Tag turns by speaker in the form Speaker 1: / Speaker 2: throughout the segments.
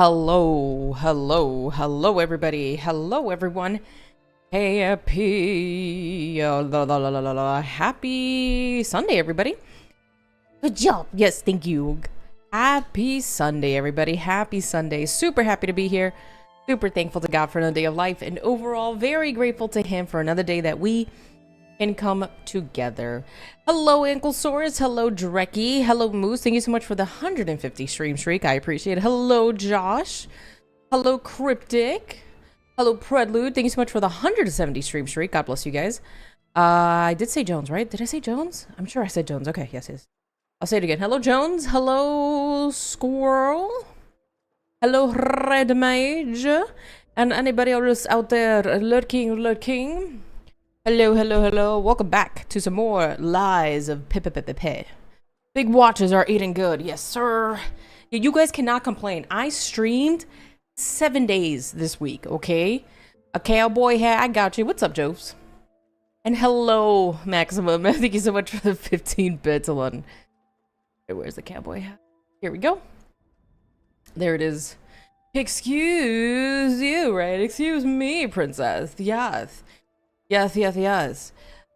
Speaker 1: Hello, everybody. Hello, everyone. Happy Sunday, everybody. Good job. Yes, thank you. Happy Sunday, everybody. Happy Sunday. Super happy to be here. Super thankful to God for another day of life, and overall, very grateful to Him for another day that we can come together. Hello, Anklesaurus. Hello, Drecky. Hello, Moose. Thank you so much for the 150 stream streak. I appreciate it. Hello, Josh. Hello, Cryptic. Hello, Prelude. Thank you so much for the 170 stream streak. God bless you guys. I did say Jones, right? Did I say Jones? I'm sure I said Jones. Okay, yes. I'll say it again. Hello, Jones. Hello, Squirrel. Hello, Red Mage. And anybody else out there lurking. Hello. Welcome back to some more Lies of Pip. Big watches are eating good. Yes, sir. You guys cannot complain. I streamed 7 days this week, okay? A cowboy hat. I got you. What's up, Jobs? And hello, Maximum. Thank you so much for the 15 bits. Hold on. Where's the cowboy hat? Here we go. There it is. Excuse you, right? Excuse me, princess. Yes.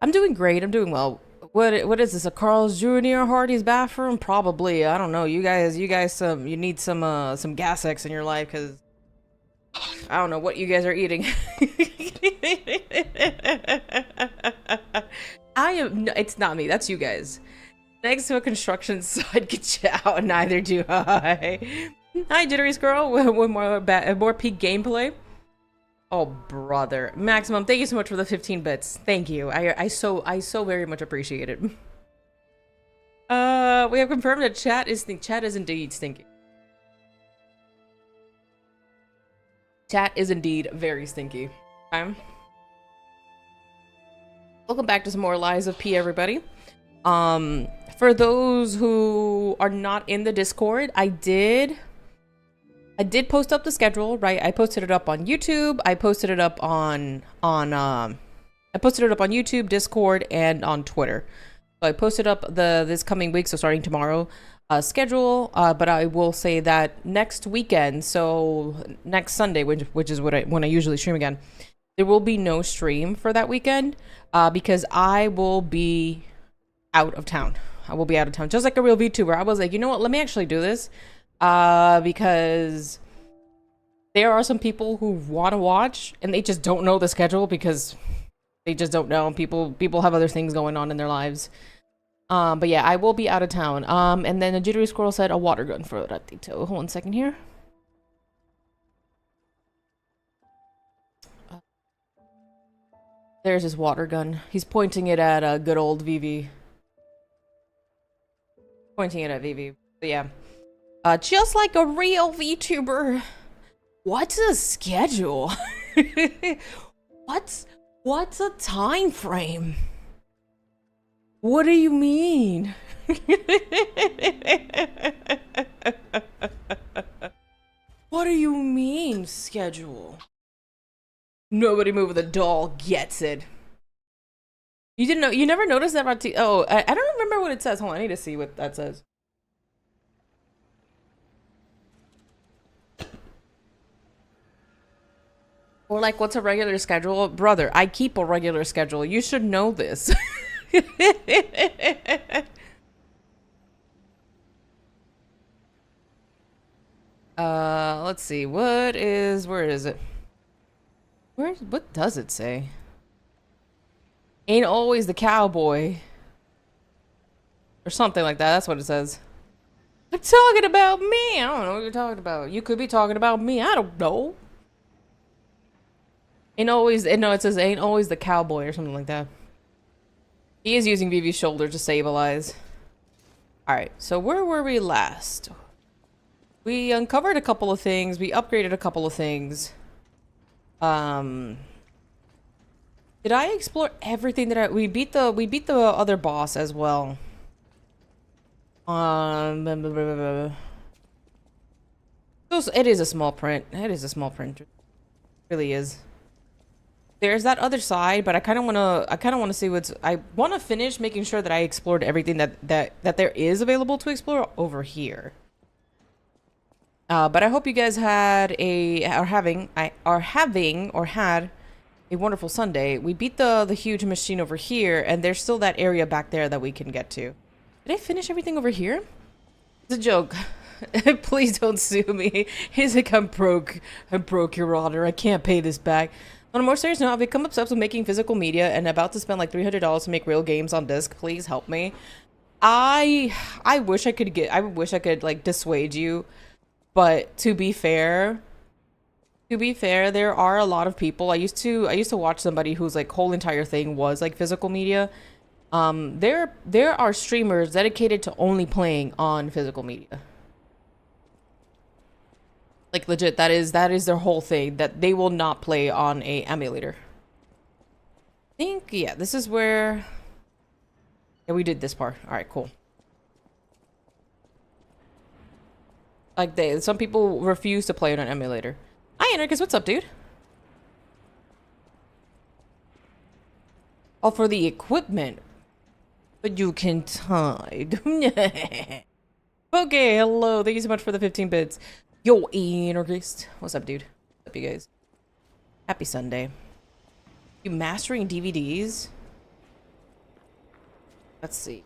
Speaker 1: I'm doing great. I'm doing well. What is this? A Carl's Jr. Hardy's bathroom? Probably. I don't know. You guys you need some gas X in your life, because I don't know what you guys are eating. It's not me. That's you guys. Next to a construction site, get you out. Neither do I. Hi, Jittery Squirrel. With more peak gameplay. Oh, brother. Maximum, thank you so much for the 15 bits. Thank you. I so very much appreciate it. We have confirmed that chat is indeed stinky. Chat is indeed very stinky. Okay. Welcome back to some more Lies of P, everybody. For those who are not in the Discord, I did post up the schedule, right? I posted it up on YouTube. I posted it up on YouTube, Discord, and on Twitter. So I posted up this coming week, so starting tomorrow, schedule. But I will say that next weekend, so next Sunday, which is when I usually stream again, there will be no stream for that weekend, because I will be out of town. Just like a real VTuber. I was like, you know what? Let me actually do this. Because there are some people who want to watch and they just don't know the schedule, because they just don't know. People have other things going on in their lives. But yeah, I will be out of town. And then the Jittery Squirrel said a water gun for Ratito. Hold on a second here. There's his water gun. He's pointing it at good old Vivi. Pointing it at Vivi. But yeah. Just like a real VTuber. What's a schedule? What's a time frame? What do you mean? What do you mean, schedule? Nobody moving the doll gets it. You didn't know? You never noticed that about Oh, I don't remember what it says. Hold on, I need to see what that says. Or like, what's a regular schedule? Brother, I keep a regular schedule. You should know this. Let's see. Where is it? What does it say? Ain't always the cowboy. Or something like that. That's what it says. I'm talking about me. I don't know what you're talking about. You could be talking about me. I don't know. No, it says ain't always the cowboy or something like that. He is using Vivi's shoulder to stabilize. Alright, so where were we last? We uncovered a couple of things. We upgraded a couple of things. Did I explore everything that we beat the other boss as well. It is a small print. It is a small print. It really is. There's that other side, but I kind of want to see I want to finish making sure that I explored everything that there is available to explore over here. But I hope you guys had had a wonderful Sunday. We beat the huge machine over here, and there's still that area back there that we can get to. Did I finish everything over here? It's a joke. Please don't sue me. He's like, I'm broke, Your Honor. I can't pay this back. On a more serious note, I've become obsessed with making physical media and about to spend like $300 to make real games on disc. Please help me. I wish I could like dissuade you, but to be fair, there are a lot of people. I used to watch somebody whose like whole entire thing was like physical media. There are streamers dedicated to only playing on physical media. Like legit, that is their whole thing, that they will not play on a emulator. I think, yeah, this is where... Yeah, we did this part. Alright, cool. Like, some people refuse to play on an emulator. Hi, Anarchist, what's up, dude? All for the equipment. But you can hide. Okay, hello. Thank you so much for the 15 bits. Yo, Anarchist. What's up, dude? What's up, you guys? Happy Sunday. You mastering DVDs? Let's see.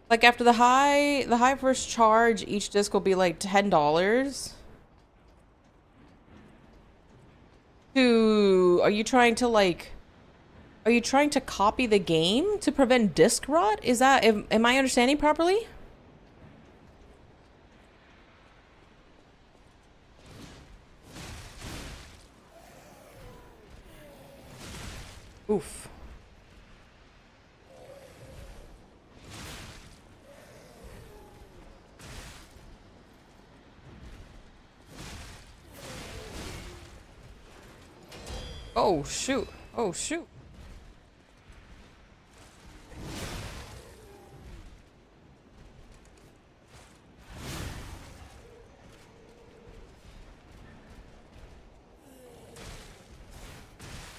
Speaker 1: Like after the high first charge, each disc will be like $10. Are you trying to copy the game to prevent disc rot? Is that, am I understanding properly? Oof. Oh, shoot. Oh, shoot.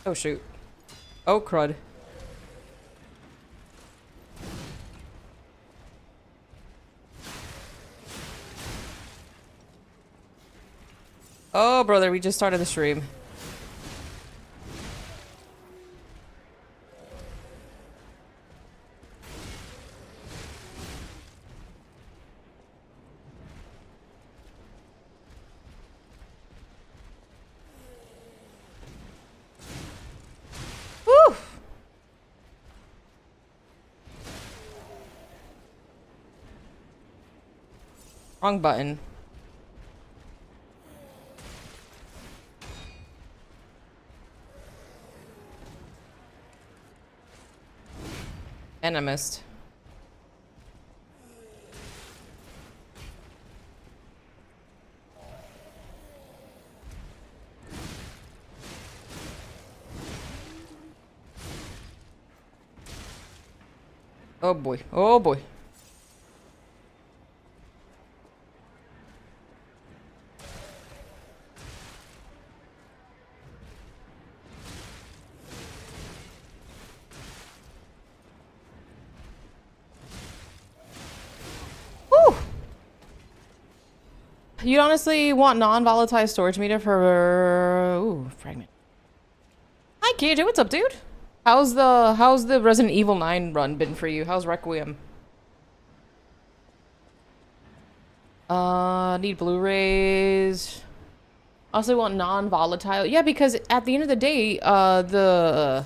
Speaker 1: Oh, shoot. Oh, crud. Oh, brother, we just started the stream. Woo! Wrong button. And I missed. Oh boy. Oh boy. Woo! You'd honestly want non-volatile storage meter for... Ooh, fragment. Hi, KJ. What's up, dude? How's the Resident Evil 9 run been for you? How's Requiem? Need Blu-rays. Also want non-volatile. Yeah, because at the end of the day, the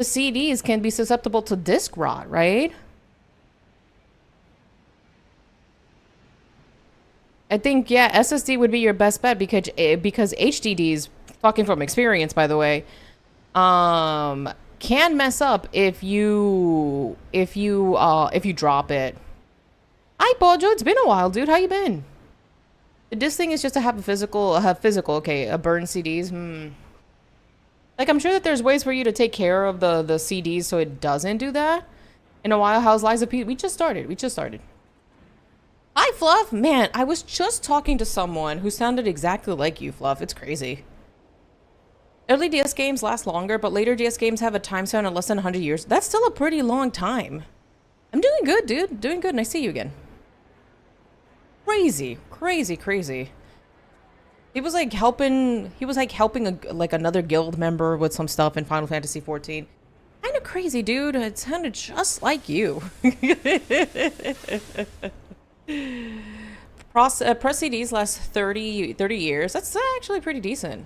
Speaker 1: CDs can be susceptible to disc rot, right? I think, yeah, SSD would be your best bet because HDDs, talking from experience, by the way, can mess up if you drop it. Hi, Bojo. It's been a while, dude. How you been? This thing is just to have a physical, okay, a burn CDs. Like, I'm sure that there's ways for you to take care of the CDs so it doesn't do that. In a while, how's Liza P? We just started. Hi, Fluff. Man, I was just talking to someone who sounded exactly like you, Fluff. It's crazy. Early DS games last longer, but later DS games have a time span of less than 100 years. That's still a pretty long time. I'm doing good, dude. Doing good, and I see you again. Crazy, crazy, crazy. He was like helping like another guild member with some stuff in Final Fantasy 14. Kind of crazy, dude. It sounded just like you. Press CDs last 30 years. That's actually pretty decent.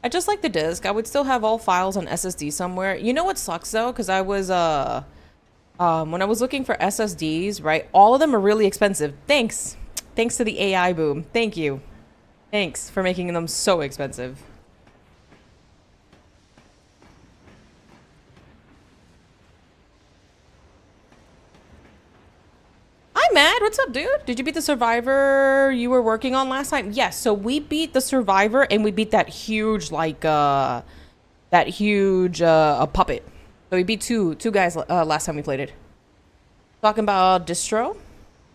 Speaker 1: I just like the disc. I would still have all files on SSD somewhere. You know what sucks though? Because I was when I was looking for SSDs, right? All of them are really expensive. Thanks to the AI boom. Thank you. Thanks for making them so expensive. Hi, Matt. What's up, dude? Did you beat the Survivor you were working on last time? Yes. So we beat the Survivor and we beat that huge, like, a puppet. So we beat two guys last time we played it. Talking about distro.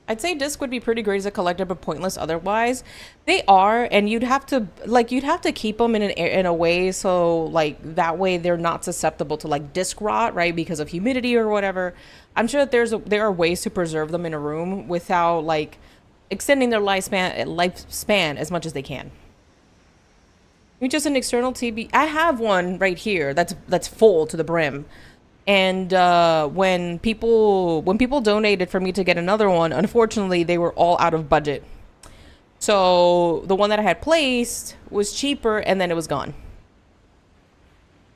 Speaker 1: I'd say disc would be pretty great as a collector, but pointless otherwise. They are, and you'd have to keep them in a way so like that way they're not susceptible to like disc rot, right? Because of humidity or whatever. I'm sure that there are ways to preserve them in a room without like extending their lifespan as much as they can. You just an external TB. I have one right here that's full to the brim. And when people donated for me to get another one, unfortunately, they were all out of budget. So the one that I had placed was cheaper, and then it was gone.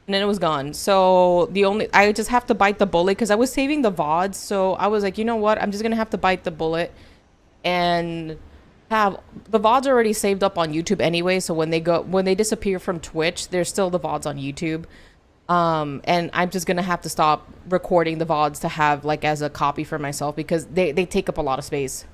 Speaker 1: And then it was gone. So I just have to bite the bullet because I was saving the VODs. So I was like, you know what? I'm just gonna have to bite the bullet and have the VODs already saved up on YouTube anyway. So when they disappear from Twitch, there's still the VODs on YouTube. And I'm just gonna have to stop recording the VODs to have like as a copy for myself because they take up a lot of space.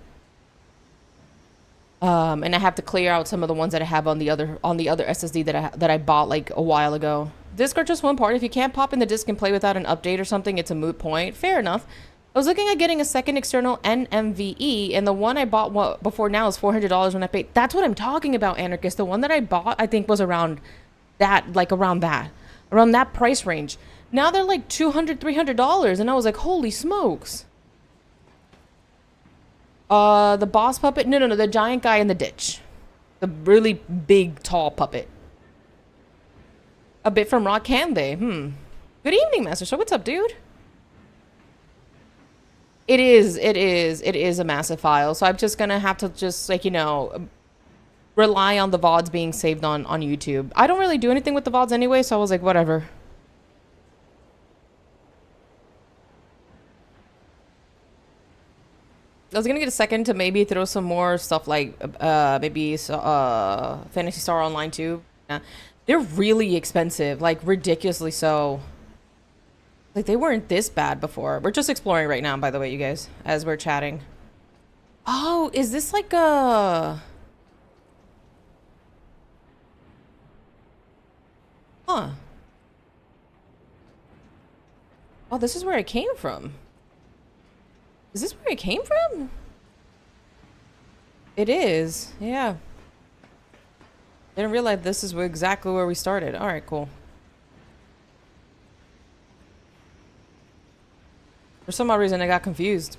Speaker 1: And I have to clear out some of the ones that I have on the other SSD that I bought like a while ago. Disc are just one part. If you can't pop in the disc and play without an update or something, it's a moot point. Fair enough. I was looking at getting a second external NMVE, and the one I bought before now is $400 when I paid. That's what I'm talking about, Anarchist. The one that I bought, I think, was around that price range. Now they're like $200, $300, and I was like, holy smokes. The boss puppet? No, the giant guy in the ditch. The really big, tall puppet. A bit from Rock, can they? Good evening, Master. So what's up, dude? It is a massive file. So I'm just gonna have to just, like, you know, rely on the VODs being saved on YouTube. I don't really do anything with the VODs anyway, so I was like, whatever. I was gonna get a second to maybe throw some more stuff like maybe Phantasy Star Online too. Yeah. They're really expensive, like ridiculously so. Like they weren't this bad before. We're just exploring right now, by the way, you guys, as we're chatting. Oh, is this like a... Huh. Oh, this is where I came from. Is this where it came from? It is, yeah. Didn't realize this is exactly where we started. All right, cool. For some odd reason, I got confused.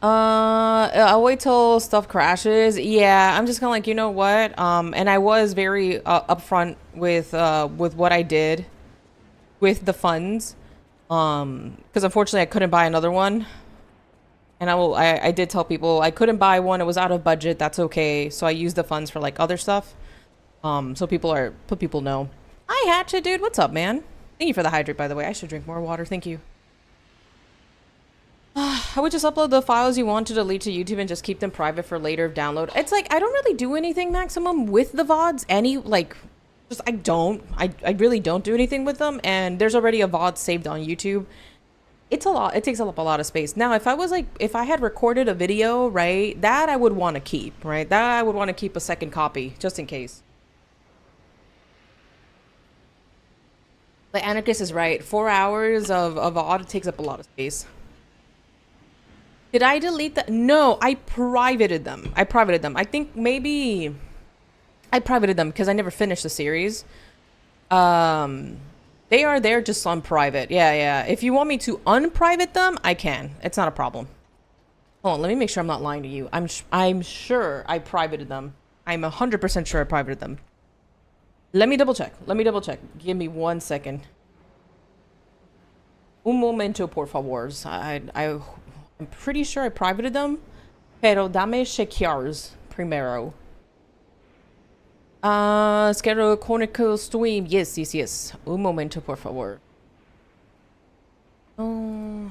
Speaker 1: I'll wait till stuff crashes. Yeah, I'm just kind of like, you know what? And I was very upfront with what I did with the funds. Because unfortunately, I couldn't buy another one. And I did tell people I couldn't buy one. It was out of budget. That's okay. So I used the funds for like other stuff. So people know. Hi, Hatchet, dude. What's up, man? Thank you for the hydrate, by the way. I should drink more water. Thank you. I would just upload the files you want to delete to YouTube and just keep them private for later download. It's like, I don't really do anything, Maximum, with the VODs. I really don't do anything with them. And there's already a VOD saved on YouTube. It's a lot. It takes up a lot of space. Now, if I had recorded a video, right, that I would want to keep, right? That I would want to keep a second copy, just in case. But Anarchist is right. 4 hours of VOD takes up a lot of space. Did I delete that? No, I privated them. I think maybe I privated them because I never finished the series. They are there just on private. Yeah. If you want me to unprivate them, I can. It's not a problem. Hold on, let me make sure I'm not lying to you. I'm sure I privated them. I'm 100% sure I privated them. Let me double check. Let me double check. Give me 1 second. Un momento, por favor. I'm pretty sure I privated them. Pero dame chequears primero. Schedule chronicle stream. Yes, yes, yes. Un momento, por favor. Oh.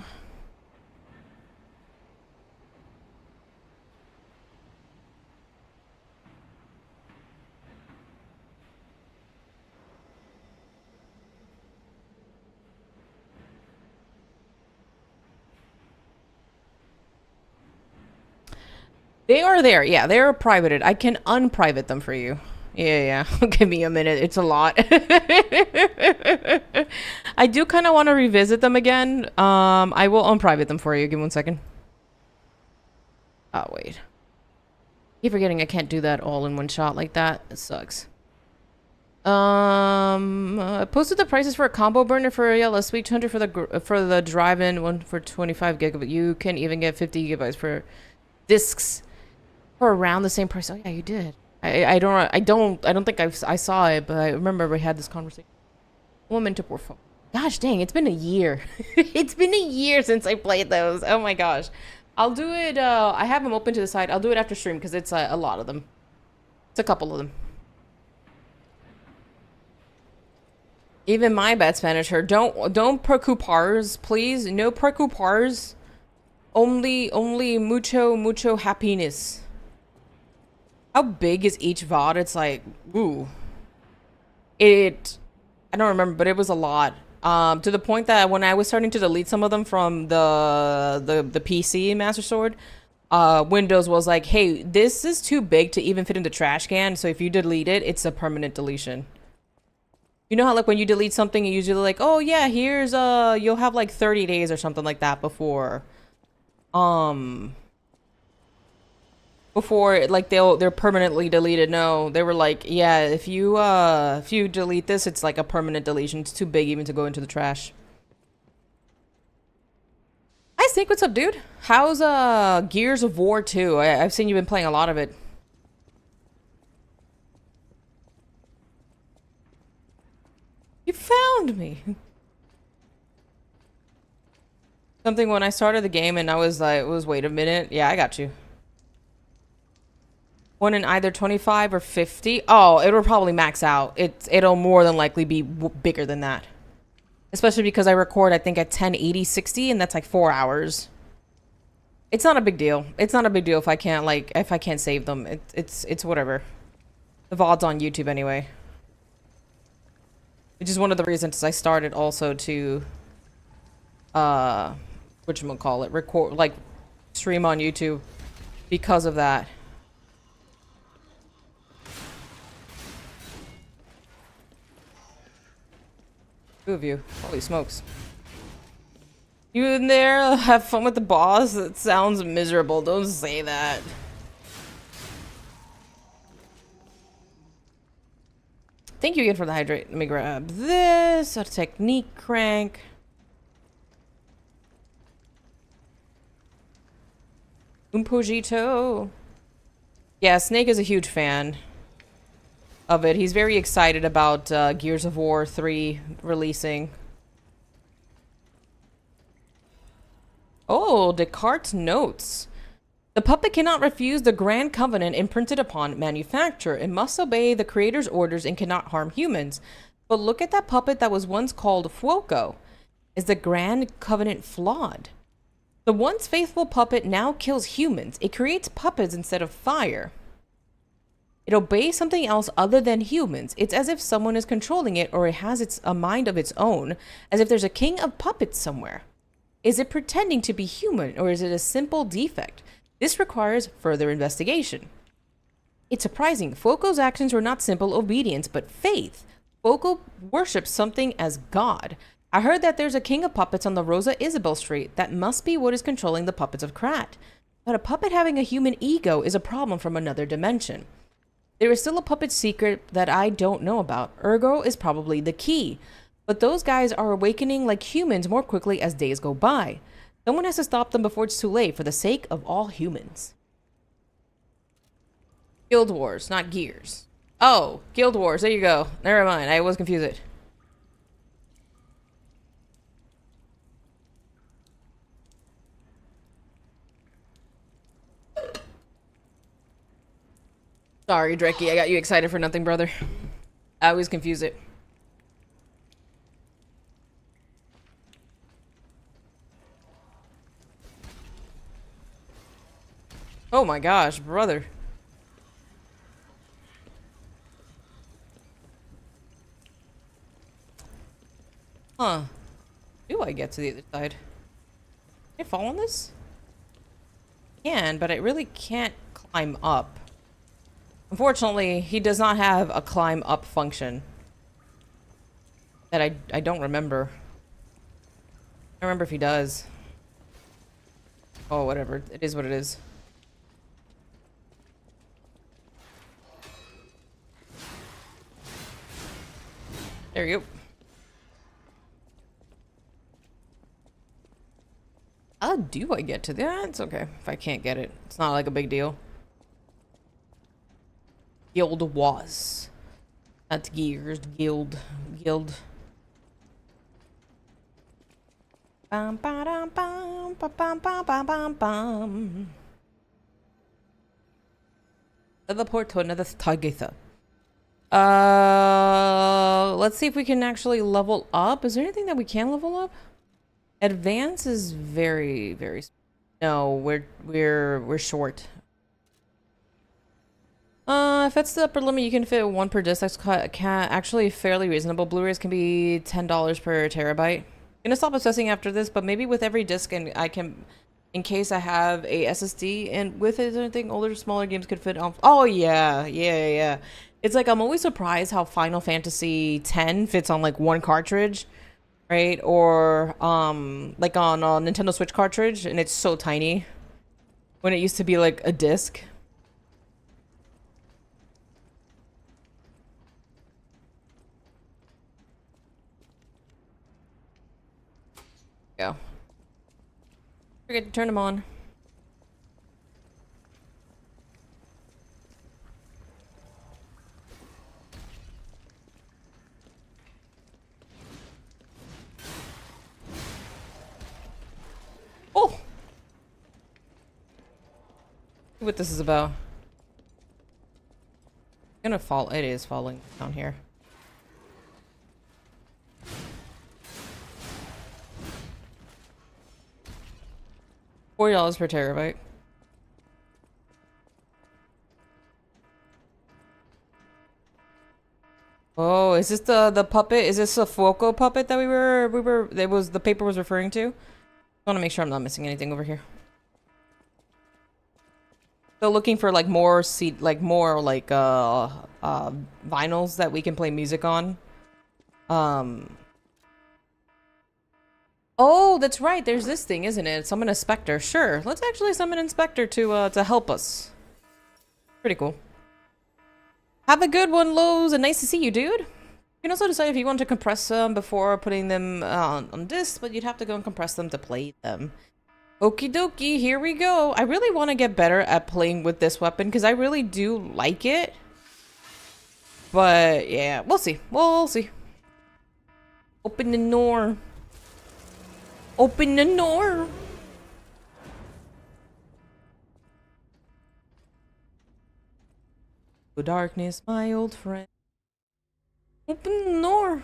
Speaker 1: They are there. Yeah, they're privated. I can unprivate them for you. Yeah. Give me a minute. It's a lot. I do kind of want to revisit them again. I will unprivate them for you. Give me 1 second. Oh, wait. Keep forgetting I can't do that all in one shot like that. It sucks. I posted the prices for a combo burner for a sweet 200 for the drive-in one for 25 gigabytes. You can even get 50 gigabytes for discs for around the same price. Oh yeah, you did. I don't think I saw it, but I remember we had this conversation. Woman to portfolio. Gosh dang, it's been a year. It's been a year since I played those. Oh my gosh. I'll do it. I have them open to the side. I'll do it after stream because it's a lot of them. It's a couple of them. Even my bad Spanish her. Don't preocupars, please. No preocupars. Only mucho happiness. How big is each VOD? It's like, ooh. I don't remember, but it was a lot. To the point that when I was starting to delete some of them from the PC Master Sword, Windows was like, hey, this is too big to even fit in the trash can, so if you delete it, it's a permanent deletion. You know how like when you delete something, you usually like, oh yeah, here's you'll have like 30 days or something like that before like they're permanently deleted. No, they were like, yeah, if you delete this, it's like a permanent deletion. It's too big even to go into the trash. Hi Snake, what's up, dude? How's Gears of War 2? I've seen you've been playing a lot of it. You found me. Something when I started the game and I was like, wait a minute. Yeah, I got you. One in either 25 or 50. Oh, it'll probably max out. It'll more than likely be bigger than that. Especially because I record, I think, at 1080 60, and that's like 4 hours. It's not a big deal. It's not a big deal if I can't save them. It's whatever. The VOD's on YouTube anyway. Which is one of the reasons I started also to whatchamacallit, record, like, stream on YouTube because of that. Two of you. Holy smokes. You in there? Have fun with the boss? That sounds miserable. Don't say that. Thank you again for the hydrate. Let me grab this. A technique crank. Un poquito. Yeah, Snake is a huge fan of it. He's very excited about Gears of War 3 releasing. Oh, Descartes' notes. The puppet cannot refuse the Grand Covenant imprinted upon manufacture. It must obey the creator's orders and cannot harm humans. But look at that puppet that was once called Fuoco. Is the Grand Covenant flawed? The once faithful puppet now kills humans. It creates puppets instead of fire. It obeys something else other than humans. It's as if someone is controlling it, or it has a mind of its own, as if there's a king of puppets somewhere. Is it pretending to be human, or is it a simple defect? This requires further investigation. It's surprising. Fuoco's actions were not simple obedience, but faith. Fuoco worships something as God. I heard that there's a king of puppets on the Rosa Isabel Street. That must be what is controlling the puppets of Krat. But a puppet having a human ego is a problem from another dimension. There is still a puppet secret that I don't know about. Ergo is probably the key. But those guys are awakening like humans more quickly as days go by. Someone has to stop them before it's too late for the sake of all humans. Guild Wars, not Gears. Oh, Guild Wars. There you go. Never mind. I was confused. Sorry, Drecky. I got you excited for nothing, brother. I always confuse it. Oh my gosh, brother. Huh. Do I get to the other side? Can I fall on this? I can, but I really can't climb up. Unfortunately, he does not have a climb up function. That I don't remember. I don't remember if he does. Oh, whatever. It is what it is. There you go. How do I get to that? It's okay if I can't get it. It's not like a big deal. Guild was. Not Gears. Guild. Guild. Bum, ba, dum, bum, ba, bum, bum, bum, bum, bum. Teleport to another Tagetha. Let's see if we can actually level up. Is there anything that we can level up? Advance is very, very. No, we're short. If that's the upper limit, you can fit one per disc. That's actually fairly reasonable. Blu-rays can be $10 per terabyte. I'm gonna stop assessing after this, but maybe with every disc, and I can, in case I have a SSD, and with it, I think older, smaller games could fit on. Oh yeah. It's like I'm always surprised how Final Fantasy X fits on like one cartridge, right? Or like on a Nintendo Switch cartridge, and it's so tiny when it used to be like a disc. Go. Forget to turn them on. Oh! See what this is about. It's gonna fall. It is falling down here. $40 per terabyte. Oh, is this the puppet? Is this a Fuoco puppet that the paper was referring to? I want to make sure I'm not missing anything over here. So looking for like more vinyls that we can play music on. Oh, that's right. There's this thing, isn't it? Summon a Spectre. Sure. Let's actually summon an Spectre to help us. Pretty cool. Have a good one, Lowe's, and nice to see you, dude. You can also decide if you want to compress them before putting them on disc, but you'd have to go and compress them to play them. Okie dokie, here we go. I really want to get better at playing with this weapon because I really do like it. But yeah, we'll see. We'll see. Open the door. Open the door. Go darkness, my old friend. Open the door.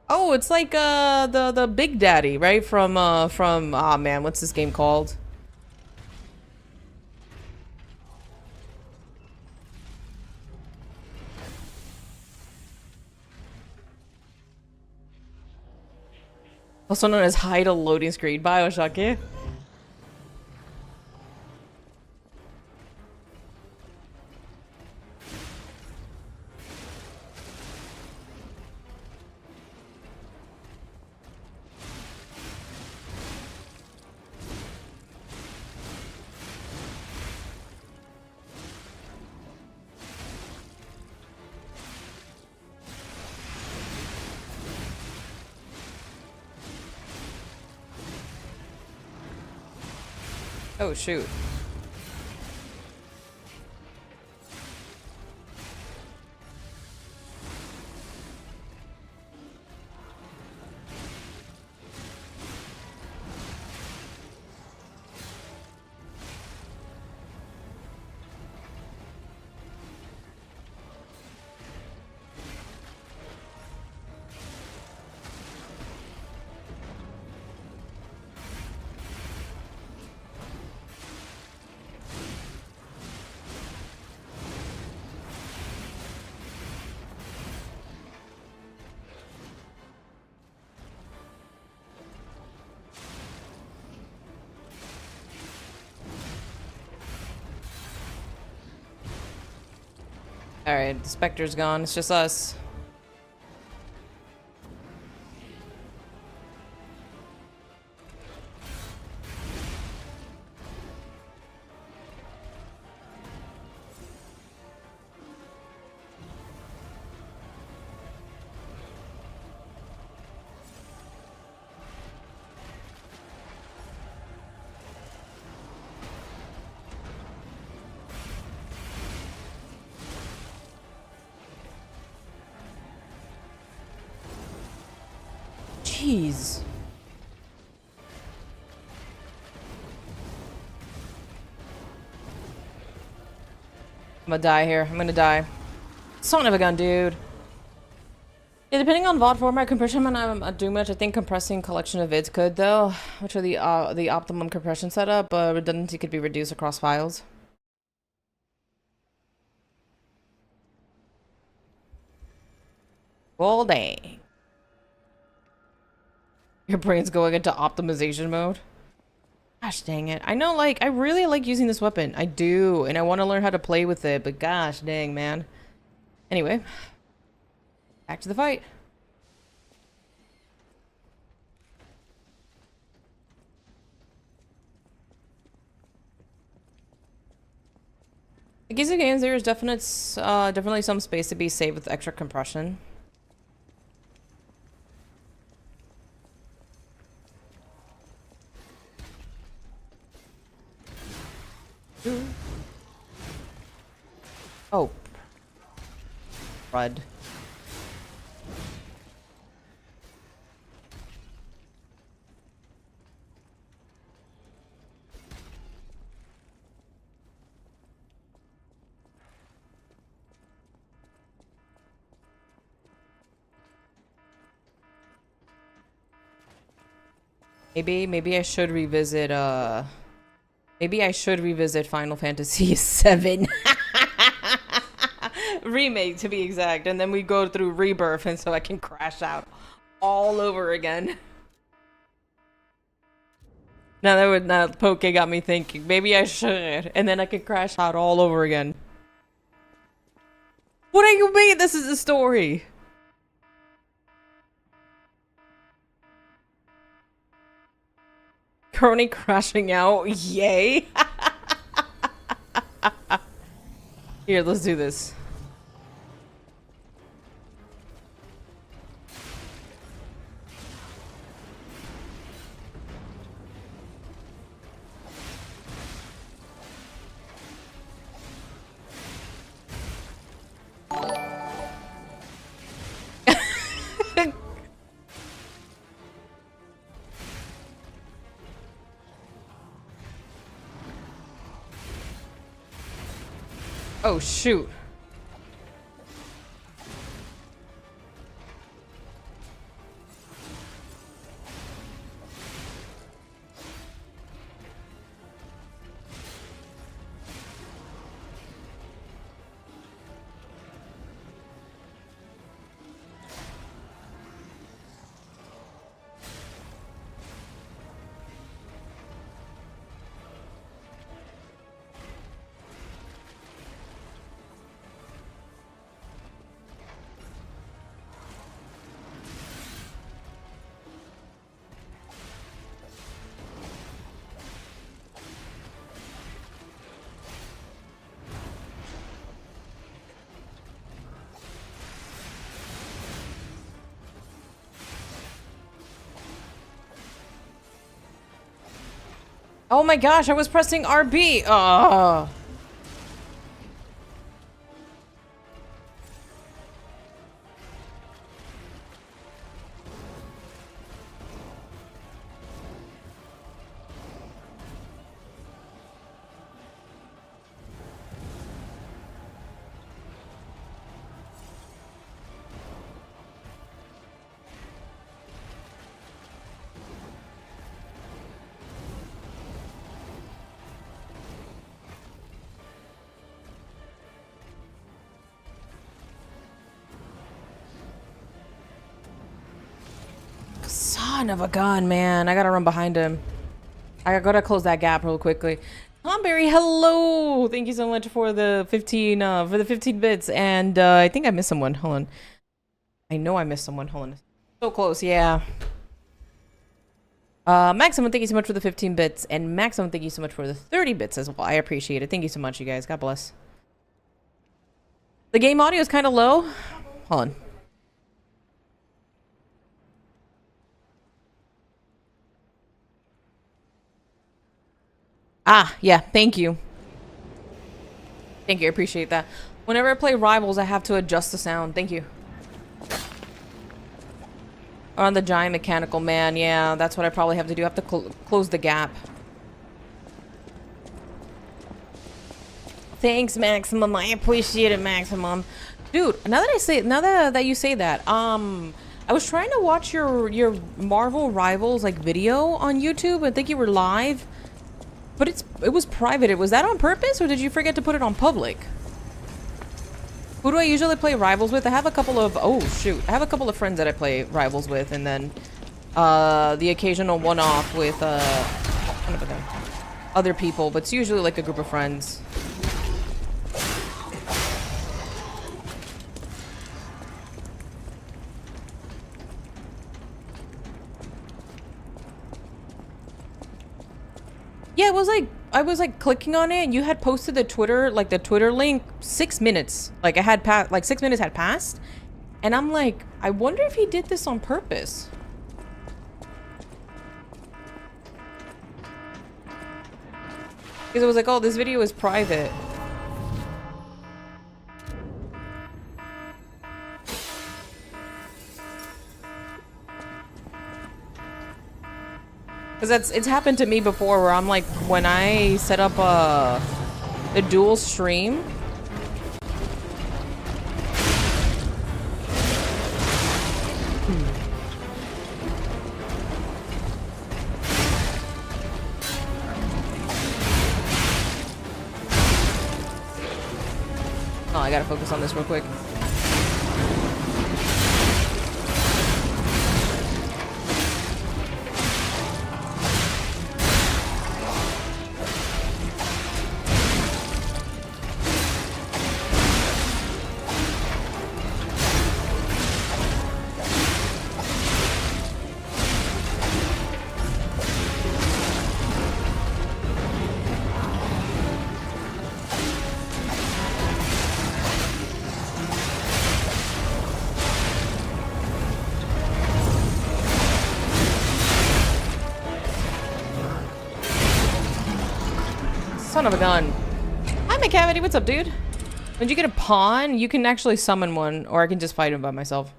Speaker 1: Oh, it's like the Big Daddy, right? From ah man, what's this game called? Also known as hide a loading screen, BioShock, yeah? Oh, shoot. Alright, the Spectre's gone. It's just us. Jeez. I'm gonna die here. I'm gonna die. Son of a gun, dude. Yeah, depending on VOD format, compression might not do much. I think compressing collection of vids could, though, which are the optimum compression setup, but redundancy could be reduced across files. Well, dang. Your brain's going into optimization mode. Gosh dang it. I know, like, I really like using this weapon. I do, and I want to learn how to play with it, but gosh dang, man. Anyway, back to the fight. In case of games, there is definitely some space to be saved with extra compression. Oh. Crud. Maybe I should revisit maybe I should revisit Final Fantasy VII remake, to be exact, and then we go through Rebirth, and so I can crash out all over again. Now Poke got me thinking. Maybe I should, and then I could crash out all over again. What do you mean this is a story? Currently crashing out. Yay. Here, let's do this. Oh, shoot. Oh my gosh, I was pressing RB. Oh. Son of a gun, man. I gotta run behind him. I gotta close that gap real quickly. Tomberry, hello! Thank you so much for the 15 bits. And I think I missed someone. Hold on. I know I missed someone. Hold on. So close, yeah. Maximum, thank you so much for the 15 bits. And Maximum, thank you so much for the 30 bits as well. I appreciate it. Thank you so much, you guys. God bless. The game audio is kind of low. Hold on. Ah, yeah, thank you. Thank you, I appreciate that. Whenever I play Rivals, I have to adjust the sound. Thank you. On the giant mechanical man, yeah, that's what I probably have to do. I have to close the gap. Thanks, Maximum. I appreciate it, Maximum. Dude, now that you say that, I was trying to watch your Marvel Rivals like video on YouTube. I think you were live. But it was private. Was that on purpose, or did you forget to put it on public? Who do I usually play Rivals with? I have a couple of... Oh, shoot. I have a couple of friends that I play Rivals with, and then the occasional one-off with other people, but it's usually like a group of friends. Yeah, it was like, I was like clicking on it and you had posted the Twitter link 6 minutes. Like I had passed, like 6 minutes had passed. And I'm like, I wonder if he did this on purpose. Because it was like, oh, this video is private. Because it's happened to me before where I'm like, when I set up a dual stream. Oh, I gotta focus on this real quick. Son of a gun. Hi, McCavity. What's up, dude? When you get a pawn, you can actually summon one, or I can just fight him by myself.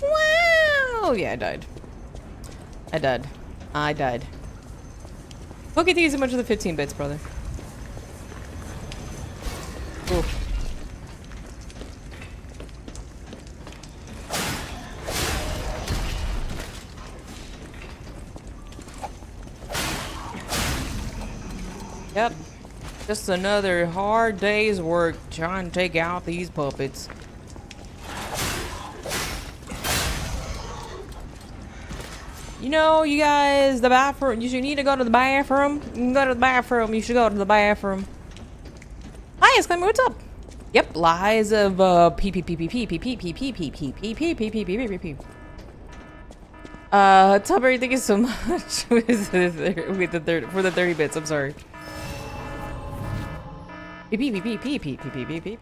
Speaker 1: Wow! Yeah, I died. I died. I died. Okay, thank you so much for the 15 bits, brother. Ooh. Yep. Just another hard day's work trying to take out these puppets. You know, you guys, the bathroom, you should need to go to the bathroom. You can go to the bathroom. You should go to the bathroom. Hi, Exclaimer, what's up? Yep, lies of pee pee pee pee pee pee pee pee pee pee pee pee pee pee pee pee pee pee pee. Tubberry, thank you so much with the 30 bits. I'm sorry. Beep beep beep beep beep beep beep beep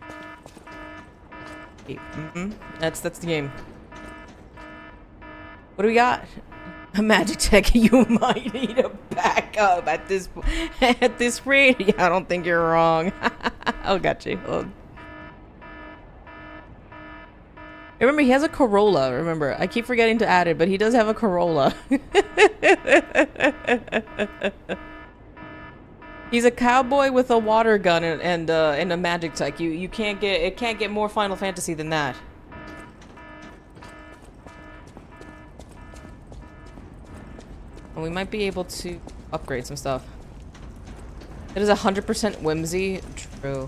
Speaker 1: beep. That's the game. What do we got? A magic tech. You might need a backup at this rate. Yeah, I don't think you're wrong. Oh, got you. Oh. Remember, he has a Corolla. Remember, I keep forgetting to add it, but he does have a Corolla. He's a cowboy with a water gun and a magic tech. You can't get more Final Fantasy than that. And we might be able to upgrade some stuff. It is 100% whimsy. True.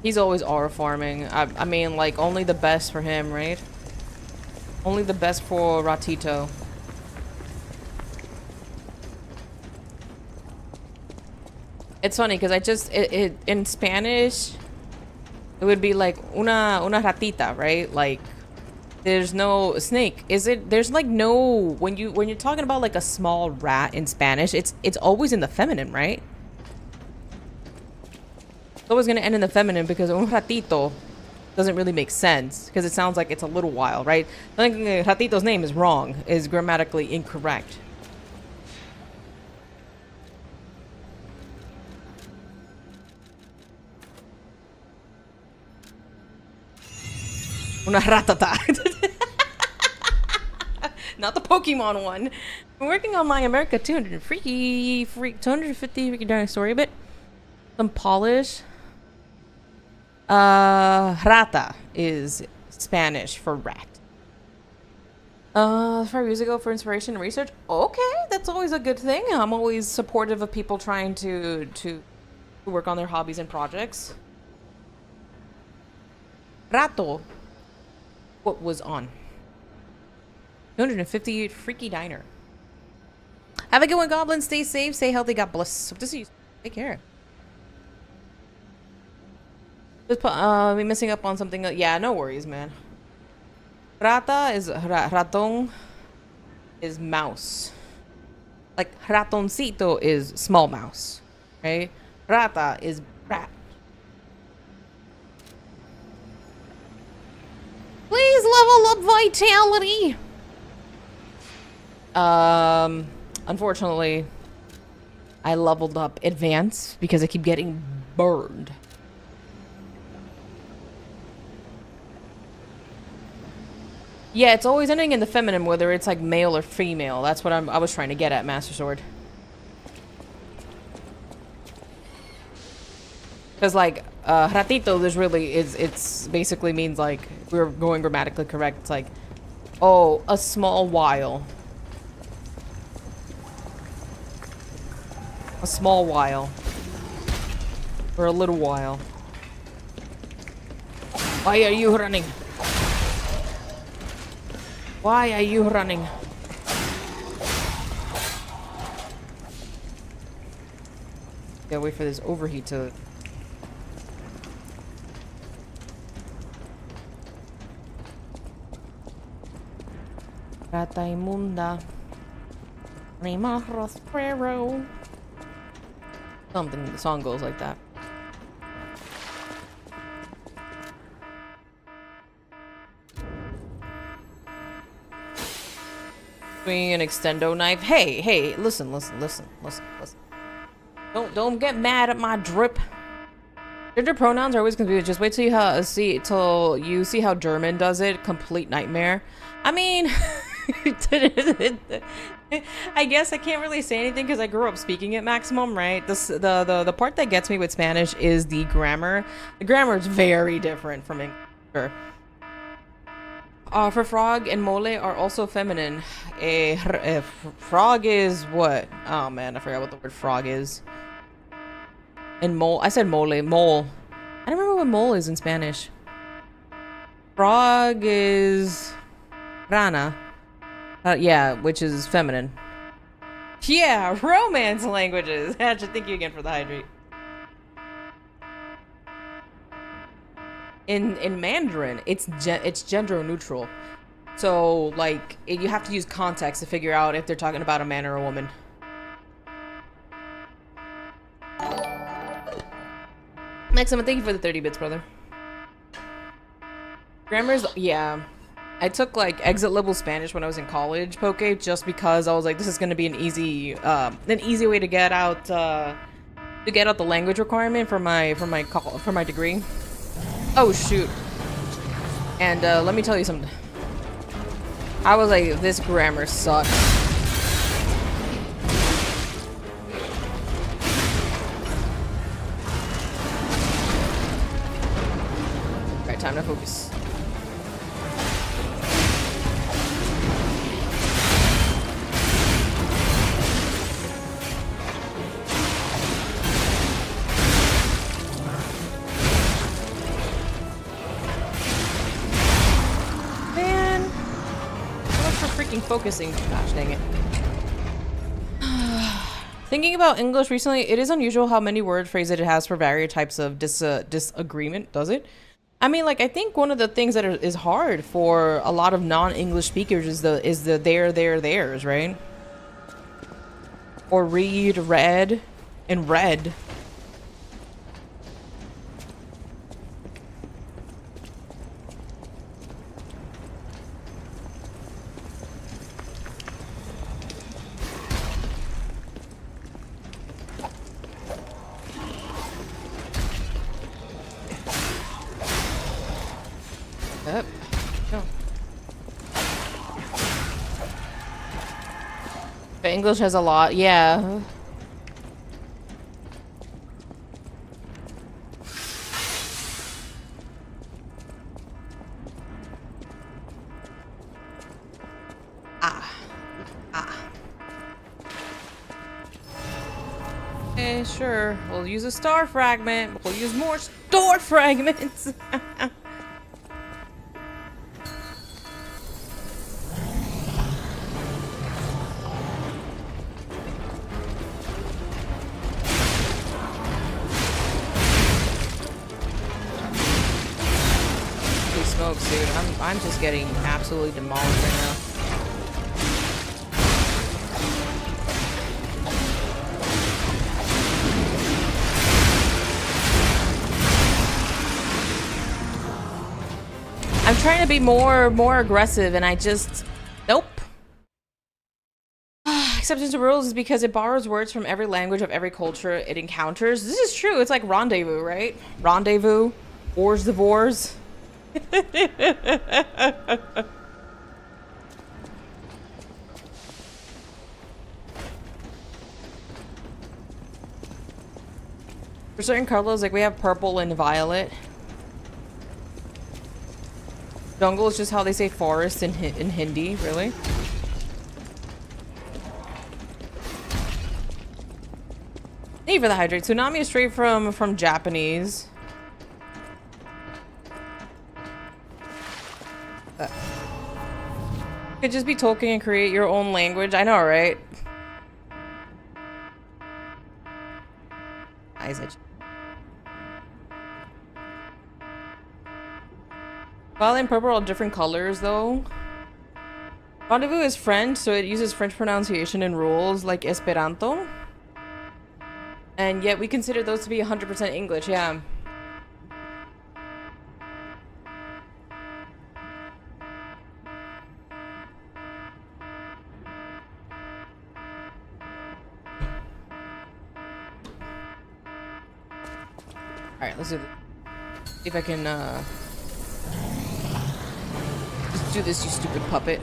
Speaker 1: He's always aura farming. I mean, like, only the best for him, right? Only the best for Ratito. It's funny because in Spanish it would be like una ratita, right? Like there's no snake. There's like no when you're talking about like a small rat in Spanish, it's always in the feminine, right? It's always gonna end in the feminine because un ratito doesn't really make sense because it sounds like it's a little while, right? I think ratito's name is wrong, is grammatically incorrect. Una ratata. Not the Pokemon one. I'm working on my America 250 freaky darn story bit. Some polish. Rata is Spanish for rat. 5 years ago for inspiration and research. Okay, that's always a good thing. I'm always supportive of people trying to work on their hobbies and projects. Rato. What was on? 258 freaky diner. Have a good one, Goblin. Stay safe, stay healthy, God bless. Hope to see you. Take care. Just we missing up on something. Yeah, no worries, man. Rata is ratón is mouse. Like ratoncito is small mouse, right? Rata is rat. Please level up vitality. Unfortunately, I leveled up advance because I keep getting burned. Yeah, it's always ending in the feminine, whether it's like male or female. That's what I was trying to get at, Master Sword. Because like ratito, there's really it's basically means like we're going grammatically correct. It's like, oh, a small while. A small while. Or a little while. Why are you running? Why are you running? Gotta wait for this overheat to... Rata imunda. Rima Rospero. Something, the song goes like that. Swinging an extendo knife. Hey, listen. Don't get mad at my drip. Gender pronouns are always confused. Just wait till you see how German does it. Complete nightmare. I mean, I guess I can't really say anything because I grew up speaking it maximum, right? The part that gets me with Spanish is the grammar. The grammar is very different from English. For frog and mole are also feminine. Frog is what? Oh man, I forgot what the word frog is. And mole, I said mole. Mole. I don't remember what mole is in Spanish. Frog is rana. Yeah, which is feminine. Yeah, romance languages. Thank you again for the hydrate. In Mandarin, it's gender neutral. So, like, you have to use context to figure out if they're talking about a man or a woman. Excellent, thank you for the 30 bits, brother. Grammar's, yeah. I took, like, exit level Spanish when I was in college, Poke, just because I was like, this is gonna be an easy way to get out, the language requirement for my degree. Oh, shoot. And, let me tell you something. I was like, this grammar sucks. Alright, time to focus. Focusing. Gosh dang it. Thinking about English recently, it is unusual how many word phrases it has for various types of disagreement, does it? I mean, like, I think one of the things that is hard for a lot of non-English speakers is the theirs, right? Or read, and read. Yep. No. But English has a lot, yeah. Okay, sure. We'll use a star fragment. We'll use more star fragments. Smokes, dude. I'm just getting absolutely demolished right now. I'm trying to be more aggressive, and I just nope. Acceptance of rules is because it borrows words from every language of every culture it encounters. This is true. It's like rendezvous, right? Rendezvous, wars divorce. For certain colors, like we have purple and violet. Jungle is just how they say forest in Hindi, really? Thank you for the hydrate. Tsunami is straight from Japanese. Could just be Tolkien and create your own language. I know, right? Violet and purple are all different colors, though. Rendezvous is French, so it uses French pronunciation and rules like Esperanto. And yet we consider those to be 100% English, yeah. Alright, let's do this. See if I can, just do this, you stupid puppet.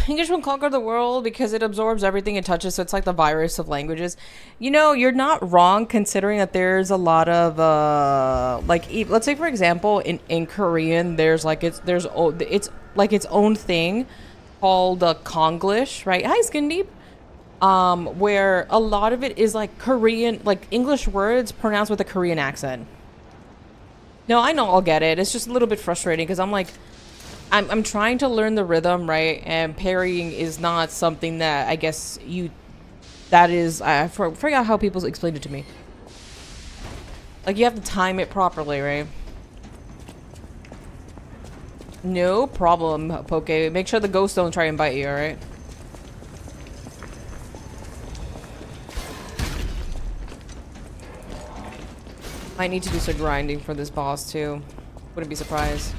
Speaker 1: English will conquer the world because it absorbs everything it touches, so it's like the virus of languages. You know, you're not wrong considering that there's a lot of let's say for example in Korean there's like it's like its own thing called Konglish, right? Hi, Skin Deep. Where a lot of it is like Korean, like English words pronounced with a Korean accent. No, I know, I'll get it. It's just a little bit frustrating because I'm like, I'm trying to learn the rhythm, right? And parrying is not something that I guess I forgot how people explained it to me. Like you have to time it properly, right? No problem, Poke. Make sure the ghosts don't try and bite you, alright? I need to do some grinding for this boss too. Wouldn't be surprised.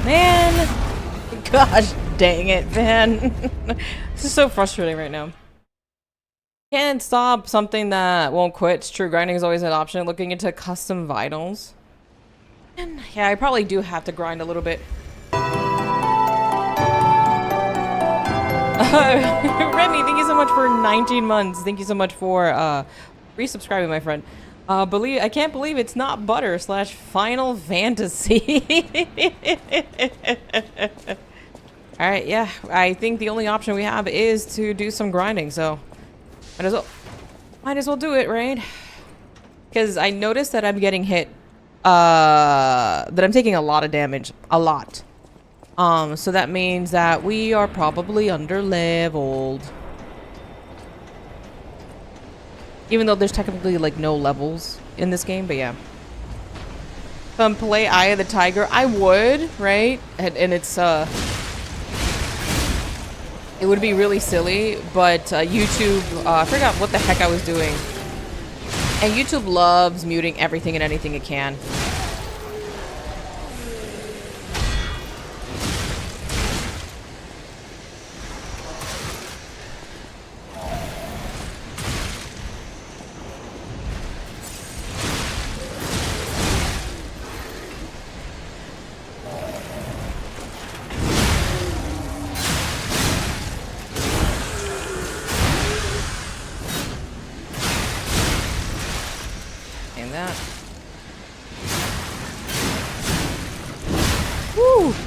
Speaker 1: Man! Gosh dang it, man. This is so frustrating right now. Can't stop something that won't quit. It's true, grinding is always an option. Looking into custom vitals. And yeah, I probably do have to grind a little bit. Remy, thank you so much for 19 months. Thank you so much for resubscribing, my friend. I can't believe it's not butter / Final Fantasy. Alright, yeah. I think the only option we have is to do some grinding, so might as well do it, right? Because I noticed that I'm getting hit, that I'm taking a lot of damage. A lot. So that means that we are probably under-leveled. Even though there's technically, like, no levels in this game, but yeah. Play Eye of the Tiger, I would, right? And it's, it would be really silly, but YouTube, I forgot what the heck I was doing. And YouTube loves muting everything and anything it can.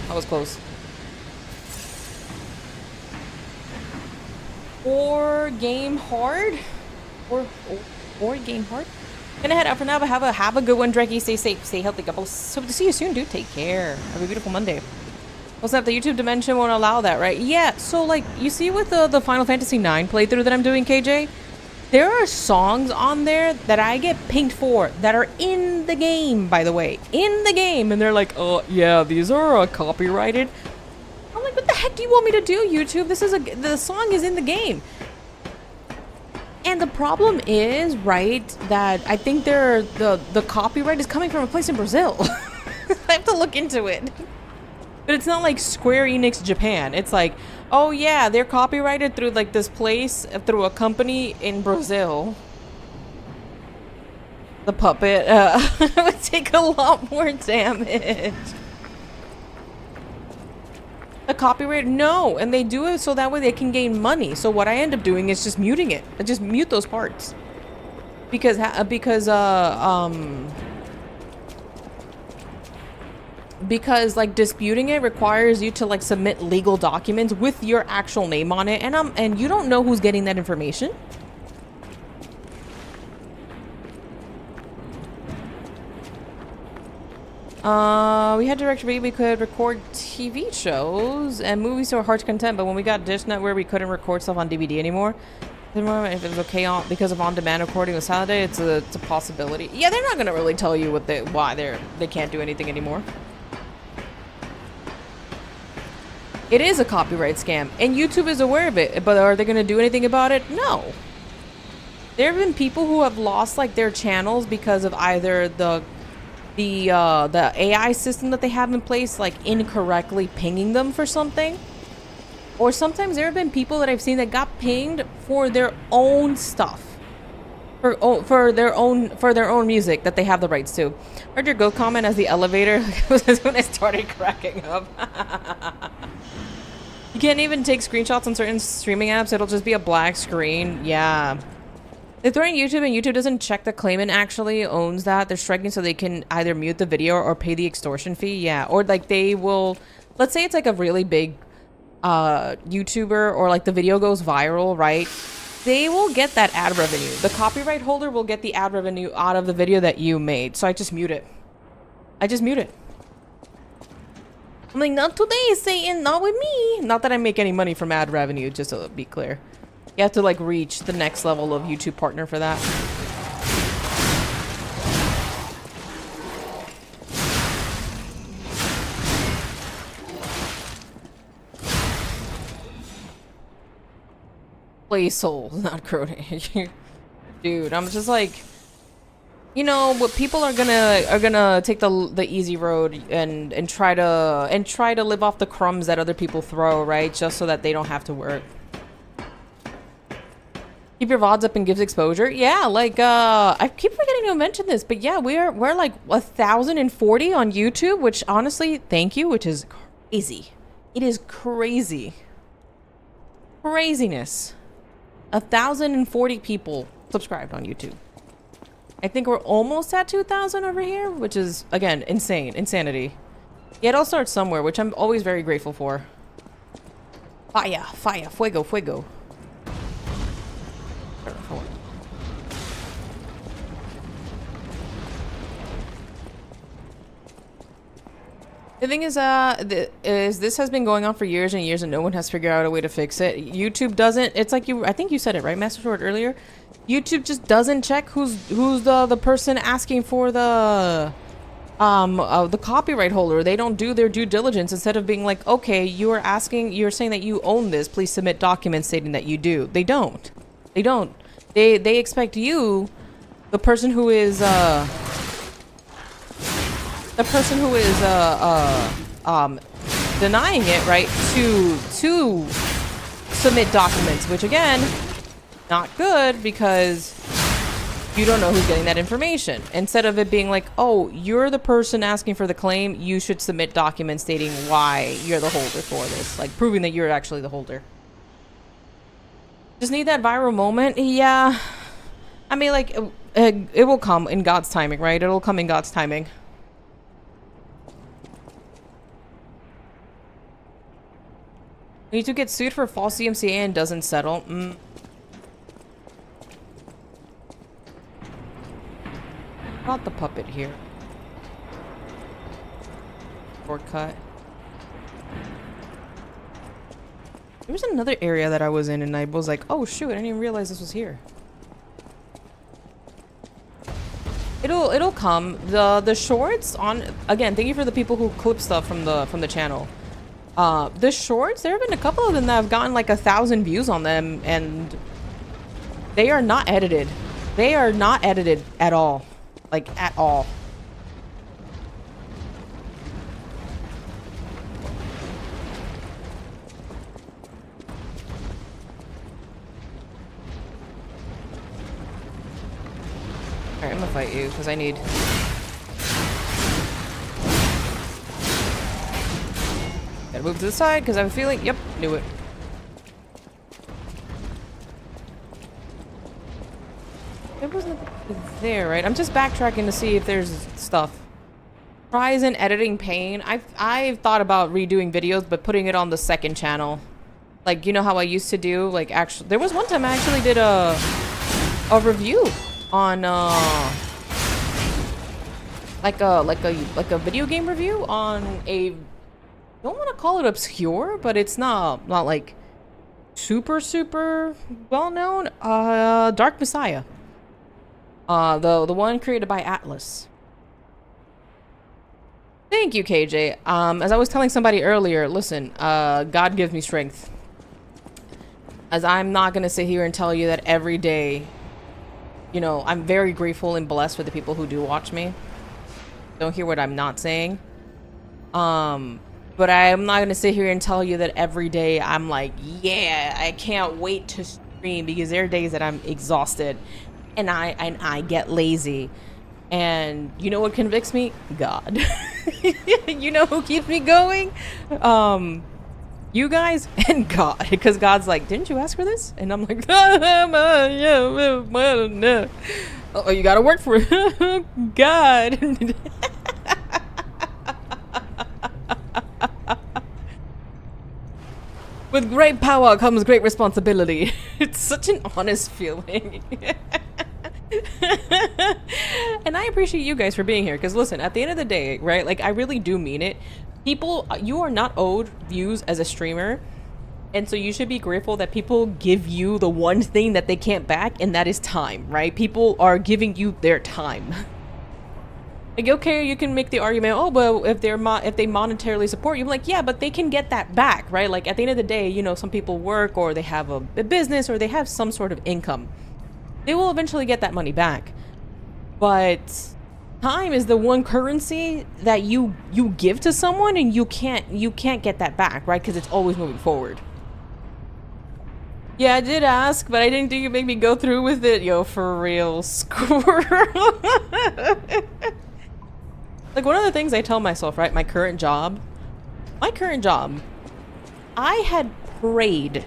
Speaker 1: That was close. Or game hard? Or game hard? Gonna head out for now, but have a good one, Drekkie. Stay safe, stay healthy. Hope to see you soon, dude. Take care. Have a beautiful Monday. Also, the YouTube dimension won't allow that, right? Yeah, so like, you see with the Final Fantasy IX playthrough that I'm doing, KJ? There are songs on there that I get pinged for that are in the game, by the way. In the game. And they're like, oh, yeah, these are copyrighted. I'm like, what the heck do you want me to do, YouTube? The song is in the game. And the problem is, right, that I think the copyright is coming from a place in Brazil. I have to look into it. But it's not like Square Enix Japan. It's like, oh yeah, they're copyrighted through like this place, through a company in Brazil. The puppet would take a lot more damage. The copyright, no, and they do it so that way they can gain money. So what I end up doing is just muting it. I just mute those parts because like disputing it requires you to like submit legal documents with your actual name on it, and you don't know who's getting that information. We had DirectV, we could record TV shows and movies to our heart's content, but when we got Dish Network, we couldn't record stuff on DVD anymore. If it was okay because of on-demand recording with Saturday, it's a possibility. Yeah, they're not gonna really tell you why they can't do anything anymore. It is a copyright scam, and YouTube is aware of it. But are they gonna do anything about it? No. There have been people who have lost like their channels because of either the AI system that they have in place, like incorrectly pinging them for something. Or sometimes there have been people that I've seen that got pinged for their own stuff. For their own music that they have the rights to. Heard your go comment as the elevator was when I started cracking up. You can't even take screenshots on certain streaming apps, it'll just be a black screen. Yeah. They're throwing YouTube, and YouTube doesn't check the claimant actually owns that. They're striking so they can either mute the video or pay the extortion fee. Yeah. Or like they will, let's say it's like a really big YouTuber, or like the video goes viral, right? They will get that ad revenue. The copyright holder will get the ad revenue out of the video that you made. So I just mute it. I just mute it. I'm like, not today, Satan, not with me. Not that I make any money from ad revenue, just to be clear. You have to like reach the next level of YouTube partner for that. Play souls, not Crony. Dude, I'm just like, you know what, people are gonna take the easy road and try to live off the crumbs that other people throw, right? Just so that they don't have to work. Keep your VODs up and gives exposure. Yeah, like I keep forgetting to mention this, but yeah, we're like 1,040 on YouTube, which honestly, thank you, which is crazy. It is crazy. Craziness. 1,040 people subscribed on YouTube. I think we're almost at 2,000 over here, which is, again, insanity. Yeah, it all starts somewhere, which I'm always very grateful for. Fire, fire, fuego, fuego. The thing is, this has been going on for years and years, and no one has figured out a way to fix it. YouTube doesn't. It's like I think you said it right, Master Sword, earlier. YouTube just doesn't check who's the person asking for the copyright holder. They don't do their due diligence. Instead of being like, okay, you're saying that you own this. Please submit documents stating that you do. They don't. They don't. They expect you, the person who is denying it, right, to submit documents, which again, not good, because you don't know who's getting that information. Instead of it being like, oh, you're the person asking for the claim, you should submit documents stating why you're the holder for this, like proving that you're actually the holder. Just need that viral moment. Yeah, I mean, like it will come in God's timing, right? It'll come in God's timing. YouTube gets sued for false CMCA and doesn't settle. Not the puppet here. Shortcut. There was another area that I was in, and I was like, oh shoot, I didn't even realize this was here. It'll come. The shorts on, again, thank you for the people who clip stuff from the channel. The shorts, there have been a couple of them that have gotten like 1,000 views on them, and they are not edited. They are not edited at all. Like, at all. Alright, I'm gonna fight you, because I need... Gotta move to the side, because I have a feeling... Yep, knew it. There wasn't there, right? I'm just backtracking to see if there's stuff. Rise in editing pain. I've thought about redoing videos, but putting it on the second channel. Like, you know how I used to do? Like, actually... There was one time I actually did a review on, like a video game review on a, don't want to call it obscure, but it's not like super well known. Dark Messiah. The one created by Atlas. Thank you, KJ. As I was telling somebody earlier, listen, God gives me strength. As I'm not gonna sit here and tell you that every day, you know, I'm very grateful and blessed for the people who do watch me. Don't hear what I'm not saying. But I'm not gonna sit here and tell you that every day I'm like, yeah, I can't wait to stream, because there are days that I'm exhausted and I get lazy. And you know what convicts me? God. You know who keeps me going? You guys and God. Because God's like, didn't you ask for this? And I'm like, oh, you gotta work for it. God. With great power comes great responsibility. It's such an honest feeling. And I appreciate you guys for being here, because listen, at the end of the day, right, like I really do mean it. People, you are not owed views as a streamer, and so you should be grateful that people give you the one thing that they can't back, and that is time, right? People are giving you their time. Like, okay, you can make the argument, oh, but if they monetarily support you, I'm like, yeah, but they can get that back, right? Like at the end of the day, you know, some people work, or they have a business, or they have some sort of income. They will eventually get that money back. But time is the one currency that you give to someone, and you can't get that back, right? Because it's always moving forward. Yeah, I did ask, but I didn't think you'd make me go through with it. Yo, for real, squirrel. Like, one of the things I tell myself, right, my current job, I had prayed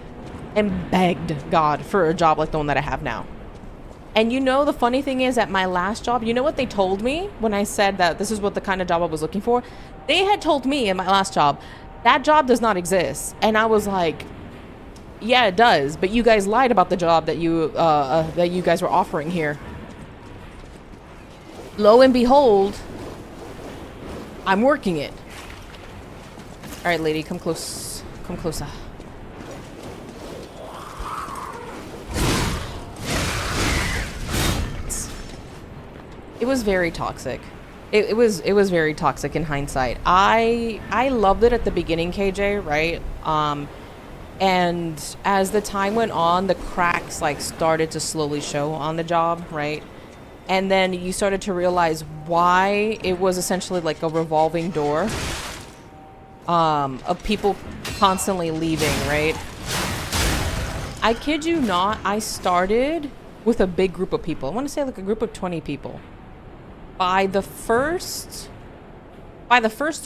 Speaker 1: and begged God for a job like the one that I have now. And you know, the funny thing is, at my last job, you know what they told me when I said that this is what the kind of job I was looking for? They had told me in my last job, that job does not exist. And I was like, yeah, it does. But you guys lied about the job that you guys were offering here. Lo and behold, I'm working it. All right, lady, come close. Come closer. It was very toxic. It was very toxic in hindsight. I loved it at the beginning, KJ, right? And as the time went on, the cracks like started to slowly show on the job, right? And then you started to realize why it was essentially like a revolving door of people constantly leaving, right? I kid you not, I started with a big group of people. I want to say like a group of 20 people. By the first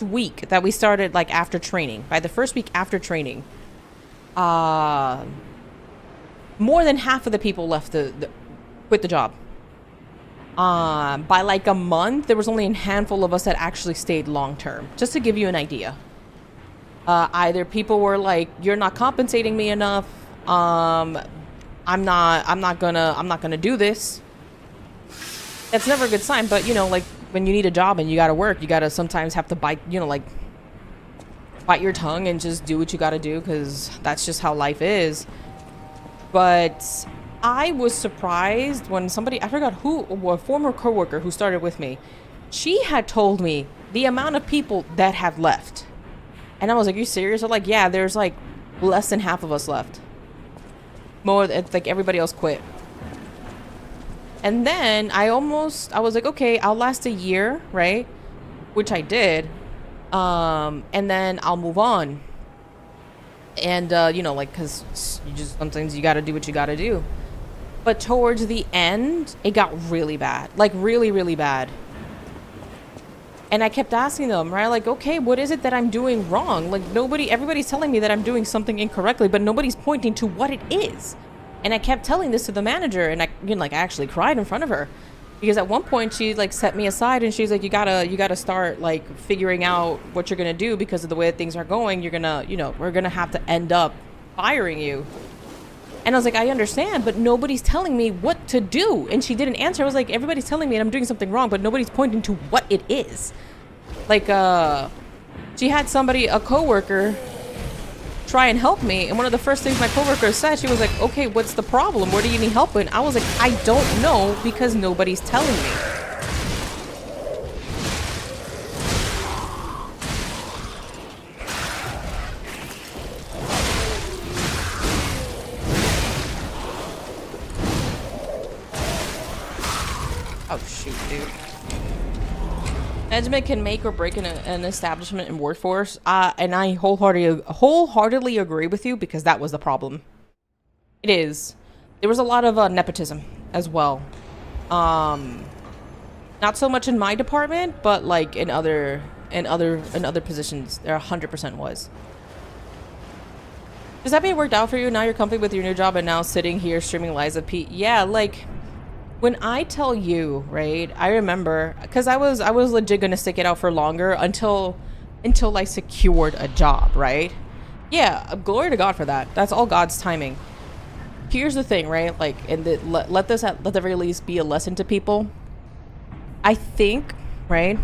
Speaker 1: week that we started, like after training, more than half of the people left quit the job. By like a month, there was only a handful of us that actually stayed long term. Just to give you an idea. Either people were like, "You're not compensating me enough. I'm not gonna do this." That's never a good sign, but you know, like when you need a job and you gotta work, you gotta sometimes have to bite, you know, like bite your tongue and just do what you gotta do, because that's just how life is. But I was surprised when somebody, I forgot who, a former coworker who started with me, she had told me the amount of people that have left. And I was like, are you serious? I'm like, yeah, there's like less than half of us left. It's like everybody else quit. And then I was like, okay, I'll last a year, right? Which I did. And then I'll move on. And, you know, like, cause sometimes you gotta do what you gotta do. But towards the end, it got really bad. Like, really, really bad. And I kept asking them, right? Like, okay, what is it that I'm doing wrong? Like, everybody's telling me that I'm doing something incorrectly, but nobody's pointing to what it is. And I kept telling this to the manager, and I actually cried in front of her, because at one point she like set me aside and she's like, you gotta start like figuring out what you're gonna do, because of the way that things are going, you're gonna, you know, we're gonna have to end up firing you. And I was like, I understand, but nobody's telling me what to do. And she didn't answer. I was like, everybody's telling me I'm doing something wrong, but nobody's pointing to what it is. Like, she had somebody, a coworker, try and help me. And one of the first things my coworker said, she was like, okay, what's the problem? Where do you need help in? I was like, I don't know because nobody's telling me. Oh, shoot, dude. Management can make or break an establishment and workforce, and I wholeheartedly agree with you because that was the problem. It is. There was a lot of nepotism as well. Not so much in my department, but like in other positions, there 100% was. Does that mean it worked out for you? Now you're comfy with your new job, and now sitting here streaming lives of Pete. Yeah, like. When I tell you, right, I remember, because I was legit gonna stick it out for longer until I secured a job, right? Yeah, glory to God for that. That's all God's timing. Here's the thing, right? Like, and let this at the very least be a lesson to people. I think, right,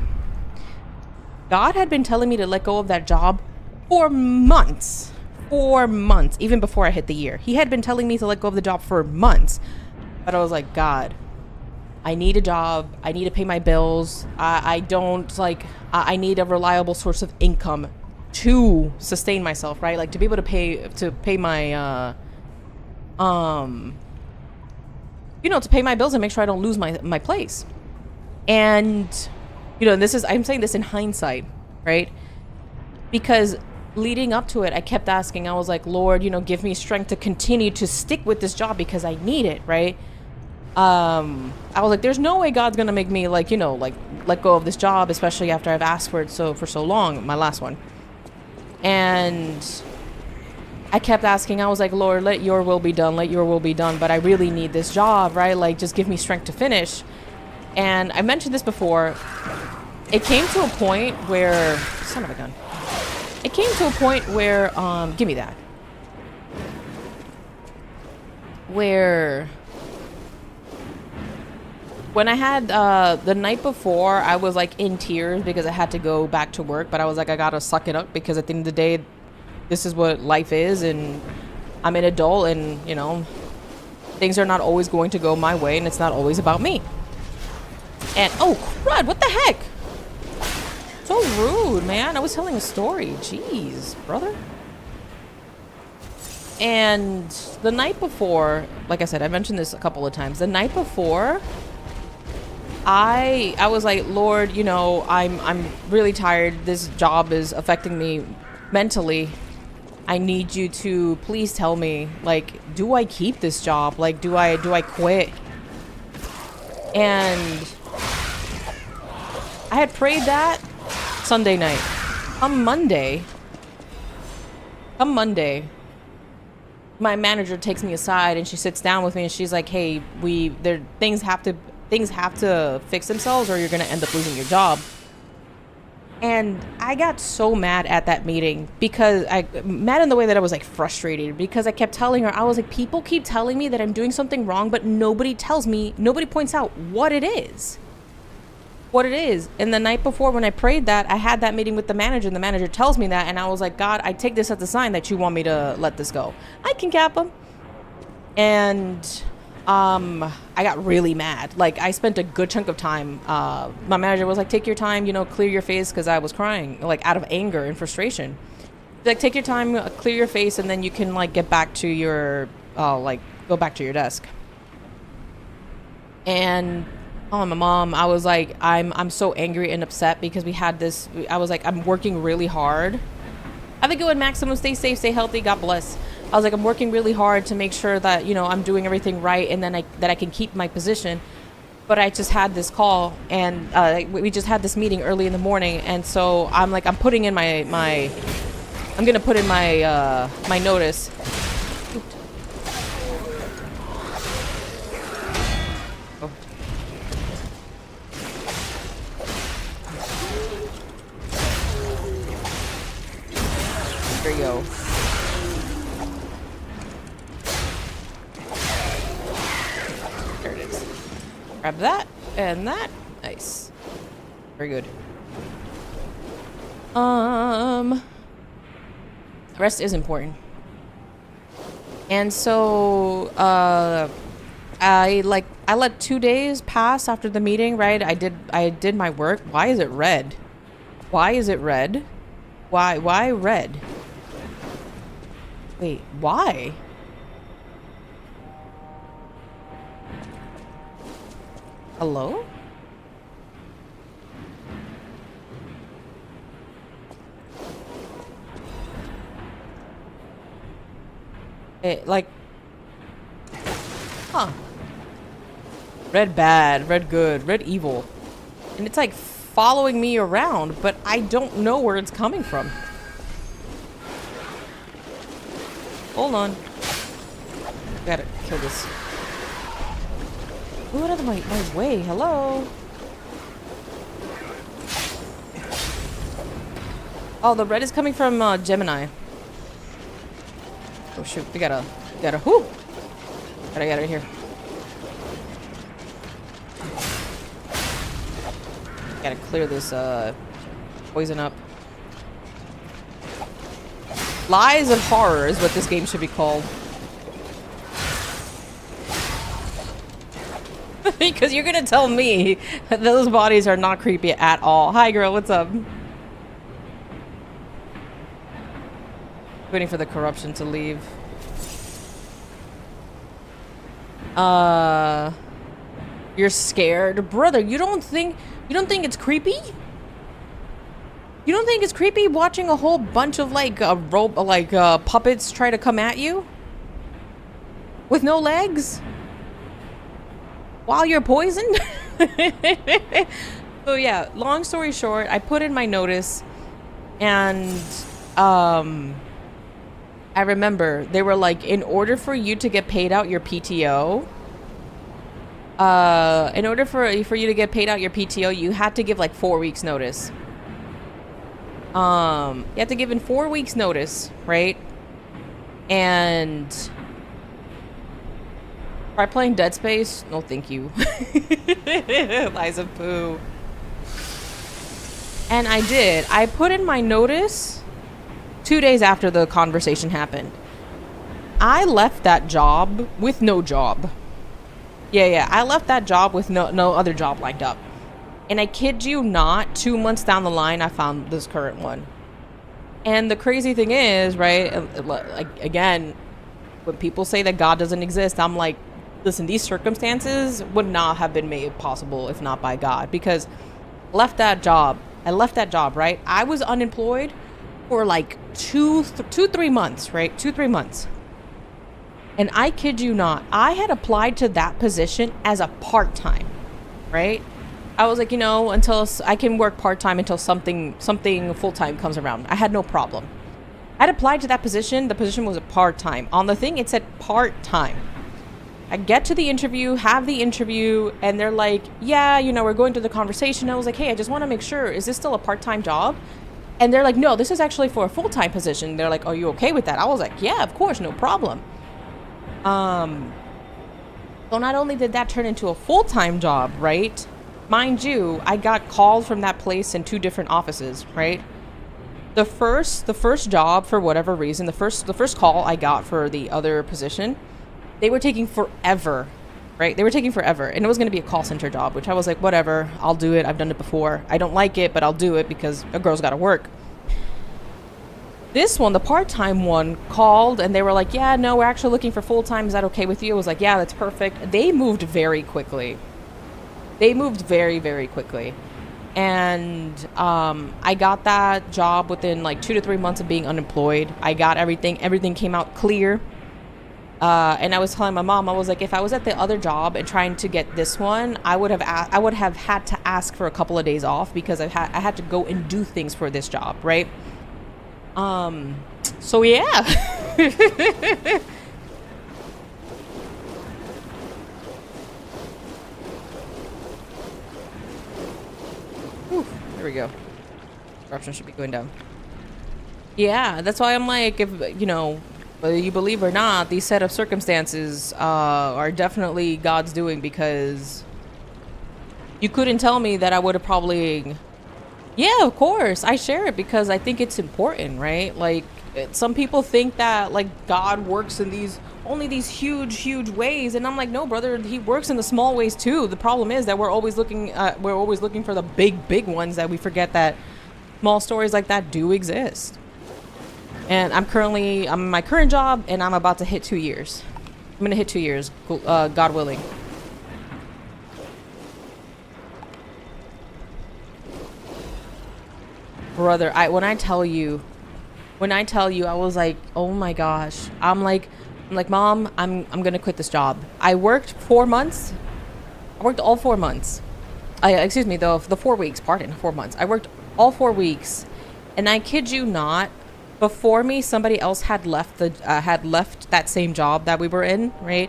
Speaker 1: God had been telling me to let go of that job for months. 4 months, even before I hit the year. He had been telling me to let go of the job for months. But I was like, God, I need a job. I need to pay my bills. I don't like, I need a reliable source of income to sustain myself, right? Like to be able to pay my, you know, to pay my bills and make sure I don't lose my place. And, you know, I'm saying this in hindsight, right? Because leading up to it, I kept asking, I was like, Lord, you know, give me strength to continue to stick with this job because I need it, right? I was like, there's no way God's gonna make me like, you know, like let go of this job, especially after I've asked for it for so long, my last one. And I kept asking, I was like, Lord, let your will be done, but I really need this job, right? Like, just give me strength to finish. And I mentioned this before. It came to a point where, son of a gun. It came to a point where, give me that. Where when I had, the night before, I was like in tears because I had to go back to work, but I was like, I gotta suck it up because at the end of the day, this is what life is, and I'm an adult, and, you know, things are not always going to go my way, and it's not always about me. And, oh, crud, what the heck? So rude, man. I was telling a story. Jeez, brother. And the night before, like I said, I mentioned this a couple of times. The night before, I was like, Lord, you know, I'm really tired. This job is affecting me mentally. I need you to please tell me, like, do I keep this job? Like, do I quit? And I had prayed that Sunday night. On Monday, my manager takes me aside and she sits down with me and she's like, hey, things have to fix themselves or you're going to end up losing your job. And I got so mad at that meeting because mad in the way that I was like frustrated because I kept telling her, I was like, people keep telling me that I'm doing something wrong, but nobody points out what it is. And the night before when I prayed that, I had that meeting with the manager and the manager tells me that. And I was like, God, I take this as a sign that you want me to let this go. I can cap him. And I got really mad. Like, I spent a good chunk of time. My manager was like, take your time, you know, clear your face, because I was crying, like, out of anger and frustration. Like, take your time, clear your face, and then you can, like, get back to your, go back to your desk. And my mom, I was like, I'm so angry and upset because we had this, I was like, I'm working really hard. Have a good one, Maximum. Stay safe, stay healthy, God bless. I was like, I'm working really hard to make sure that, you know, I'm doing everything right and then that I can keep my position. But I just had this call and we just had this meeting early in the morning. And so I'm like, I'm putting in I'm going to put in my notice. Oh. There you go. Grab that and that. Nice. Very good. Rest is important. And so, I let 2 days pass after the meeting, right? I did my work. Why is it red? Why is it red? Why red? Wait, why? Hello? It, like... Huh. Red bad, red good, red evil. And it's like following me around, but I don't know where it's coming from. Hold on. Gotta kill this. Move out of my way. Hello? Oh, the red is coming from Gemini. Oh shoot, we gotta, whoo! Gotta get out of here. Gotta clear this poison up. Lies of Horror is what this game should be called. Because you're gonna tell me that those bodies are not creepy at all. Hi girl, what's up? Waiting for the corruption to leave. You're scared? Brother, you don't think it's creepy? You don't think it's creepy watching a whole bunch of puppets try to come at you? With no legs? While you're poisoned? So yeah, long story short, I put in my notice and I remember they were like, in order for you to get paid out your PTO, in order for you to get paid out your PTO, you had to give like 4 weeks notice. You have to give in 4 weeks notice, right? And try playing Dead Space? No, thank you. Liza Poo. And I did. I put in my notice 2 days after the conversation happened. I left that job with no job. Yeah, I left that job with no other job lined up. And I kid you not, 2 months down the line, I found this current one. And the crazy thing is, right, like, again, when people say that God doesn't exist, I'm like, listen, these circumstances would not have been made possible if not by God. Because I left that job, right? I was unemployed for like 3 months, right? 2-3 months. And I kid you not, I had applied to that position as a part-time, right? I was like, you know, until I can work part-time until something full-time comes around. I had no problem. I'd applied to that position. The position was a part-time. On the thing, it said part-time. I get to the interview, have the interview, and they're like, yeah, you know, we're going through the conversation. I was like, hey, I just want to make sure, is this still a part-time job? And they're like, no, this is actually for a full-time position. They're like, are you okay with that? I was like, yeah, of course, no problem. So not only did that turn into a full-time job, right? Mind you, I got called from that place in 2 different offices, right? The first job, for whatever reason, the first call I got for the other position, they were taking forever, right? They were taking forever, and it was going to be a call center job, which I was like, whatever, I'll do it. I've done it before. I don't like it, but I'll do it because a girl's got to work. This one, the part-time one, called and they were like, yeah, no, we're actually looking for full-time. Is that okay with you? I was like, yeah, that's perfect. They moved very quickly. They moved very, very quickly. And I got that job within like 2 to 3 months of being unemployed. I got everything. Everything came out clear. And I was telling my mom, I was like, if I was at the other job and trying to get this one, I would have had to ask for a couple of days off because I had to go and do things for this job, right? So yeah. Whew, there we go. Corruption should be going down. Yeah, that's why I'm like, if, you know, whether you believe or not, these set of circumstances are definitely God's doing, because You couldn't tell me that I would have probably... Yeah, of course. I share it because I think it's important, right? Like, some people think that, like, God works in these... only these huge ways, and I'm like, no, brother, he works in the small ways too. The problem is that we're always looking for the big ones, that we forget that small stories like that do exist. And I'm in my current job, and I'm about to hit 2 years. I'm gonna hit 2 years, God willing. Brother, when I tell you, I was like, oh my gosh. I'm like, Mom, I'm gonna quit this job. I worked 4 months. I worked all 4 months. Excuse me, the 4 weeks. Pardon, 4 months. I worked all 4 weeks, and I kid you not, before me, somebody else had left that same job that we were in. Right?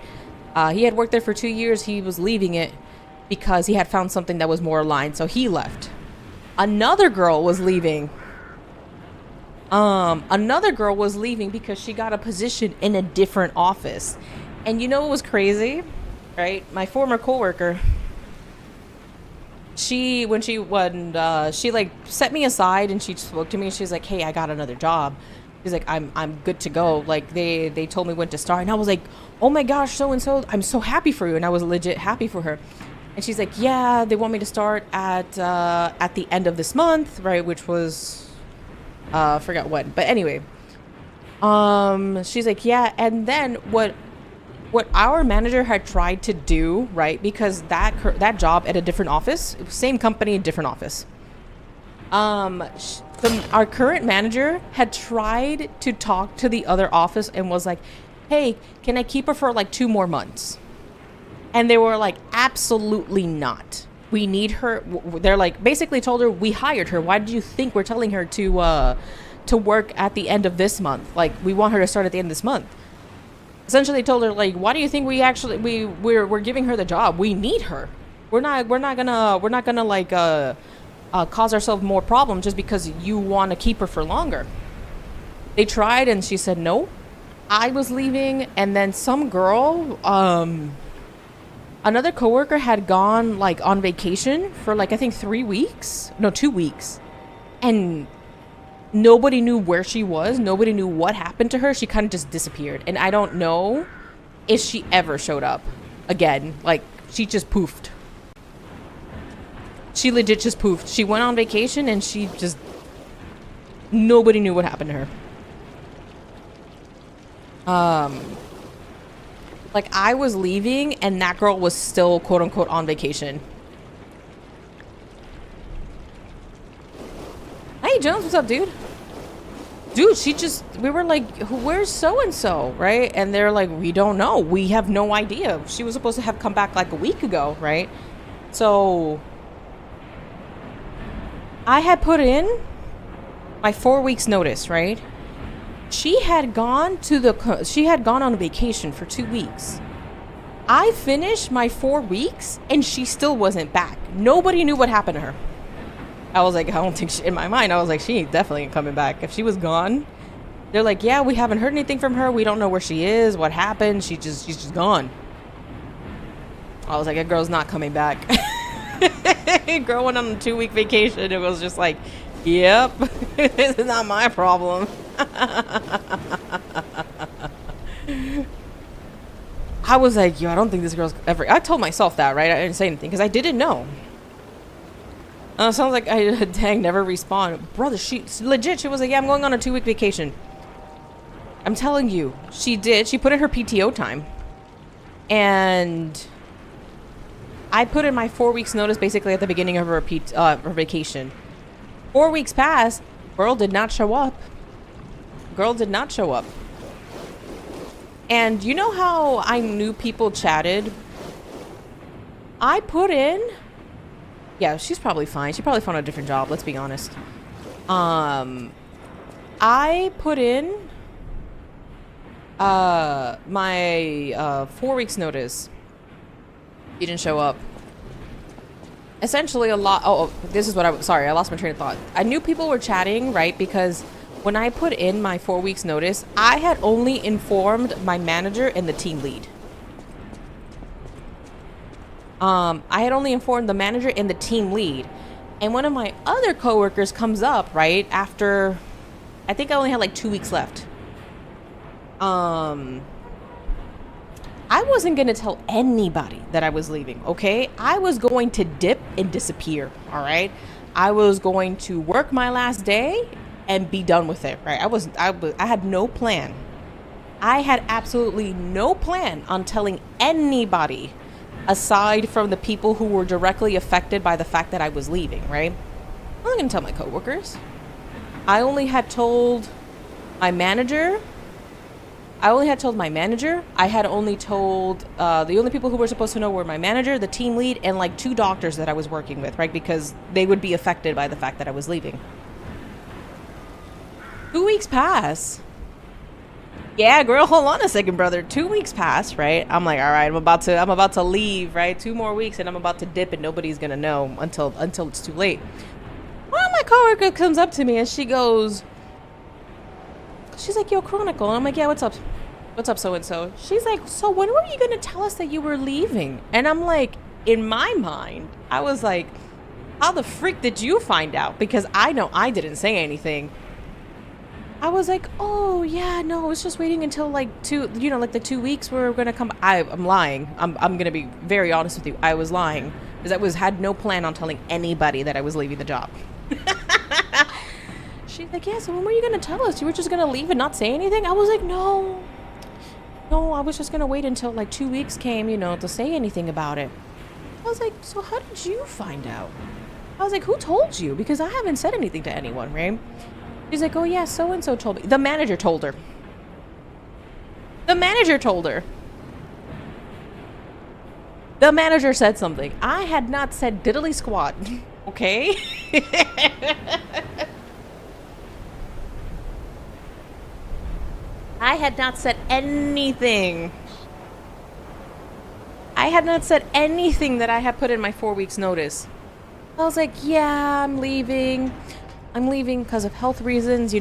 Speaker 1: He had worked there for 2 years. He was leaving it because he had found something that was more aligned, so he left. Another girl was leaving. Another girl was leaving because she got a position in a different office. And you know what was crazy? Right? My former coworker, she like set me aside and she spoke to me and she's like, hey, I got another job. She's like, I'm good to go. Like they told me when to start. And I was like, oh my gosh, so and so, I'm so happy for you. And I was legit happy for her. And she's like, yeah, they want me to start at the end of this month, right? Which was, forgot when, but anyway, she's like, yeah. And then what our manager had tried to do, right? Because that job at a different office, same company, different office. Our current manager had tried to talk to the other office and was like, hey, can I keep her for like 2 more months? And they were like, absolutely not. We need her. They're like, basically told her, we hired her. Why did you think we're telling her to work at the end of this month? Like, we want her to start at the end of this month. Essentially told her, like, why do you think we're giving her the job? We need her. We're not gonna like cause ourselves more problems just because you want to keep her for longer. They tried and she said no. I was leaving, and then some girl, another coworker had gone like on vacation for like, I think 2 weeks, and nobody knew where she was. Nobody knew what happened to her. She kind of just disappeared, and I don't know if she ever showed up again. Like, she just poofed. She legit just poofed. She went on vacation and nobody knew what happened to her. Like, I was leaving and that girl was still quote unquote on vacation. Hey Jones, what's up, dude? Dude, we were like, where's so-and-so, right? And they're like, we don't know. We have no idea. She was supposed to have come back like a week ago, right? So I had put in my 4 weeks notice, right? She had gone on a vacation for 2 weeks. I finished my 4 weeks and she still wasn't back. Nobody knew what happened to her. I was like, I don't think in my mind, I was like, she ain't definitely coming back. If she was gone, they're like, yeah, we haven't heard anything from her. We don't know where she is, what happened. She's just gone. I was like, that girl's not coming back. Girl went on a 2-week vacation. It was just like, yep, this is not my problem. I was like, yo, I don't think this girl's ever... I told myself that, right? I didn't say anything because I didn't know. Sounds like I dang never respond. Brother, she legit, she was like, yeah, I'm going on a 2-week vacation. I'm telling you, she did. She put in her PTO time. And I put in my 4 weeks notice basically at the beginning of her vacation. 4 weeks passed. Girl did not show up. Girl did not show up. And you know how I knew people chatted? I put in... Yeah, she's probably fine. She probably found a different job, let's be honest. I put in my 4 weeks notice. She didn't show up. Essentially a lot... Oh, this is what sorry, I lost my train of thought. I knew people were chatting, right? Because when I put in my 4 weeks notice, I had only informed my manager and the team lead. I had only informed the manager and the team lead. And one of my other coworkers comes up, right, after, I think I only had like 2 weeks left. I wasn't going to tell anybody that I was leaving, okay? I was going to dip and disappear, all right? I was going to work my last day and be done with it, right? I had no plan. I had absolutely no plan on telling anybody aside from the people who were directly affected by the fact that I was leaving, right? I wasn't going to tell my coworkers. I only had told my manager. I had only told, the only people who were supposed to know were my manager, the team lead, and like 2 doctors that I was working with, right? Because they would be affected by the fact that I was leaving. 2 weeks pass. Yeah, girl, hold on a second, brother. 2 weeks pass, right? I'm like, all right, I'm about to leave, right? 2 more weeks and I'm about to dip and nobody's gonna know until it's too late. Well, my coworker comes up to me and she's like, yo, Chronicle. And I'm like, yeah, what's up? What's up, so-and-so? She's like, so when were you gonna tell us that you were leaving? And I'm like, in my mind, I was like, how the freak did you find out? Because I know I didn't say anything. I was like, oh yeah, no, I was just waiting until like the 2 weeks were gonna come. I'm lying. I'm gonna be very honest with you. I was lying because had no plan on telling anybody that I was leaving the job. She's like, yeah, so when were you gonna tell us? You were just gonna leave and not say anything? I was like, no, I was just gonna wait until like 2 weeks came, to say anything about it. I was like, so how did you find out? I was like, who told you? Because I haven't said anything to anyone, right? She's like, oh yeah, so-and-so told me. The manager told her. The manager said something. I had not said diddly squat. Okay? I had not said anything. I had not said anything that I had put in my 4 weeks notice. I was like, yeah, I'm leaving because of health reasons,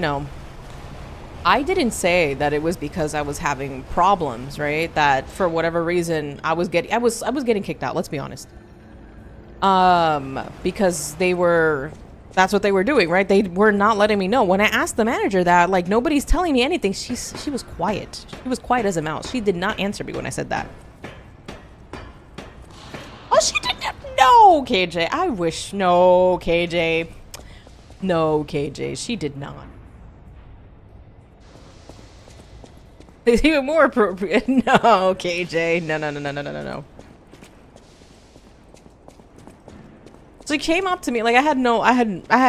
Speaker 1: I didn't say that it was because I was having problems, right? That for whatever reason I was getting kicked out, let's be honest. Because that's what they were doing, right? They were not letting me know. When I asked the manager that, like, nobody's telling me anything, she was quiet. She was quiet as a mouse. She did not answer me when I said that. Oh, she didn't. No, KJ. I wish. No, KJ. No, KJ, she did not. It's even more appropriate. No, KJ. No. So he came up to me, like I had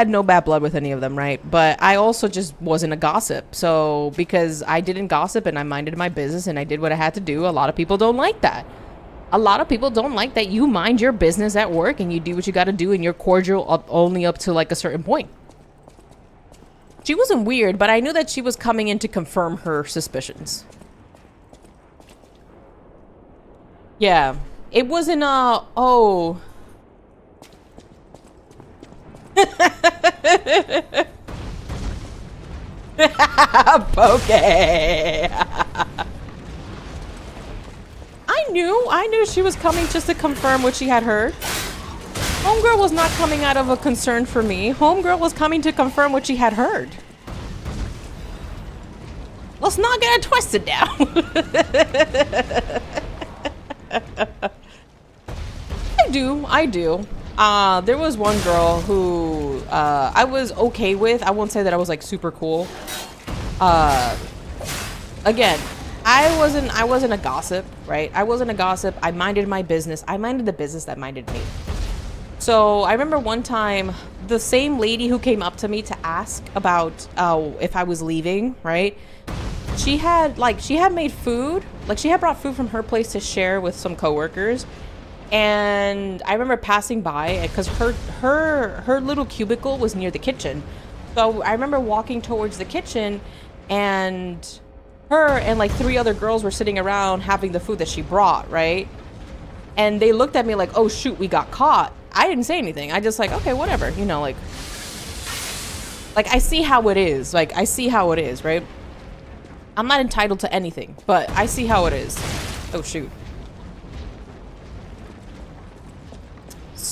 Speaker 1: no bad blood with any of them, right? But I also just wasn't a gossip. So because I didn't gossip and I minded my business and I did what I had to do, a lot of people don't like that. A lot of people don't like that you mind your business at work and you do what you got to do and you're cordial only up to like a certain point. She wasn't weird, but I knew that she was coming in to confirm her suspicions. Yeah. It wasn't, oh. Okay. I knew she was coming just to confirm what she had heard. Homegirl was not coming out of a concern for me. Homegirl was coming to confirm what she had heard. Let's not get it twisted down. I do. There was one girl who I was okay with. I won't say that I was like super cool. Again, I wasn't a gossip, right? I wasn't a gossip. I minded my business. I minded the business that minded me. So I remember one time, the same lady who came up to me to ask about if I was leaving, right? She had made food. Like, she had brought food from her place to share with some coworkers. And I remember passing by because her little cubicle was near the kitchen. So I remember walking towards the kitchen, and her and like 3 other girls were sitting around having the food that she brought, right? And they looked at me like, oh shoot, we got caught. I didn't say anything. I just like, okay, whatever, like I see how it is. Like, I see how it is, right? I'm not entitled to anything, but I see how it is. Oh shoot.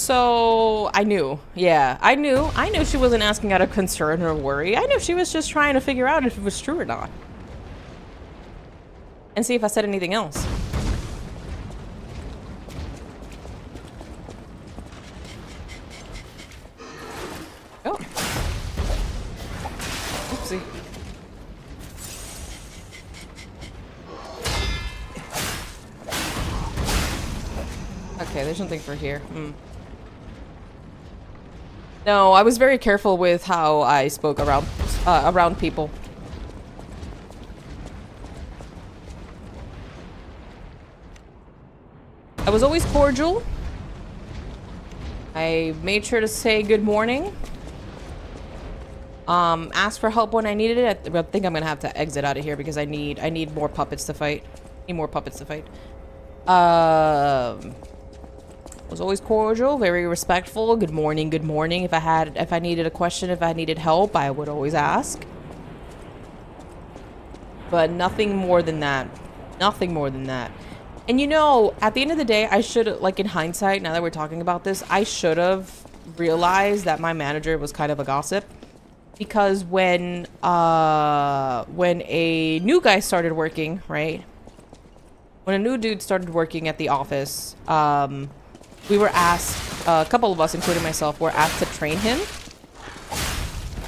Speaker 1: So I knew. Yeah, I knew she wasn't asking out of concern or worry. I knew she was just trying to figure out if it was true or not. And see if I said anything else. Oh. Oopsie. Okay, there's something for here. No, I was very careful with how I spoke around people. I was always cordial. I made sure to say good morning. Ask for help when I needed it. I think I'm gonna have to exit out of here because I need more puppets to fight. Was always cordial, very respectful. Good morning, good morning. If I needed a question, if I needed help, I would always ask. But nothing more than that. Nothing more than that. And you know, at the end of the day, I should, like in hindsight, now that we're talking about this, I should have realized that my manager was kind of a gossip. Because when a new guy started working, right? When a new dude started working at the office, we were asked, a couple of us, including myself, were asked to train him.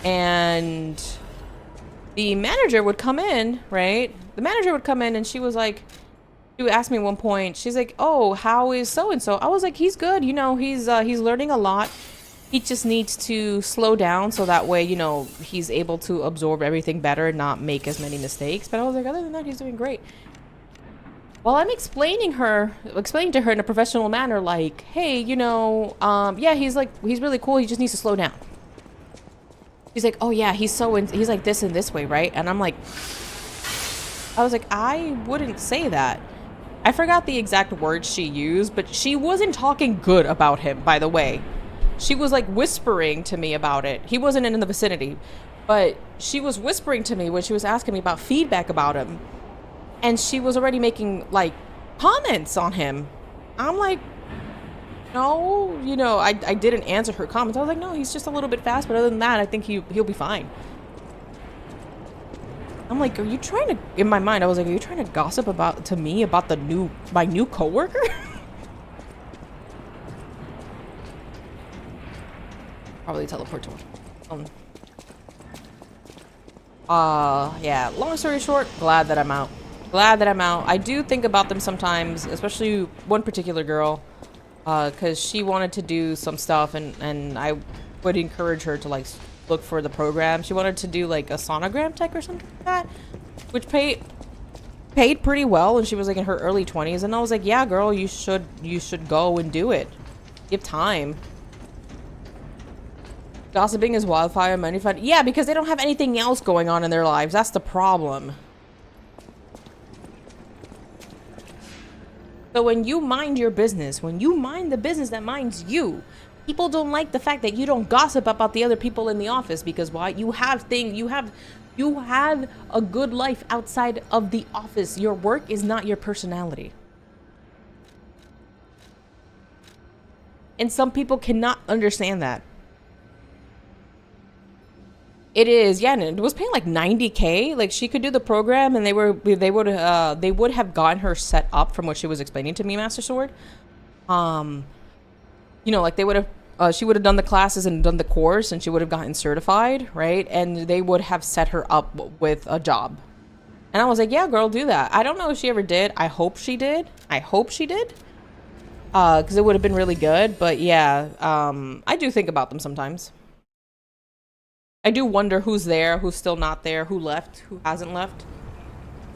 Speaker 1: And the manager would come in, right? The manager would come in and she was like, she would ask me at one point, she's like, oh, how is so-and-so? I was like, he's good. You know, he's learning a lot. He just needs to slow down so that way, you know, he's able to absorb everything better and not make as many mistakes. But I was like, other than that, he's doing great. Well, I'm explaining to her in a professional manner, like, hey, you know, yeah, he's really cool. He just needs to slow down. She's like, oh yeah, he's like this and this way, right? And I was like, I wouldn't say that. I forgot the exact words she used, but she wasn't talking good about him, by the way. She was like whispering to me about it. He wasn't in the vicinity, but she was whispering to me when she was asking me about feedback about him. And she was already making like comments on him. I'm like, no, you know, I didn't answer her comments. I was like, no, he's just a little bit fast, but other than that, I think he'll be fine. I'm like, are you trying to, in my mind, I was like, are you trying to gossip to me about my new coworker? Probably teleport to him. Yeah, long story short, glad that I'm out. I do think about them sometimes, especially one particular girl, because she wanted to do some stuff and I would encourage her to like look for the program. She wanted to do like a sonogram tech or something like that, which paid pretty well, and she was like in her early 20s, and I was like, yeah, girl, you should go and do it. You have time. Gossiping is wildfire, money fun. Yeah, because they don't have anything else going on in their lives. That's the problem. So when you mind your business, when you mind the business that minds you, people don't like the fact that you don't gossip about the other people in the office, because why? You have a good life outside of the office. Your work is not your personality. And some people cannot understand that. It is, yeah, and it was paying like $90K. Like, she could do the program, and they would have gotten her set up from what she was explaining to me, Master Sword. You know, like they would have, she would have done the classes and done the course, and she would have gotten certified, right? And they would have set her up with a job. And I was like, yeah, girl, do that. I don't know if she ever did. I hope she did. Because it would have been really good. But yeah, I do think about them sometimes. I do wonder who's there, who's still not there, who left, who hasn't left.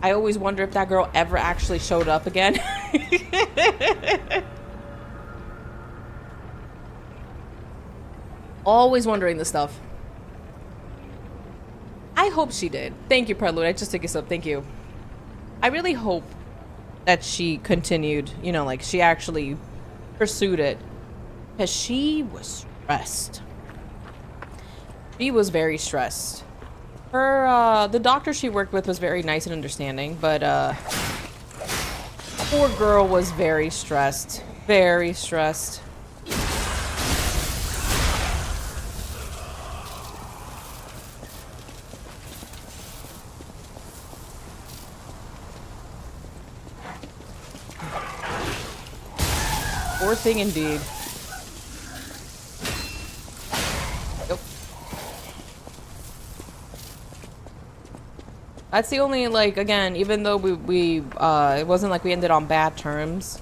Speaker 1: I always wonder if that girl ever actually showed up again. Always wondering this stuff. I hope she did. Thank you, Prelude. I just took this up. Thank you. I really hope that she continued, you know, like she actually pursued it. Because she was stressed. She was very stressed. The doctor she worked with was very nice and understanding, but poor girl was very stressed. Very stressed. Poor thing indeed. Nope. That's the only, like, again, even though it wasn't like we ended on bad terms,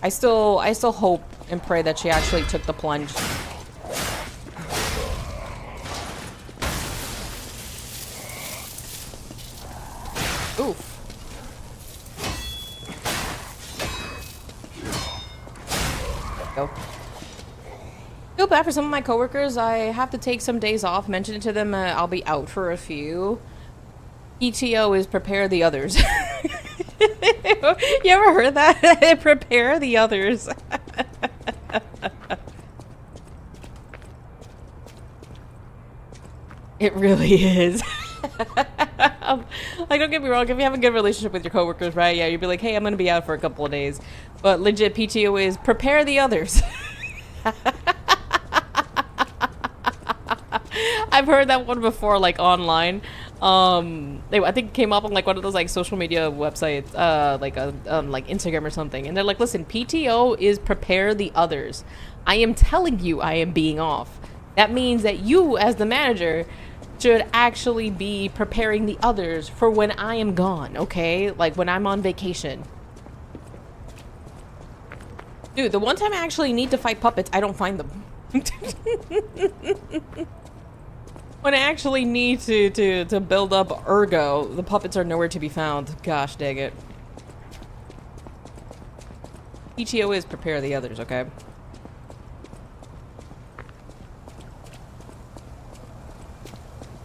Speaker 1: I still hope and pray that she actually took the plunge. Oof. Go. Feel bad for some of my coworkers. I have to take some days off. Mention it to them. I'll be out for a few. PTO is prepare the others. You ever heard that? Prepare the others. It really is. Like, don't get me wrong, if you have a good relationship with your coworkers, right? Yeah, you'd be like, hey, I'm gonna be out for a couple of days. But legit, PTO is prepare the others. I've heard that one before, like, online. I think it came up on, like, one of those, like, social media websites, like Instagram or something. And they're like, listen, PTO is prepare the others. I am telling you I am being off. That means that you, as the manager, should actually be preparing the others for when I am gone, okay? Like, when I'm on vacation. Dude, the one time I actually need to fight puppets, I don't find them. When I actually need to build up ergo, the puppets are nowhere to be found. Gosh dang it. PTO is prepare the others, okay?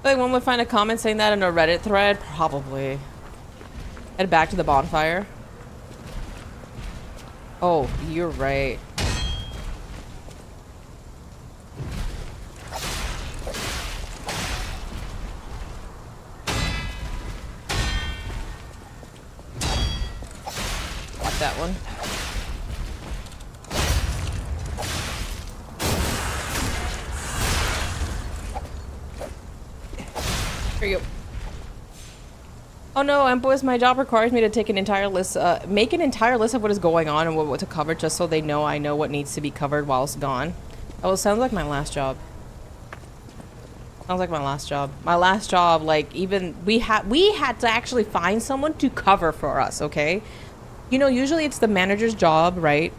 Speaker 1: Like, one would find a comment saying that in a Reddit thread? Probably. Head back to the bonfire. Oh, you're right. Watch that one. Here you go. Oh no, boys, my job requires me to take an entire list, make an entire list of what is going on and what to cover, just so they know I know what needs to be covered while it's gone. Oh, it sounds like my last job. Sounds like my last job. My last job, like, even we had to actually find someone to cover for us, okay? You know, usually it's the manager's job, right?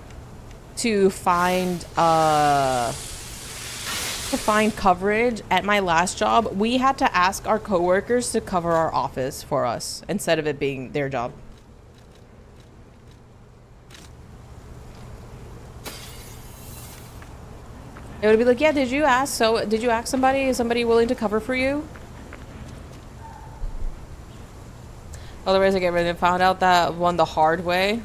Speaker 1: To find coverage. At my last job, we had to ask our coworkers to cover our office for us instead of it being their job. It would be like, yeah, did you ask somebody? Is somebody willing to cover for you? Otherwise I get rid of it. Found out that one the hard way.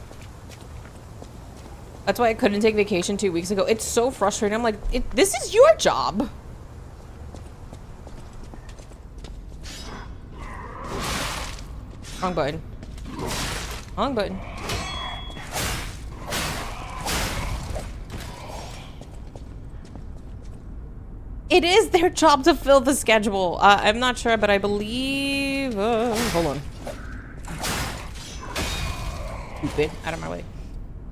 Speaker 1: That's why I couldn't take vacation 2 weeks ago. It's so frustrating. I'm like, this is your job. Wrong button. Wrong button. It is their job to fill the schedule. I'm not sure, but I believe... hold on. Stupid. Out of my way.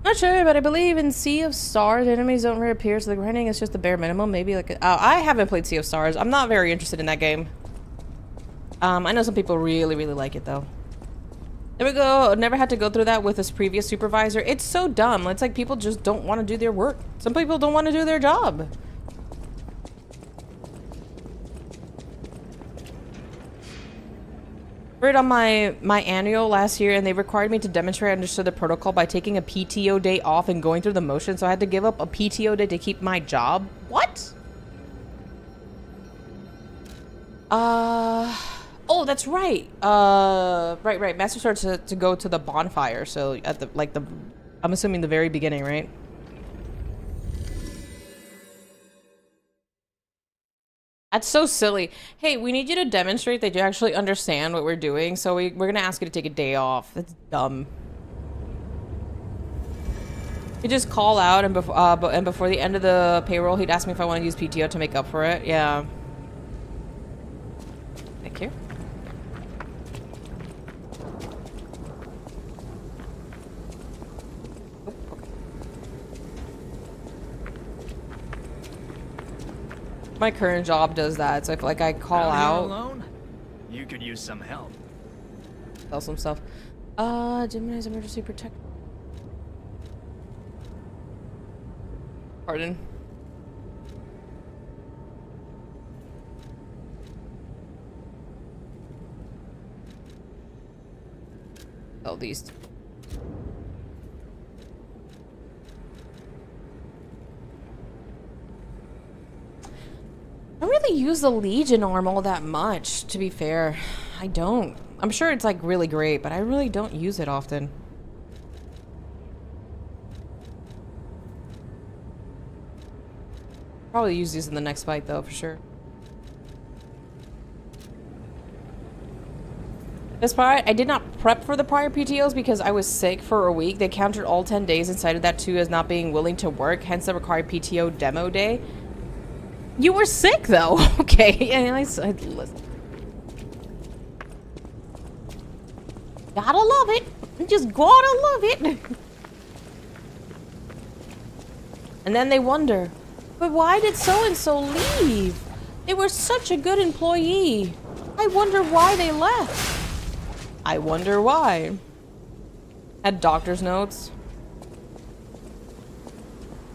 Speaker 1: Not sure, but I believe in Sea of Stars, enemies don't reappear, so the grinding is just the bare minimum. Maybe like I haven't played Sea of Stars. I'm not very interested in that game. I know some people really, really like it, though. There we go. Never had to go through that with this previous supervisor. It's so dumb. It's like people just don't want to do their work. Some people don't want to do their job. On my annual last year, and they required me to demonstrate I understood the protocol by taking a PTO day off and going through the motion, so I had to give up a PTO day to keep my job. What? Oh, that's right. Right. Master starts to go to the bonfire, so at the, like, I'm assuming the very beginning, right? That's so silly. Hey, we need you to demonstrate that you actually understand what we're doing, so we're gonna ask you to take a day off. That's dumb. He'd just call out, and before the end of the payroll, he'd ask me if I want to use PTO to make up for it. Yeah. Thank you. My current job does that, so if like I call out
Speaker 2: alone? You could use some help.
Speaker 1: Sell some stuff. Gemini's emergency protect. Pardon. Sell these. I don't really use the Legion arm all that much, to be fair. I don't. I'm sure it's like really great, but I really don't use it often. Probably use these in the next fight though, for sure. This part, I did not prep for the prior PTOs because I was sick for a week. They counted all 10 days and cited that too as not being willing to work, hence the required PTO demo day. You were sick though. Okay, and I listen. Gotta love it. Just gotta love it. And then they wonder, but why did so-and-so leave? They were such a good employee. I wonder why they left. I wonder why. Had doctor's notes.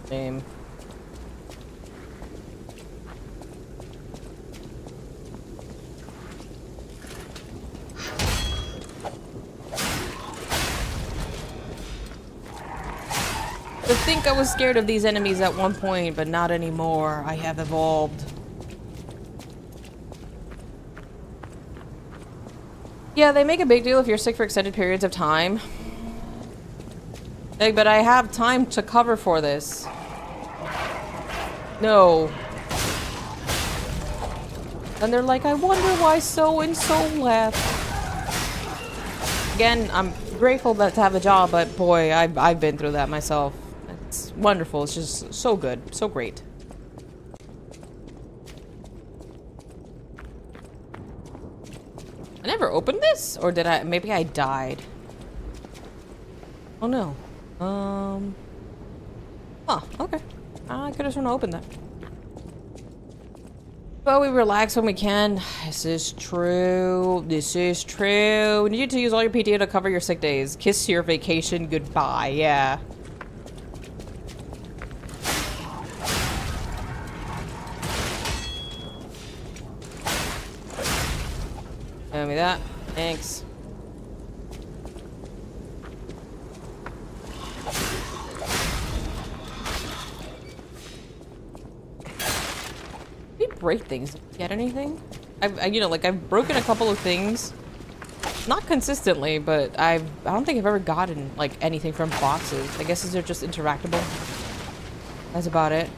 Speaker 1: Same. To think I was scared of these enemies at one point, but not anymore. I have evolved. Yeah, they make a big deal if you're sick for extended periods of time. Like, but I have time to cover for this. No. And they're like, I wonder why so-and-so left. Again, I'm grateful to have a job, but boy, I've been through that myself. It's wonderful. It's just so good. So great. I never opened this? Or did I? Maybe I died. Oh no. Huh, okay. I could have sworn to open that. But we relax when we can. This is true. This is true. You need to use all your PTO to cover your sick days. Kiss your vacation goodbye. Yeah. Give me that. Thanks. We break things. Get anything? You know, like I've broken a couple of things. Not consistently, but I don't think I've ever gotten like anything from boxes. I guess they're just interactable. That's about it.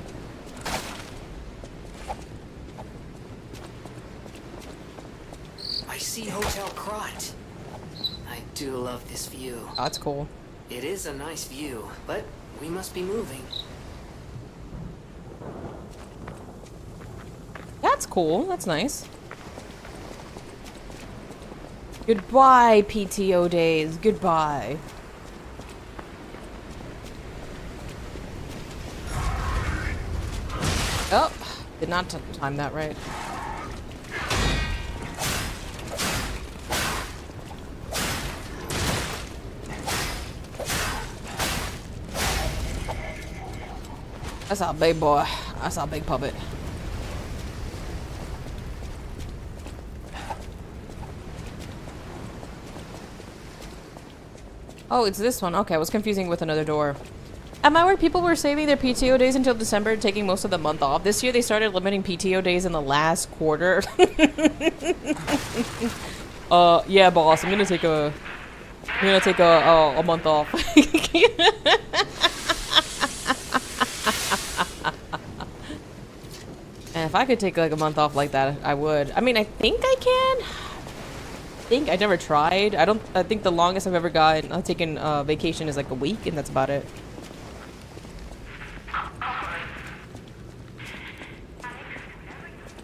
Speaker 3: I see Hotel Crot. I do love this view.
Speaker 1: Oh, that's cool.
Speaker 3: It is a nice view, but we must be moving.
Speaker 1: That's cool. That's nice. Goodbye, PTO days. Goodbye. Oh, did not time that right. That's our big boy. That's our big puppet. Oh, it's this one. Okay, I was confusing with another door. At my work, people were saving their PTO days until December, taking most of the month off. This year, they started limiting PTO days in the last quarter. Yeah, boss. I'm gonna take a month off. And if I could take like a month off like that, I would. I mean, I think I can. I never tried. I think the longest I've ever taken vacation is like a week, and that's about it.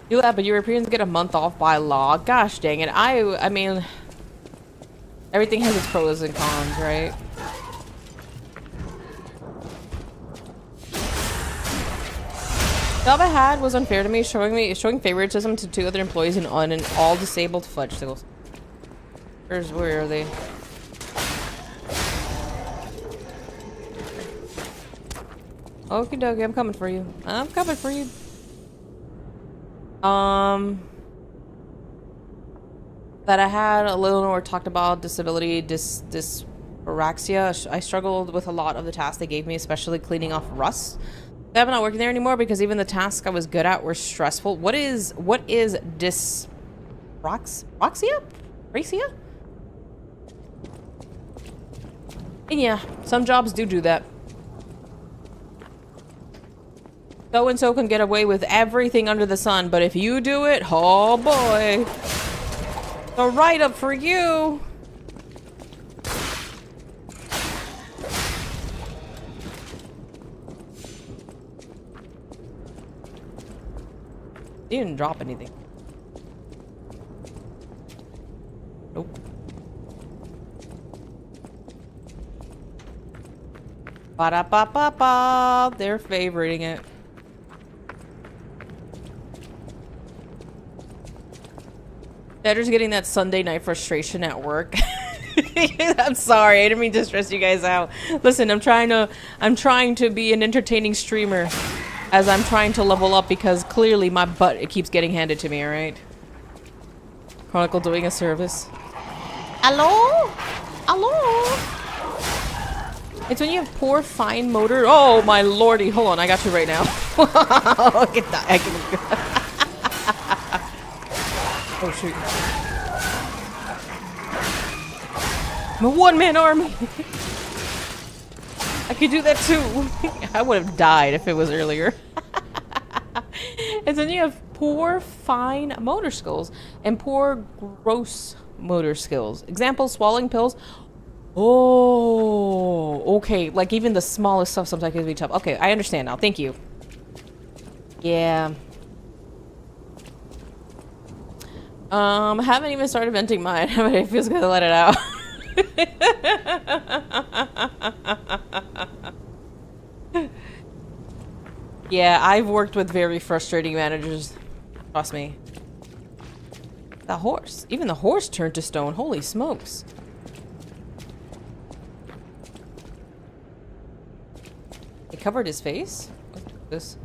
Speaker 1: You laugh, but Europeans get a month off by law. Gosh dang it. I mean, everything has its pros and cons, right? job I had was unfair to me, showing favoritism to 2 other employees and on an all disabled fudgesicles. Where are they? Okie dokie, I'm coming for you. I'm coming for you. That I had a little more talked about disability, dyspraxia. I struggled with a lot of the tasks they gave me, especially cleaning off rust. I'm not working there anymore because even the tasks I was good at were stressful. What is dyspraxia? Praxia? And yeah, some jobs do that. So-and-so can get away with everything under the sun, but if you do it, oh boy. The write-up for you. He didn't drop anything. Nope. Ba-da-ba-ba-ba. They're favoriting it. Edgar's getting that Sunday night frustration at work. I'm sorry, I didn't mean to stress you guys out. Listen, I'm trying to be an entertaining streamer as I'm trying to level up because clearly my butt it keeps getting handed to me, alright? Chronicle doing a service. Hello? Hello? It's when you have poor fine motor. Oh my lordy, hold on, I got you right now. Get that. Oh shoot. I'm a one-man army. I could do that too. I would have died if it was earlier. And then you have poor fine motor skills and poor gross motor skills. Example, swallowing pills. Oh, okay. Like even the smallest stuff sometimes can be tough. Okay, I understand now. Thank you. Yeah. I haven't even started venting mine, but it feels good to let it out. Yeah, I've worked with very frustrating managers. Trust me. The horse. Even the horse turned to stone. Holy smokes. It covered his face? What's this?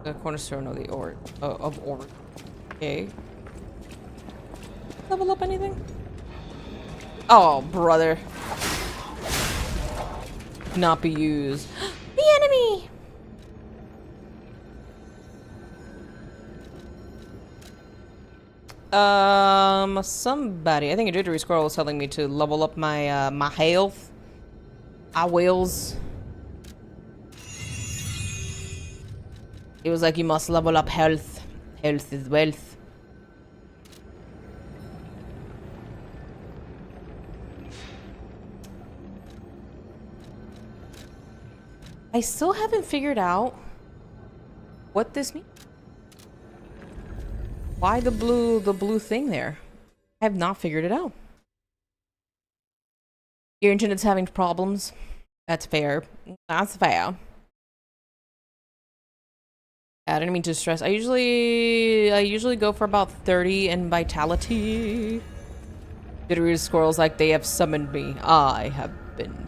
Speaker 1: The cornerstone of the ore. Of ore. Okay. Level up anything? Oh, brother. Not be used. The enemy! Somebody. I think a jittery squirrel was telling me to level up my, my health. I wills. It was like you must level up health. Health is wealth. I still haven't figured out what this means. Why the blue thing there? I have not figured it out. Your internet's having problems. That's fair. That's fair. I didn't mean to stress. I usually go for about 30 in vitality. Jittery squirrels like they have summoned me. I have been.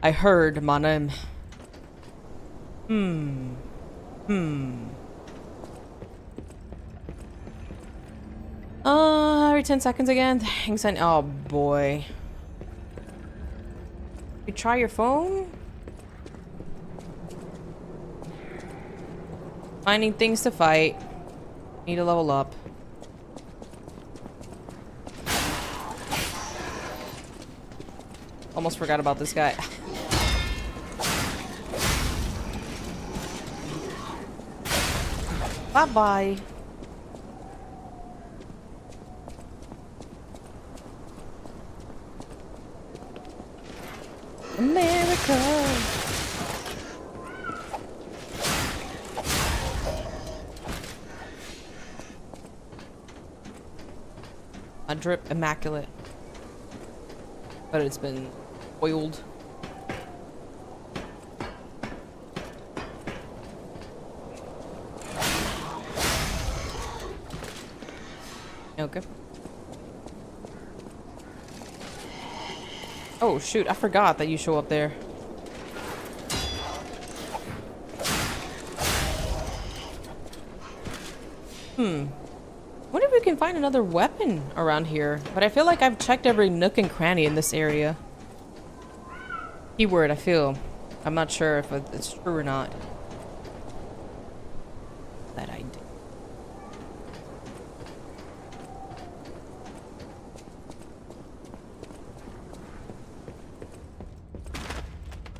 Speaker 1: I heard my name. Every 10 seconds again. Thanks. And oh boy. You try your phone? Finding things to fight. Need to level up. Almost forgot about this guy. Bye-bye. America. A drip immaculate. But it's been oiled. Okay. Oh shoot, I forgot that you show up there. Wonder if we can find another weapon around here. But I feel like I've checked every nook and cranny in this area. Keyword, I feel. I'm not sure if it's true or not. That I did.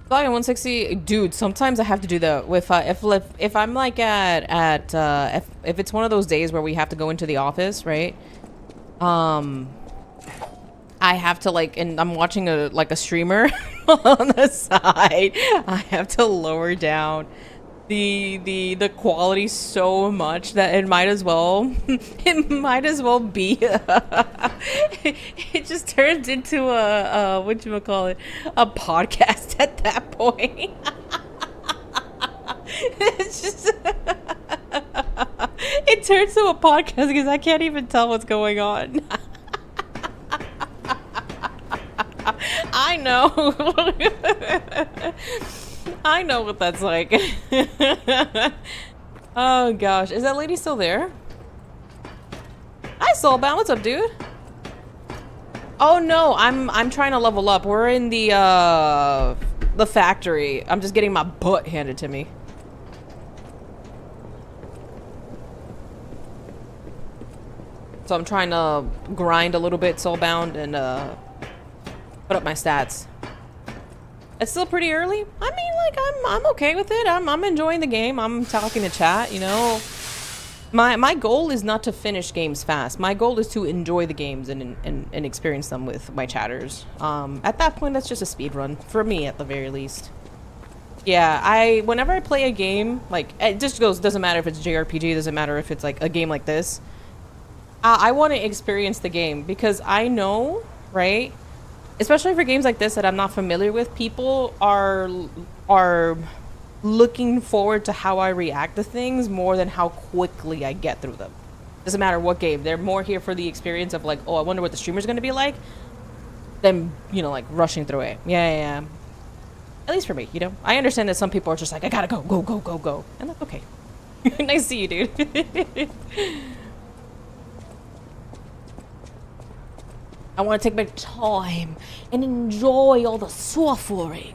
Speaker 1: Volume 160, dude. Sometimes I have to do that with if I'm like if it's one of those days where we have to go into the office, right? I have to like, and I'm watching a streamer on the side. I have to lower down the quality so much that it might as well be it just turns into a whatchamacallit, a podcast at that point. It's just it turns to a podcast because I can't even tell what's going on. I know. I know what that's like. Oh gosh, is that lady still there? Hi Soulbound, what's up, dude? Oh no, I'm trying to level up. We're in the factory. I'm just getting my butt handed to me. So I'm trying to grind a little bit, Soulbound, and put up my stats. It's still pretty early. I mean, like, I'm okay with it. I'm enjoying the game. I'm talking to chat, you know. My goal is not to finish games fast. My goal is to enjoy the games and experience them with my chatters. At that point, that's just a speed run for me, at the very least. Yeah, whenever I play a game, like, it just goes, doesn't matter if it's jrpg, doesn't matter if it's like a game like this. I want to experience the game because I know, right? Especially for games like this that I'm not familiar with, people are looking forward to how I react to things more than how quickly I get through them. Doesn't matter what game. They're more here for the experience of like, oh, I wonder what the streamer's going to be like, than, you know, like rushing through it. Yeah. At least for me, you know. I understand that some people are just like, I gotta go. And that's okay. Nice to see you, dude. I want to take my time and enjoy all the suffering.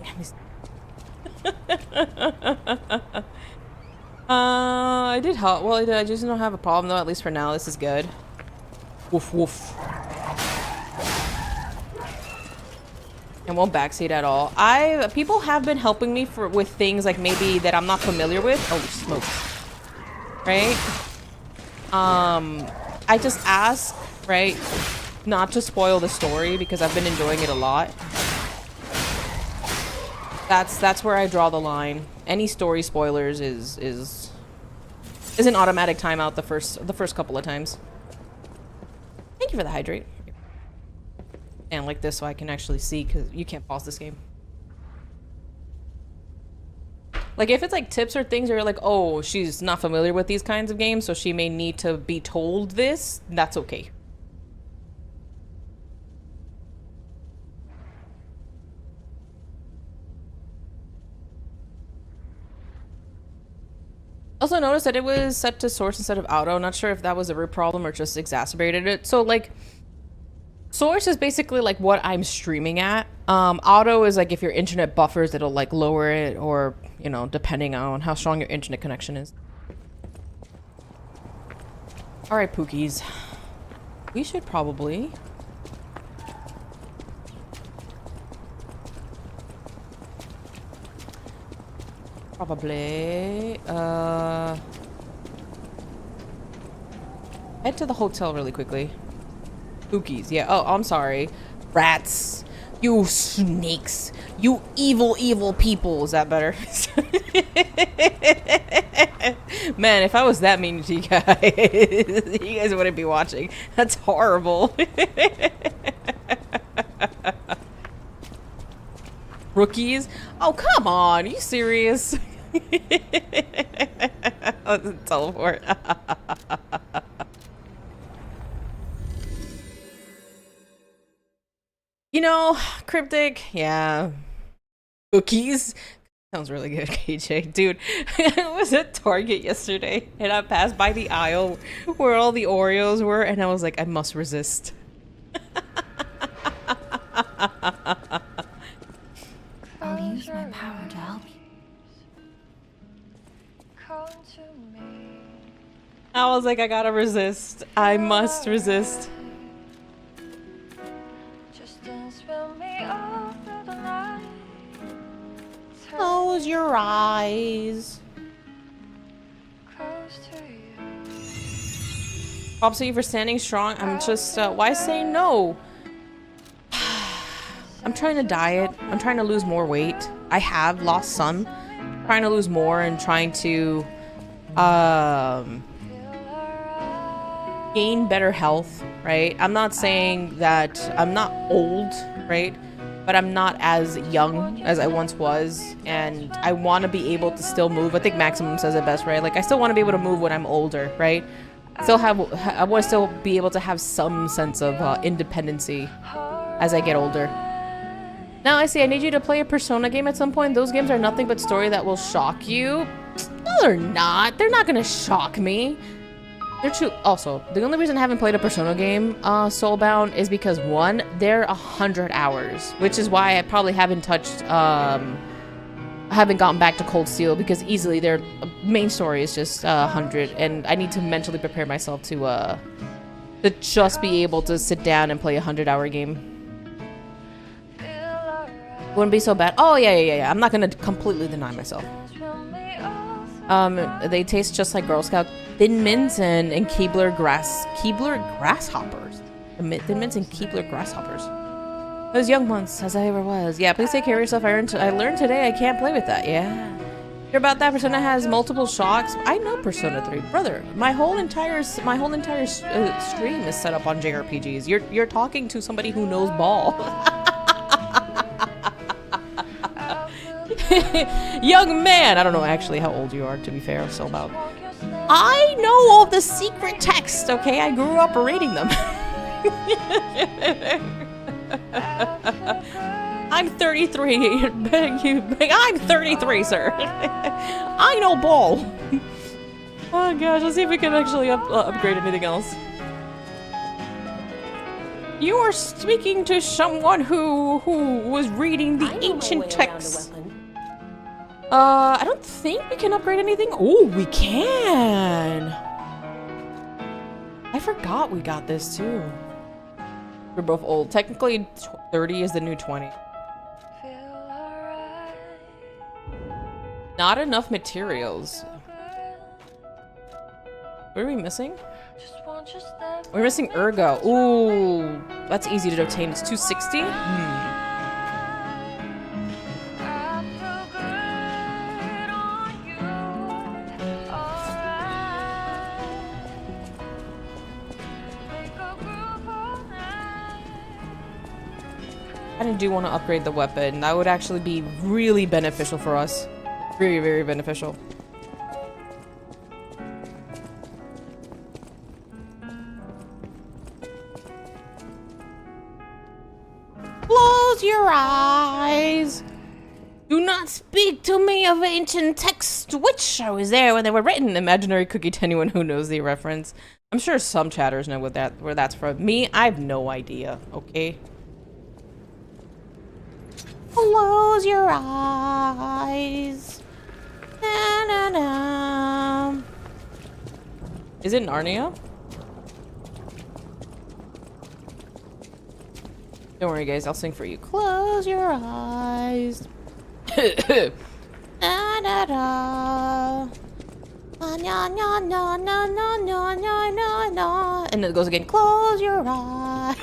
Speaker 1: I did help. Well, I just don't have a problem though. At least for now, this is good. Woof woof. And won't backseat at all. People have been helping me with things like maybe that I'm not familiar with. Oh, smoke. Right? I just ask, right? Not to spoil the story because I've been enjoying it a lot. That's where I draw the line. Any story spoilers is an automatic timeout the first couple of times. Thank you for the hydrate. And like this so I can actually see, because you can't pause this game. Like if it's like tips or things where you're like, oh, she's not familiar with these kinds of games, so she may need to be told this, that's okay. Also noticed that it was set to source instead of auto. Not sure if that was a real problem or just exacerbated it. So like, source is basically like what I'm streaming at. Auto is like if your internet buffers, it'll like lower it, or, you know, depending on how strong your internet connection is. All right, Pookies. We should probably... head to the hotel really quickly. Spookies, yeah. Oh, I'm sorry. Rats. You snakes. You evil people. Is that better? Man, if I was that mean to you guys, you guys wouldn't be watching. That's horrible. Rookies? Oh, come on. Are you serious? Teleport. You know, cryptic, yeah. Cookies. Sounds really good, KJ. Dude, I was at Target yesterday and I passed by the aisle where all the Oreos were and I was like, I must resist.
Speaker 4: I'll use my power to help you.
Speaker 1: I was like, I gotta resist. I must resist. Close your eyes. Props to you for standing strong. I'm just, why say no? I'm trying to diet. I'm trying to lose more weight. I have lost some. Trying to lose more and trying to, gain better health, right? I'm not saying that I'm not old, right? But I'm not as young as I once was, and I want to be able to still move. I think Maximum says it best, right? Like, I still want to be able to move when I'm older, right? I want to still be able to have some sense of independency as I get older. Now, I see, I need you to play a Persona game at some point. Those games are nothing but story that will shock you. No, they're not. They're not gonna shock me. They're true. Also, the only reason I haven't played a Persona game, Soulbound, is because one, they're 100 hours, which is why I probably haven't touched, haven't gotten back to Cold Steel, because easily their main story is just 100, and I need to mentally prepare myself to just be able to sit down and play a 100-hour game. Wouldn't be so bad. Oh yeah. I'm not gonna completely deny myself. They taste just like Girl Scout Thin Mints and Keebler grasshoppers. Thin Mints and Keebler grasshoppers. Those young ones, as I ever was. Yeah, please take care of yourself. I learned today I can't play with that. Yeah. Hear about that? Persona has multiple shocks. I know Persona 3, brother. My whole entire stream is set up on JRPGs. You're talking to somebody who knows ball. Young man! I don't know actually how old you are, to be fair, so about. I know all the secret texts, okay? I grew up reading them. I'm 33. I'm 33, sir. I know ball. Oh gosh, let's see if we can actually upgrade anything else. You are speaking to someone who was reading the ancient texts. I don't think we can upgrade anything. Oh, we can. I forgot we got this too. We're both old. Technically, 30 is the new 20. Not enough materials. What are we missing? We're missing Ergo. Ooh, that's easy to obtain. It's 260? I do want to upgrade the weapon. That would actually be really beneficial for us. Very, very beneficial. Close your eyes. Do not speak to me of ancient texts. Which I was there when they were written. Imaginary cookie to anyone who knows the reference. I'm sure some chatters know where that's from. Me, I have no idea. Okay. Close your eyes. Na, na, na. Is it Narnia? Don't worry, guys. I'll sing for you. Close your eyes. Na, na, na. Na, na, na, na, na, na, na, na, na. And then it goes again. Close your eyes.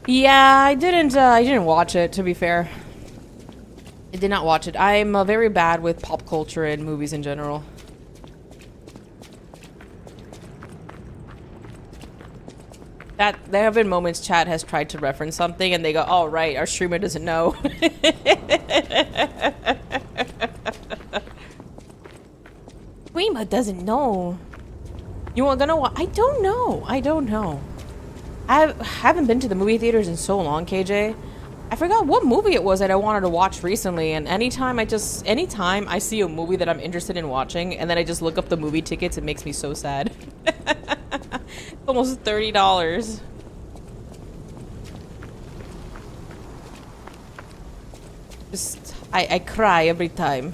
Speaker 1: Yeah, I didn't watch it, to be fair. I did not watch it. I'm very bad with pop culture and movies in general. There have been moments chat has tried to reference something and they go, oh right, our streamer doesn't know. Streamer doesn't know. You want gonna watch? I don't know. I don't know. I haven't been to the movie theaters in so long, KJ. I forgot what movie it was that I wanted to watch recently, and anytime I see a movie that I'm interested in watching, and then I just look up the movie tickets, it makes me so sad. Almost $30. Just, I cry every time.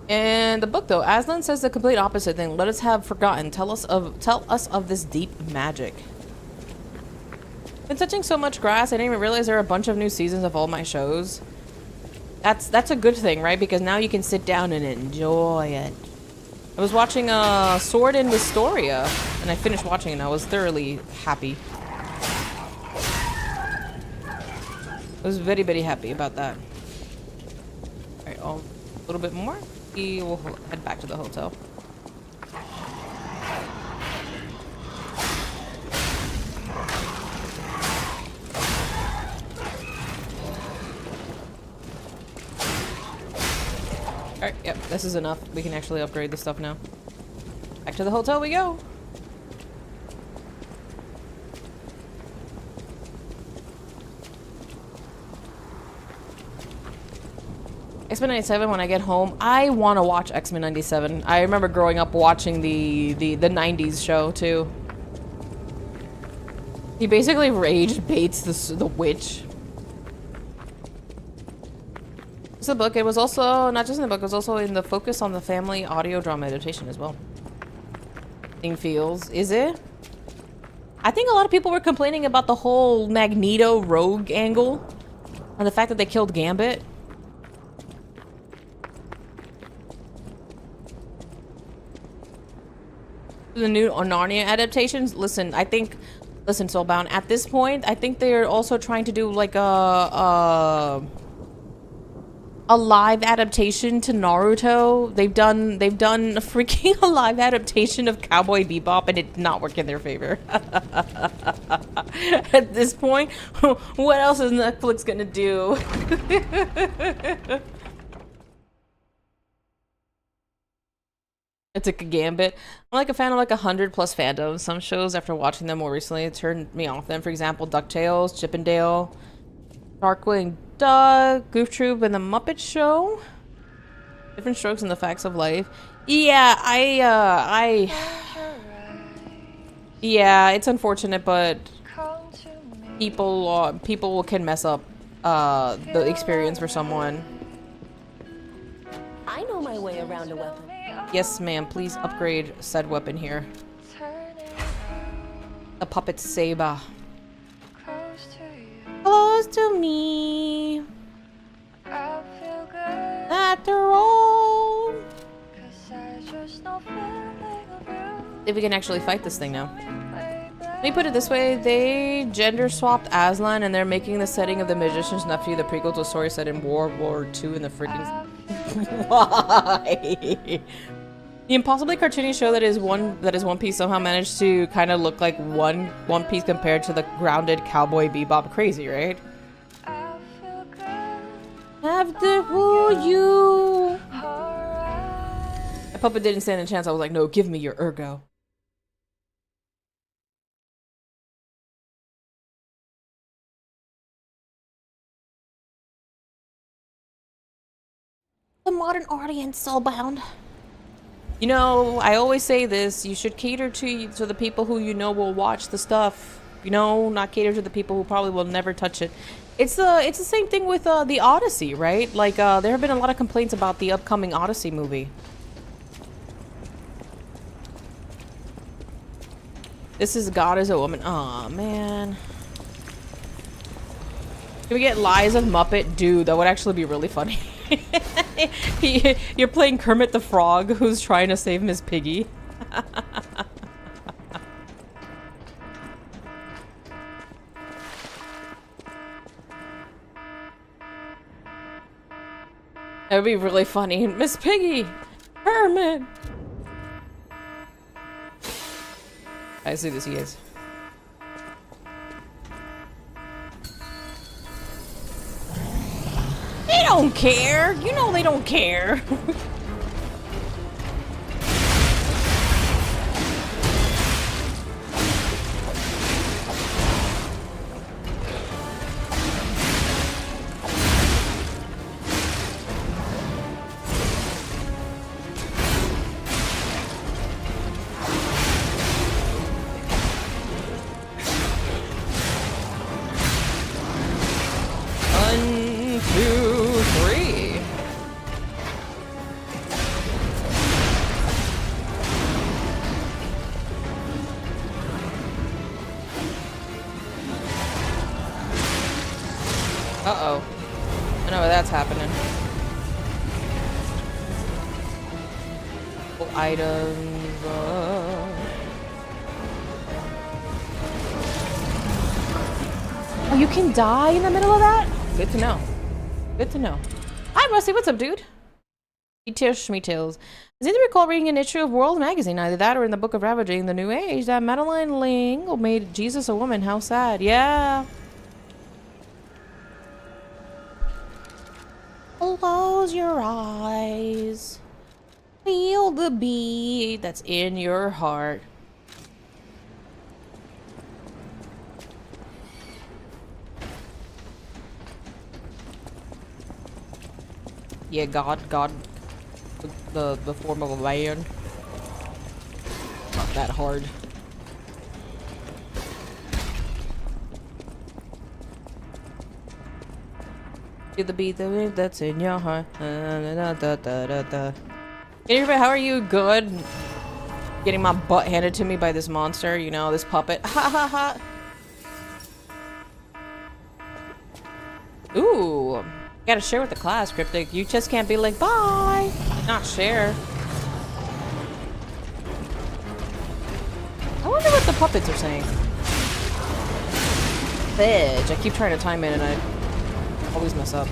Speaker 1: And the book, though, Aslan says the complete opposite thing. Let us have forgotten. Tell us of this deep magic. Been touching so much grass, I didn't even realize there are a bunch of new seasons of all my shows. That's a good thing, right? Because now you can sit down and enjoy it. I was watching Sword in Wisteria, and I finished watching it, and I was thoroughly happy. I was very, very happy about that. Alright, a little bit more. We will head back to the hotel. Alright, yep, this is enough. We can actually upgrade this stuff now. Back to the hotel we go! X-Men 97, when I get home, I want to watch X-Men 97. I remember growing up watching the 90s show, too. He basically rage baits the witch. It's the book. It was also, not just in the book, it was also in the Focus on the Family audio drama adaptation as well. Thing feels. Is it? I think a lot of people were complaining about the whole Magneto rogue angle. And the fact that they killed Gambit. The new Narnia adaptations. Listen, Soulbound. At this point, I think they're also trying to do like a live adaptation to Naruto. They've done a freaking a live adaptation of Cowboy Bebop, and it did not work in their favor. At this point, what else is Netflix gonna do? It took a gambit. I'm like a fan of like 100+ fandoms. Some shows, after watching them more recently, it turned me off them. For example, DuckTales, Chip and Dale, Darkwing Duck, Goof Troop, and The Muppet Show. Different strokes in the facts of life. Yeah, yeah, it's unfortunate, but people can mess up the experience for someone.
Speaker 5: I know my way around a weapon.
Speaker 1: Yes, ma'am. Please upgrade said weapon here. A puppet saber. Close to me. After all. If we can actually fight this thing now. Let me put it this way, they gender swapped Aslan and they're making the setting of the Magician's Nephew the prequel to a story set in World War II in the freaking... Why? The impossibly cartoony show that is One Piece somehow managed to kind of look like One Piece compared to the grounded Cowboy Bebop. Crazy, right? Have to fool you. The puppet didn't stand a chance. I was like, no, give me your ergo. The modern audience, Soulbound. You know, I always say this, you should cater to the people who you know will watch the stuff. You know, not cater to the people who probably will never touch it. It's the same thing with the Odyssey, right? Like, there have been a lot of complaints about the upcoming Odyssey movie. This is God as a Woman. Aw, man. Can we get Lies of Muppet? Dude, that would actually be really funny. You're playing Kermit the Frog, who's trying to save Miss Piggy. That would be really funny. Miss Piggy! Kermit! I see this, he is. don't care. You know they don't care. One, two, three. Uh-oh. I know that's happening. Items. Oh, you can die in the middle of that? Good to know. Good to know. Hi, Rusty. What's up, dude? Schmeetails. I seem to recall reading an issue of World magazine, either that or in the Book of Ravaging the New Age, that Madeline Ling made Jesus a woman. How sad. Yeah. Close your eyes. Feel the beat that's in your heart. Yeah, God, the form of a man. Not that hard. Feel the beat that's in your heart. Hey everybody, how are you? Good. Getting my butt handed to me by this monster, you know, this puppet. Ha ha ha. Ooh. Gotta share with the class, Cryptic. You just can't be like, bye. Not share. I wonder what the puppets are saying. Fudge. I keep trying to time in and I always mess up.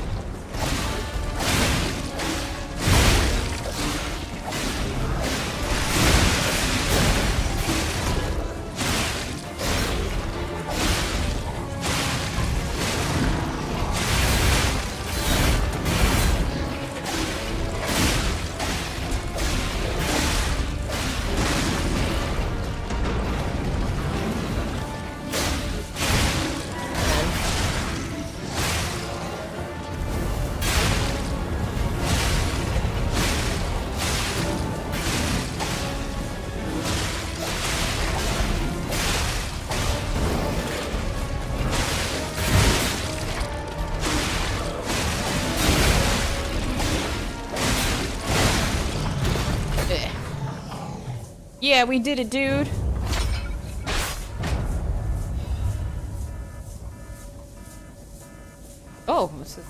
Speaker 1: Yeah, we did it, dude. Oh, what's this?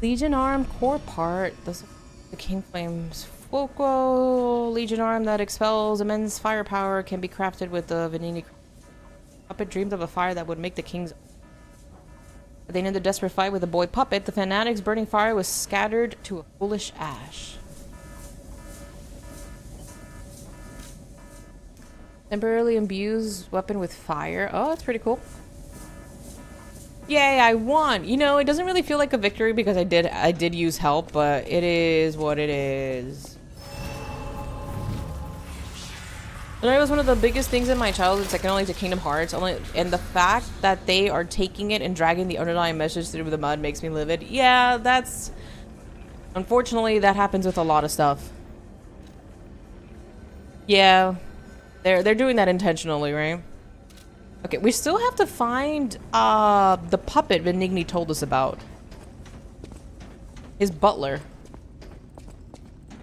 Speaker 1: Legion arm core part. The King Flames Foco Legion arm that expels immense firepower can be crafted with the Vanini. Puppet dreamed of a fire that would make the king's. At the end of the desperate fight with the boy puppet, the fanatic's burning fire was scattered to a foolish ash. Temporarily imbues weapon with fire. Oh, that's pretty cool. Yay, I won. You know, it doesn't really feel like a victory because I did use help, but it is what it is. And it was one of the biggest things in my childhood, second only to Kingdom Hearts. And the fact that they are taking it and dragging the underlying message through the mud makes me livid. Yeah, that's... Unfortunately, that happens with a lot of stuff. Yeah. They're doing that intentionally, right? Okay, we still have to find the puppet Benigni told us about. His butler.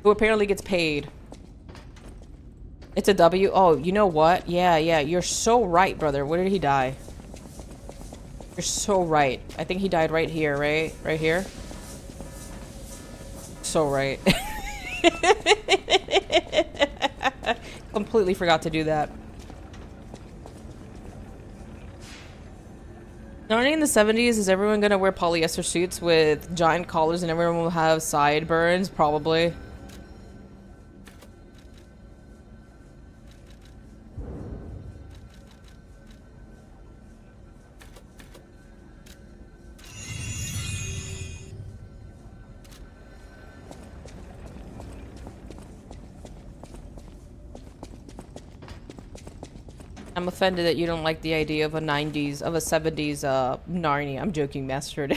Speaker 1: Who apparently gets paid. It's a W. Oh, you know what? Yeah, you're so right, brother. Where did he die? You're so right. I think he died right here, right? Right here? So right. Completely forgot to do that. Starting in the 70s, is everyone gonna wear polyester suits with giant collars and everyone will have sideburns? Probably. I'm offended that you don't like the idea of a 90s, of a 70s, Narnia. I'm joking, Master.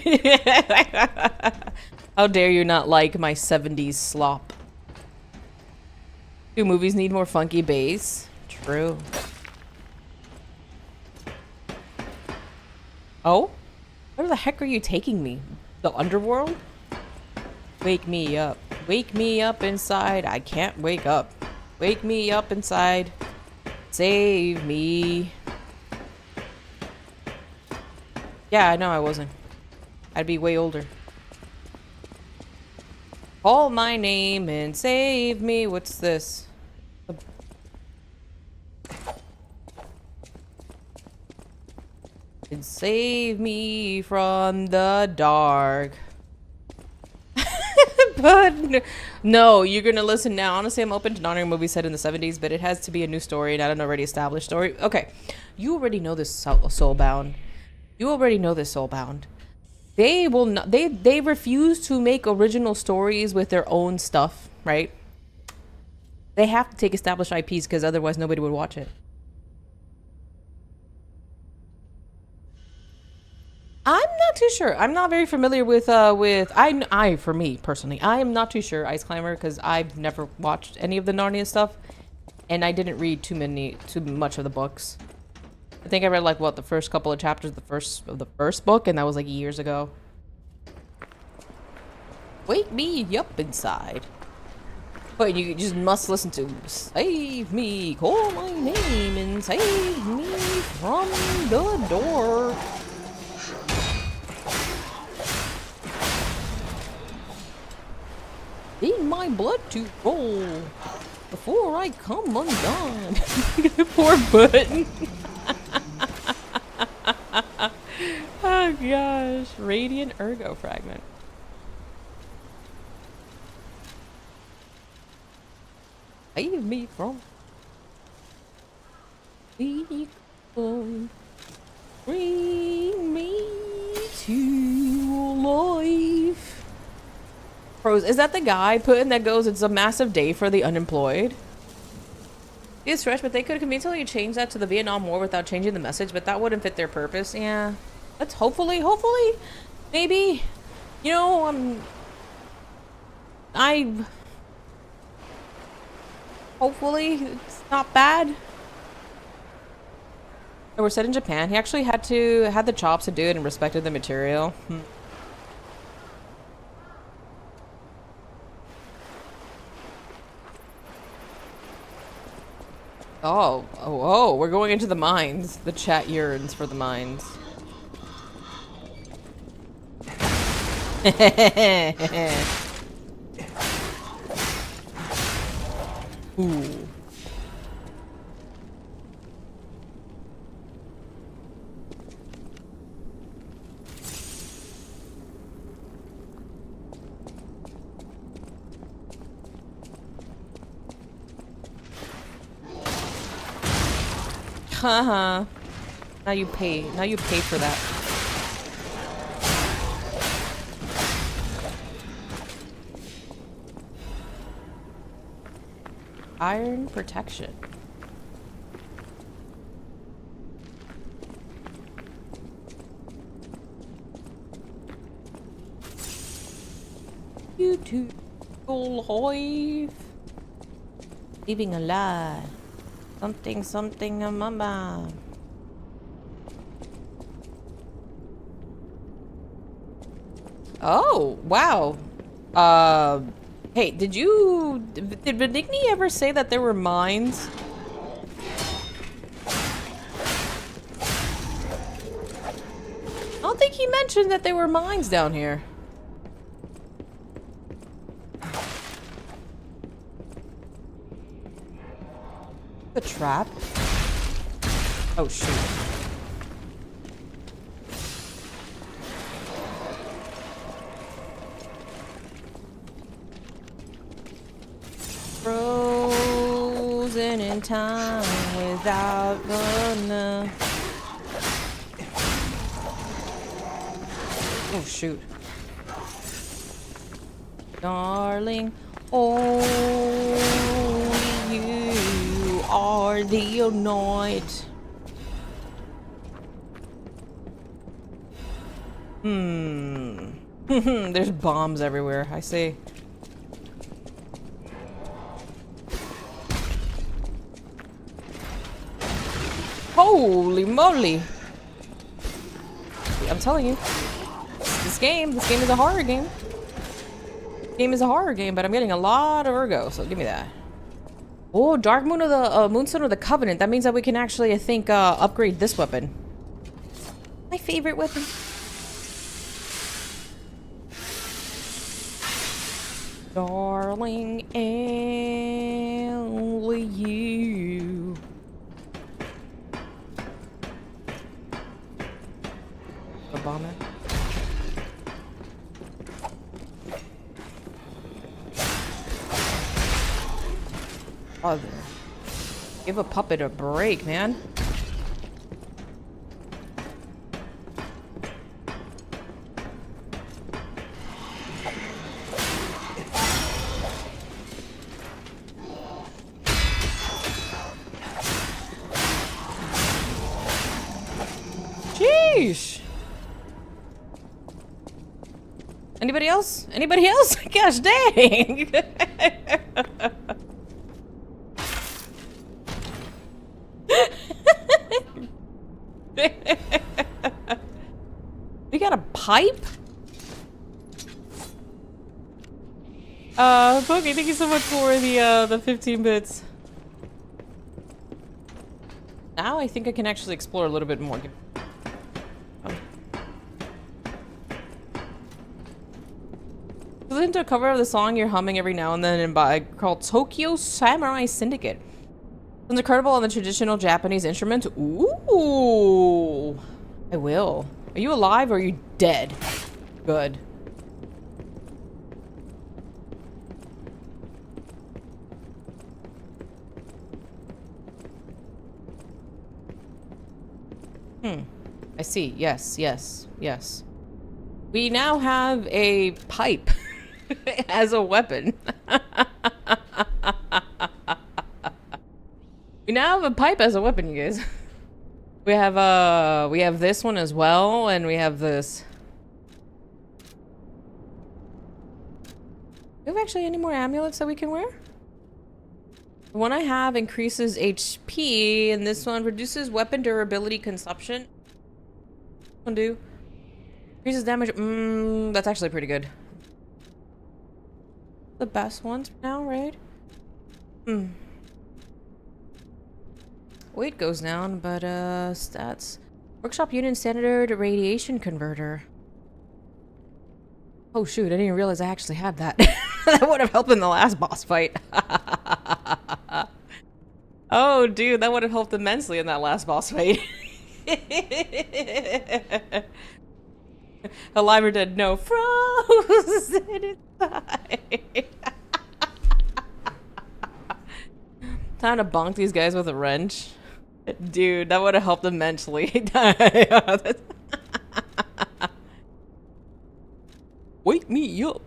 Speaker 1: How dare you not like my 70s slop? Do movies need more funky bass? True. Oh? Where the heck are you taking me? The underworld? Wake me up. Wake me up inside. I can't wake up. Wake me up inside. Save me. Yeah, I know I wasn't. I'd be way older. Call my name and save me. What's this? And save me from the dark. But no, you're gonna listen now. Honestly, I'm open to non movies set in the 70s, but it has to be a new story, not an already established story. Okay, you already know this Soulbound. You already know this Soulbound. They will not. They refuse to make original stories with their own stuff, right? They have to take established IPs because otherwise nobody would watch it. I'm not too sure. I'm not very familiar with for me personally, I am not too sure Ice Climber because I've never watched any of the Narnia stuff, and I didn't read too much of the books. I think I read like what the first couple of chapters of the first book, and that was like years ago. Wake me up inside. But you just must listen to Save Me, Call My Name and Save Me from the Door. Need my blood to roll before I come undone. Poor button. Oh gosh. Radiant Ergo Fragment. Save me from bring me to life. Pros, is that the guy putting that goes, it's a massive day for the unemployed? It's fresh, but they could have conveniently changed that to the Vietnam War without changing the message, but that wouldn't fit their purpose. Yeah. Let's hopefully, maybe, you know, hopefully it's not bad. And we're set in Japan. He actually had the chops to do it and respected the material. Oh, we're going into the mines. The chat yearns for the mines. Ooh. Haha. Now you pay for that. Iron protection. YouTube live. Leaving alive. Something, mama. Oh, wow. Hey, did Benigni ever say that there were mines? I don't think he mentioned that there were mines down here. The trap? Oh, shoot. Frozen in time without running. Oh, shoot. Darling, only you are the night. There's bombs everywhere, I see. Holy moly! I'm telling you, this game is a horror game. This game is a horror game, but I'm getting a lot of ergo, so give me that. Oh, Dark Moon of the Moonstone of the Covenant. That means that we can actually, I think, upgrade this weapon. My favorite weapon. Darling, only you. A bomber. Oh, give a puppet a break, man. Sheesh. Anybody else? Anybody else? Gosh dang. We got a pipe? Pokey, thank you so much for the 15 bits. Now I think I can actually explore a little bit more. Listen to a cover of the song you're humming every now and then called Tokyo Samurai Syndicate. It's incredible on the traditional Japanese instruments. Ooh, I will. Are you alive or are you dead? Good. I see. Yes, yes, yes. We now have a pipe as a weapon. We now have a pipe as a weapon, you guys. We have this one as well, and we have this. Do we have actually any more amulets that we can wear? The one I have increases HP, and this one reduces weapon durability consumption. This one do. Increases damage. That's actually pretty good. The best ones for now, right? Weight goes down, but stats. Workshop unit standard radiation converter. Oh shoot, I didn't realize I actually had that. That would have helped in the last boss fight. Oh dude, that would have helped immensely in that last boss fight. Alive or dead? No. Frozen inside. Time to bonk these guys with a wrench. Dude, that would have helped immensely. Wake me up.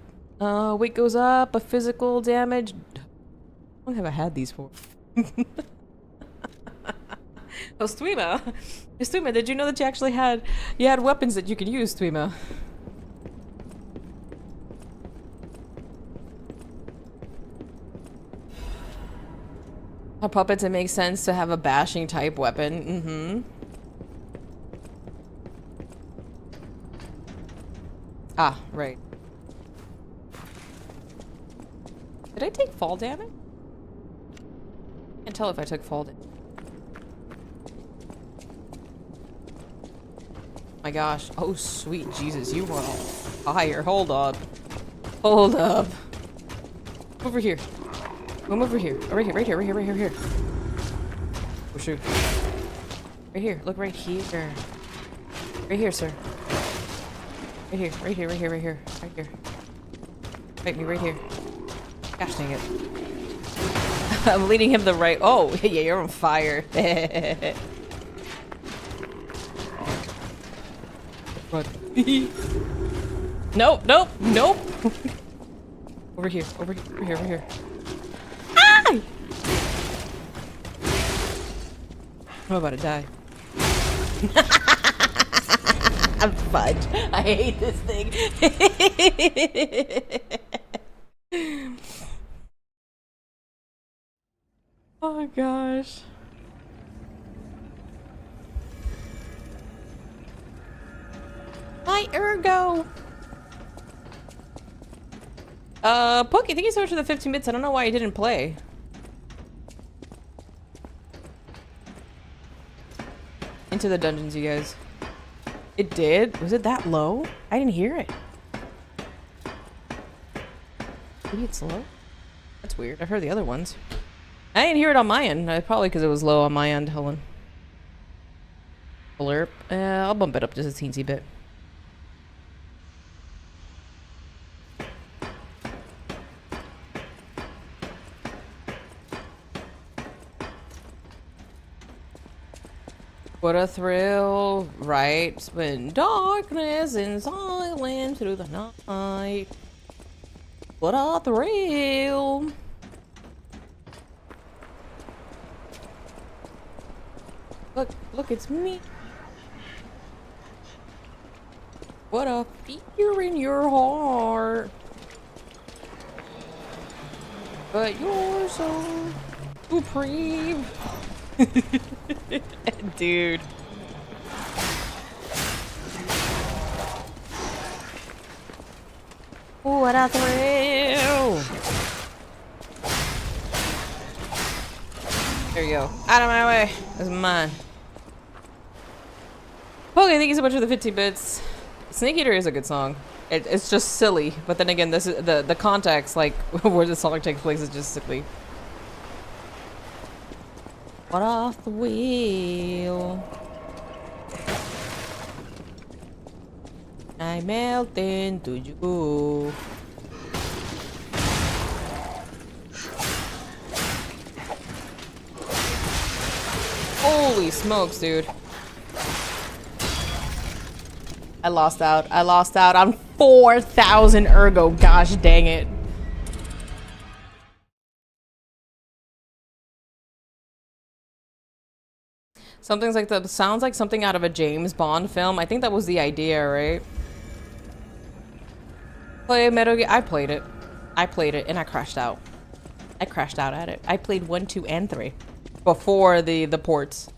Speaker 1: Weight goes up, but physical damage. How long have I had these for? Oh, Stwima. Stwima, did you know that you actually had weapons that you could use, Stwima? A puppets, it makes sense to have a bashing type weapon. Ah, right. Did I take fall damage? Can't tell if I took fall damage. My gosh. Oh, sweet Jesus. You want fire. Hold up. Hold up. Over here. Come over here. Oh, right here, right here, right here, right here, right here. Oh, shoot. Right here. Look right here. Right here, sir. Right here, right here, right here, right here. Right here. Fight me right here. Gosh dang it. I'm leading him the right. Oh, yeah, you're on fire. Run. Nope, nope, nope. Over here, over here, over here, over here. Ah! I'm about to die. I'm fudge. I hate this thing. Oh gosh. Hi, Ergo. Pokey, thank you so much for the 15 bits. I don't know why I didn't play. Into the dungeons, you guys. It did? Was it that low? I didn't hear it. Maybe it's low? That's weird. I heard the other ones. I didn't hear it on my end. Probably because it was low on my end. Hold on. Blurp. I'll bump it up just a teensy bit. What a thrill, right? When darkness and silence through the night. What a thrill. Look, it's me. What a fear in your heart. But you're so supreme. Dude. What a thrill. There you go. Out of my way. This is mine. Okay, thank you so much for the 15 bits. Snake Eater is a good song. It's just silly, but then again, this is the context, like where the song takes place, is just silly. What off the wheel? I melt into you. Holy smokes, dude. I lost out. I lost out on 4,000 ergo. Gosh dang it. Something's like the sounds like something out of a James Bond film. I think that was the idea, right? Play Metal Gear. I played it. I played it and I crashed out. I crashed out at it. I played 1, 2, and 3 before the ports.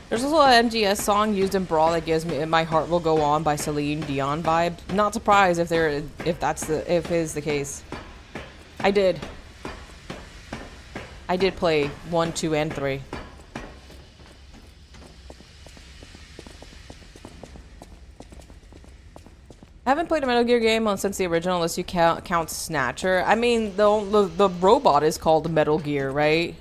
Speaker 1: There's also an MGS song used in Brawl that gives me "My Heart Will Go On" by Celine Dion vibe. Not surprised if is the case. I did play 1, 2, and 3. I haven't played a Metal Gear game since the original, unless you count Snatcher. I mean, the robot is called Metal Gear, right?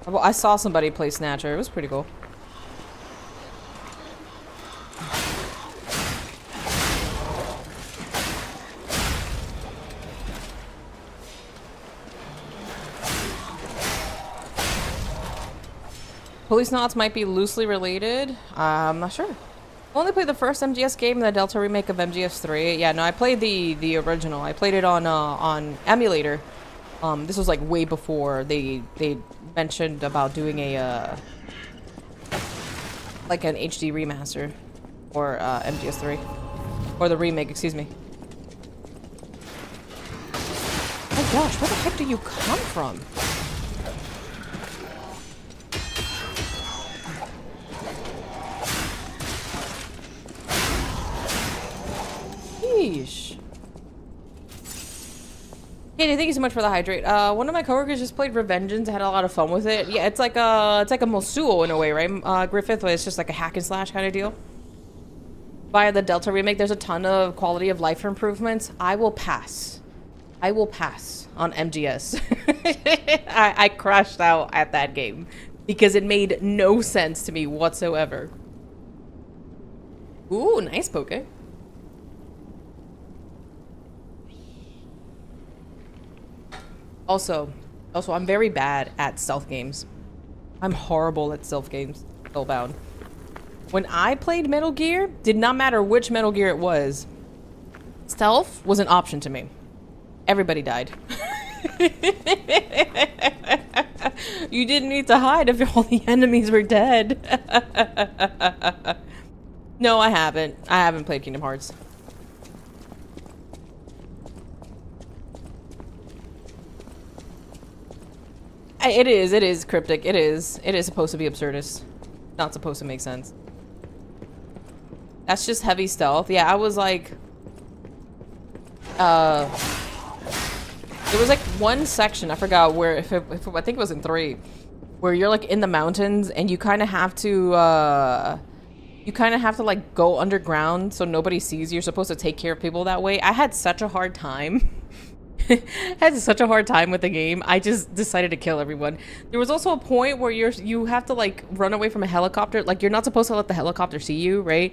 Speaker 1: Well, I saw somebody play Snatcher. It was pretty cool. Policenauts might be loosely related. I'm not sure. I only played the first MGS game, the Delta remake of MGS 3. Yeah, no, I played the original. I played it on emulator. This was like way before they mentioned about doing a like an HD remaster or MGS 3 or the remake, excuse me. Oh gosh, where the heck do you come from? Sheesh. Hey, thank you so much for the hydrate. One of my coworkers just played Revengeance, had a lot of fun with it. Yeah, it's like a Mosuo in a way, right? Griffith, but it's just like a hack and slash kind of deal. Via the Delta remake, there's a ton of quality of life improvements. I will pass. I will pass on MGS. I crashed out at that game because it made no sense to me whatsoever. Ooh, nice poke. Also, I'm very bad at stealth games. I'm horrible at stealth games. Spellbound. When I played Metal Gear, did not matter which Metal Gear it was. Stealth was an option to me. Everybody died. You didn't need to hide if all the enemies were dead. No, I haven't. I haven't played Kingdom Hearts. It is cryptic. It is supposed to be absurdist. Not supposed to make sense. That's just heavy stealth. Yeah, I was like... there was like one section, I forgot where, if I think it was in 3, where you're like in the mountains and you kind of have to, like go underground so nobody sees you. You're supposed to take care of people that way. I had such a hard time. Had such a hard time with the game. I just decided to kill everyone. There was also a point where you have to like run away from a helicopter. Like you're not supposed to let the helicopter see you, right?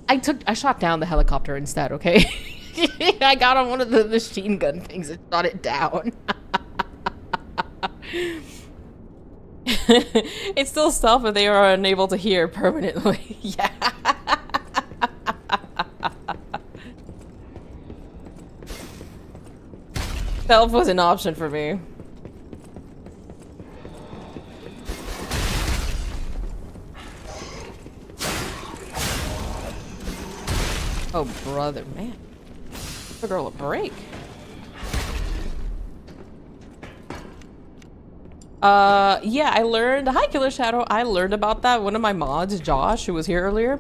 Speaker 1: I shot down the helicopter instead, okay? I got on one of the machine gun things and shot it down. It's still stealth, but they are unable to hear permanently. Yeah. Stealth was an option for me. Oh, brother, man. Give a girl a break. Yeah, I learned. Hi, Killer Shadow. I learned about that. One of my mods, Josh, who was here earlier,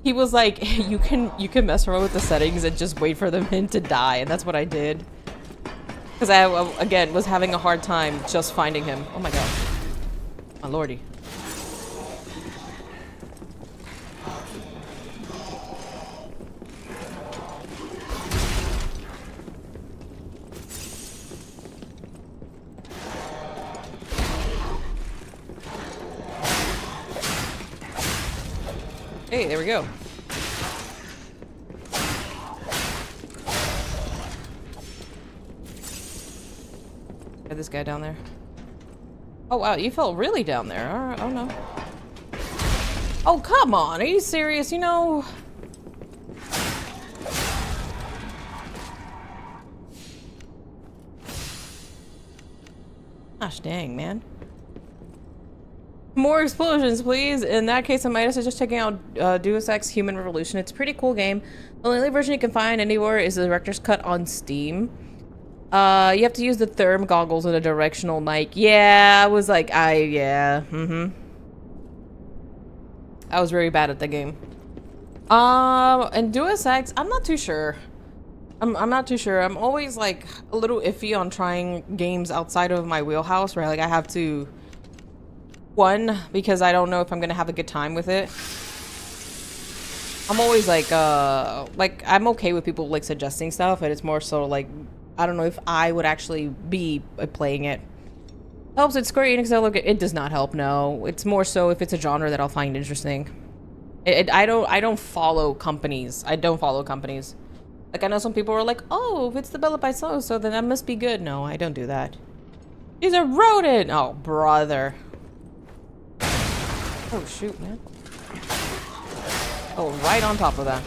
Speaker 1: he was like, you can mess around with the settings and just wait for the min to die, and that's what I did. Because I, again, was having a hard time just finding him. Oh my god. My lordy. Hey, there we go. Got this guy down there. Oh wow, you fell really down there. All right, oh no. Oh come on, are you serious? You know. Gosh dang, man. More explosions, please. In that case, I might suggest checking out Deus Ex Human Revolution. It's a pretty cool game. The only version you can find anywhere is the director's cut on Steam. You have to use the therm goggles and a directional mic. Yeah, I was like, yeah, I was very bad at the game. And Deus Ex, I'm not too sure. I'm not too sure. I'm always like a little iffy on trying games outside of my wheelhouse where like I have to... One, because I don't know if I'm gonna have a good time with it. I'm always like I'm okay with people like suggesting stuff, and it's more so like I don't know if I would actually be playing it. Helps at Square Enix. It does not help. No, it's more so if it's a genre that I'll find interesting. I don't follow companies. I don't follow companies. Like I know some people are like, oh, if it's developed by so then that must be good. No, I don't do that. He's a rodent. Oh, brother. Oh, shoot, man. Oh, right on top of that.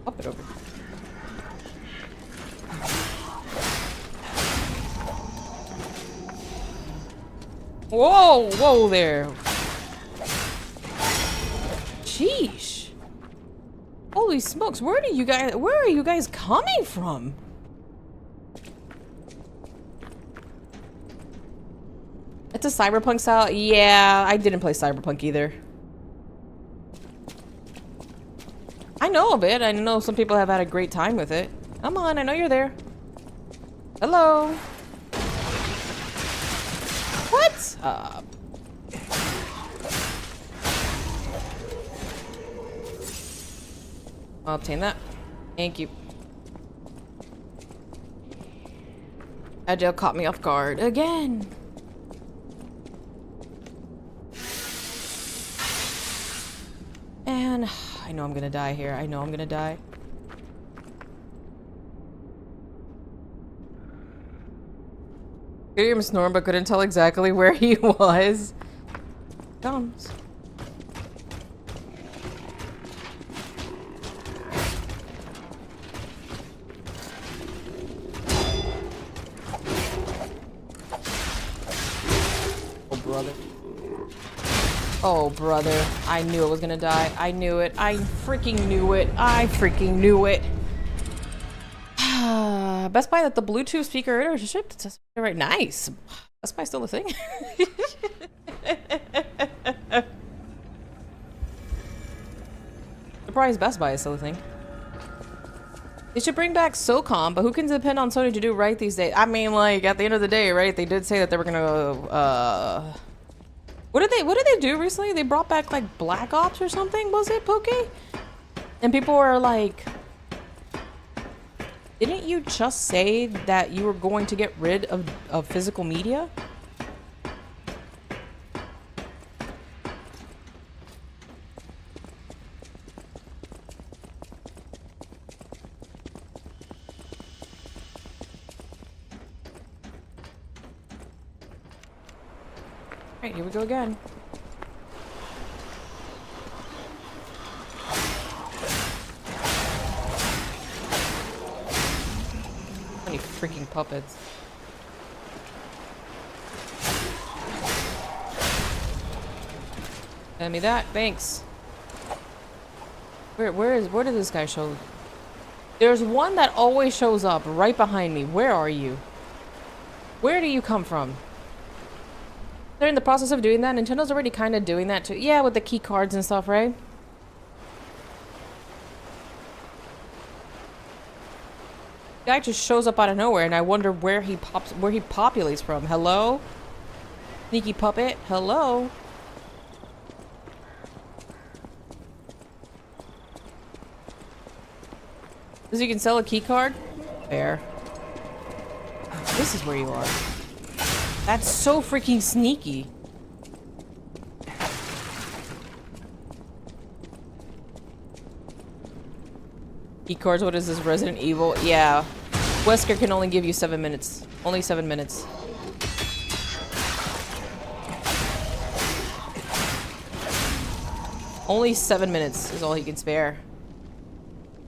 Speaker 1: Up it over. Whoa, whoa there. Sheesh. Holy smokes, where are you guys coming from? It's a cyberpunk style? Yeah, I didn't play cyberpunk either. I know a bit. I know some people have had a great time with it. Come on, I know you're there. Hello. What's up? I'll obtain that. Thank you. Agile caught me off guard again. And I know I'm gonna die here. I know I'm gonna die. I hear him snore, but couldn't tell exactly where he was. Comes. brother. Oh, brother. I knew it was gonna die. I knew it. I freaking knew it. I freaking knew it. Best Buy that the Bluetooth speaker order is shipped. It says right. Nice. Best Buy still a thing? Surprised Best Buy is still a thing. They should bring back SOCOM, but who can depend on Sony to do right these days? I mean, like, at the end of the day, right? They did say that they were gonna, what did they do recently? They brought back, like, Black Ops or something, was it, Poke? And people were like, didn't you just say that you were going to get rid of physical media? Alright, here we go again. How many freaking puppets? Send me that, thanks. Where did this guy show? There's one that always shows up right behind me. Where are you? Where do you come from? They're in the process of doing that. Nintendo's already kind of doing that too. Yeah, with the key cards and stuff, right? Guy just shows up out of nowhere, and I wonder where he populates from. Hello? Sneaky puppet? Hello? Because you can sell a key card? Fair. Oh, this is where you are. That's so freaking sneaky. Key cards, what is this? Resident Evil? Yeah. Wesker can only give you 7 minutes. Only 7 minutes. Only 7 minutes is all he can spare.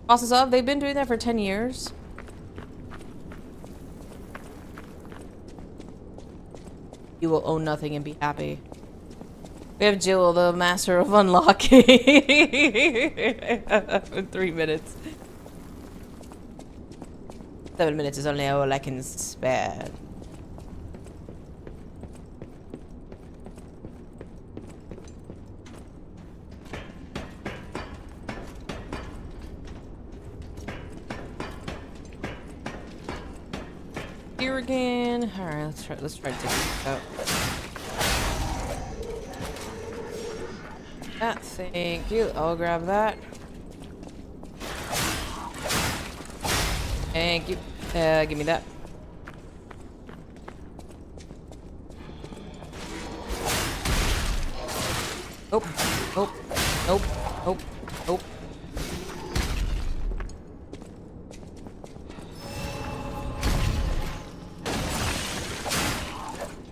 Speaker 1: Process of, they've been doing that for 10 years. You will own nothing and be happy. We have Jill, the master of unlocking. For 3 minutes. 7 minutes is only all I can spare. Here again. All right, let's try to take this out. That, thank you. I'll grab that. Thank you. Give me that. Nope. Nope. Nope. Nope. Nope.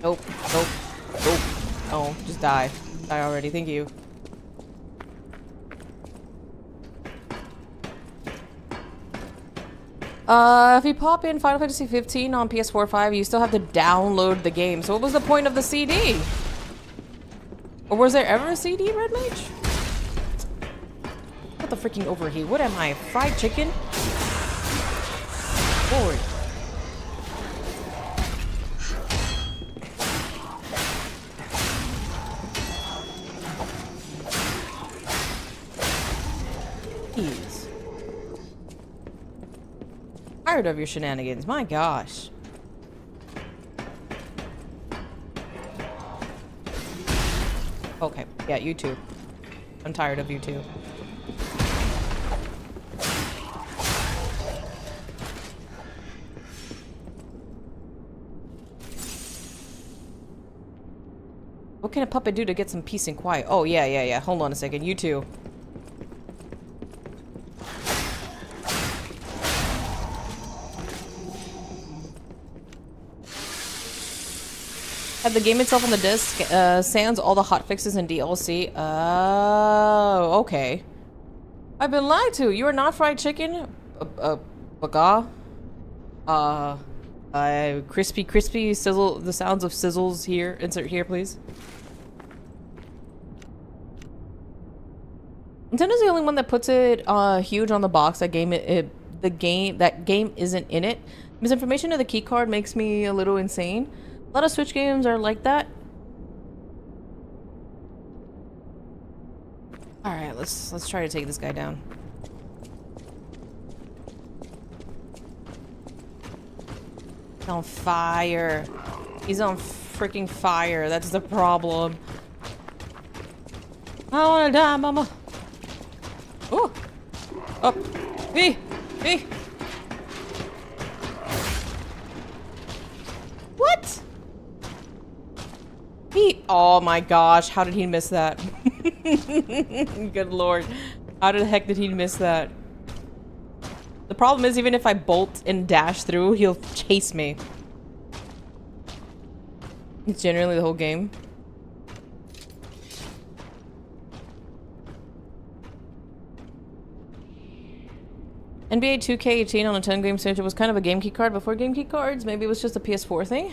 Speaker 1: Nope. Nope. Nope. Oh, just die. Die already. Thank you. If you pop in Final Fantasy 15 on PS4 5, you still have to download the game. So what was the point of the CD? Or was there ever a CD, Red Mage? What the freaking overheat? What am I? Fried chicken? Forward. Jeez. Tired of your shenanigans. My gosh. Okay. Yeah, you too. I'm tired of you too. What can a puppet do to get some peace and quiet? Oh, yeah. Hold on a second. You too. Have the game itself on the disc sans all the hotfixes and DLC. Oh, okay. I've been lied to. You are not fried chicken. Baga. Crispy sizzle, the sounds of sizzles here. Insert here, please. Nintendo's the only one that puts it huge on the box. That game, that game isn't in it. Misinformation of the key card makes me a little insane. A lot of Switch games are like that. All right, let's try to take this guy down. He's on fire. He's on freaking fire. That's the problem. I wanna die, mama. Oh, up, hey. What? Oh my gosh, how did he miss that? Good lord. How the heck did he miss that? The problem is, even if I bolt and dash through, he'll chase me. It's generally the whole game. NBA 2K18 on a 10-game Switch. It was kind of a game key card before game key cards. Maybe it was just a PS4 thing.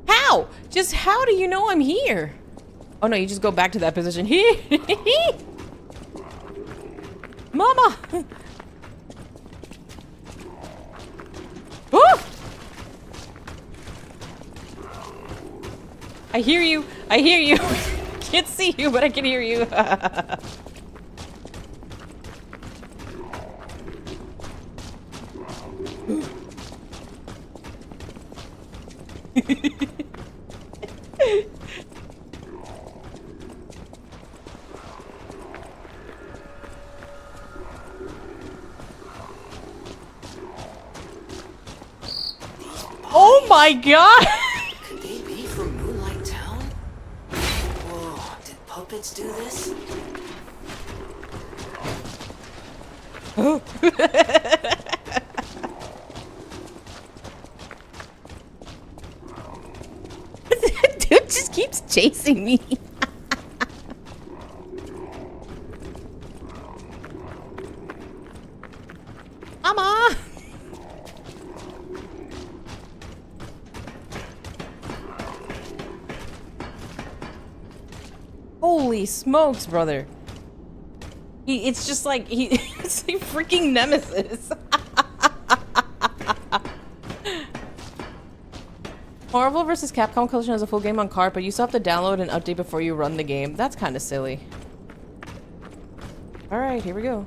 Speaker 1: How? Just how do you know I'm here? Oh no, you just go back to that position. Mama! Oh! I hear you. I hear you. Can't see you, but I can hear you. Oh my god!
Speaker 3: Could they be from Moonlight Town? Whoa, did puppets do this?
Speaker 1: Dude just keeps chasing me. Mama! Holy smokes, brother. It's just like, it's like freaking Nemesis. Marvel vs. Capcom Collection has a full game on cart, but you still have to download and update before you run the game. That's kind of silly. Alright, here we go.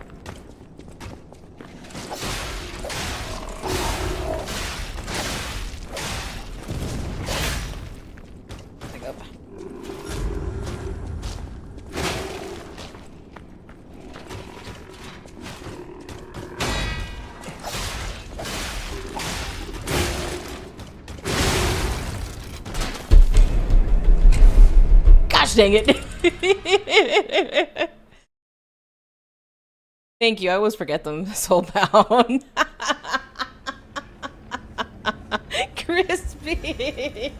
Speaker 1: Gosh dang it. Thank you. I always forget them. Soulbound. Crispy.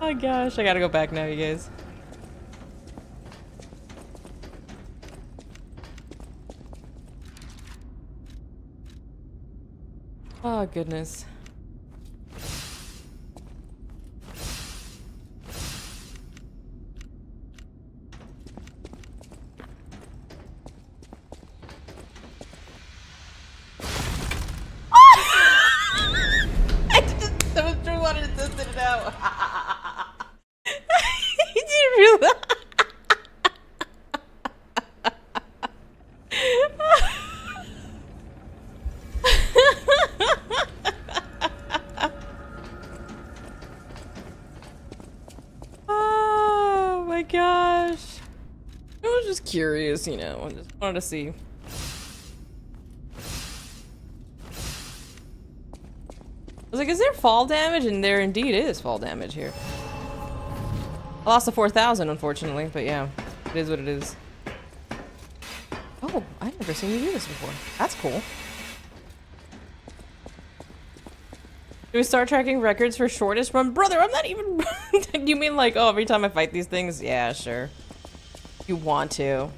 Speaker 1: Oh gosh, I gotta go back now, you guys. Oh goodness. Oh my gosh. I was just curious, you know, I just wanted to see. I was like, is there fall damage? And there indeed is fall damage here. I lost the 4,000, unfortunately, but yeah, it is what it is. Oh, I've never seen you do this before. That's cool. Do we start tracking records for shortest run? Brother, I'm not even You mean like, oh, every time I fight these things? Yeah, sure. You want to.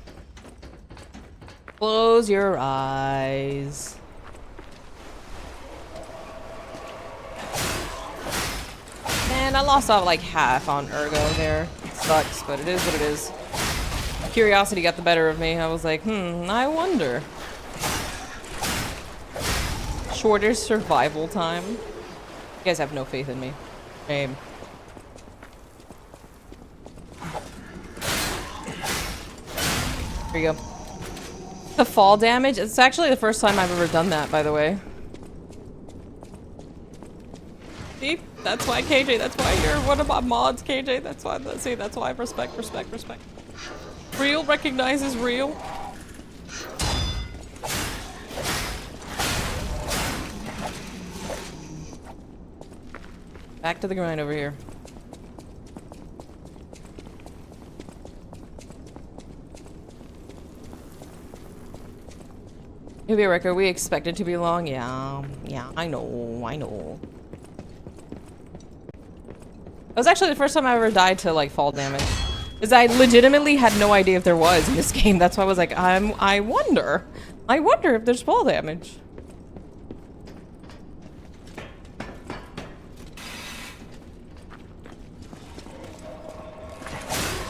Speaker 1: Close your eyes. Man, I lost out like half on Ergo there. It sucks, but it is what it is. Curiosity got the better of me. I was like, I wonder. Shorter survival time. You guys have no faith in me. Shame. Here you go. The fall damage. It's actually the first time I've ever done that, by the way. See? That's why, KJ, that's why you're one of my mods, KJ. That's why, see, that's why I respect. Real recognizes real. Back to the grind over here. It'll be a record. We expect it to be long. Yeah, I know. It was actually the first time I ever died to like fall damage. Because I legitimately had no idea if there was in this game. That's why I was like, I wonder if there's fall damage.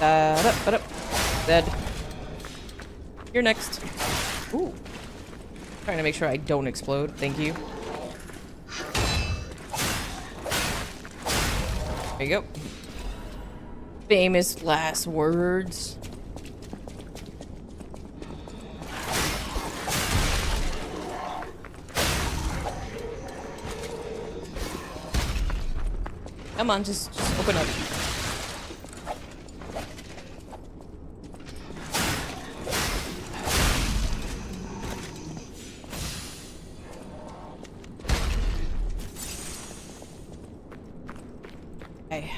Speaker 1: Dead. You're next. Ooh. Trying to make sure I don't explode. Thank you. There you go. Famous last words. Come on, just open up. Okay.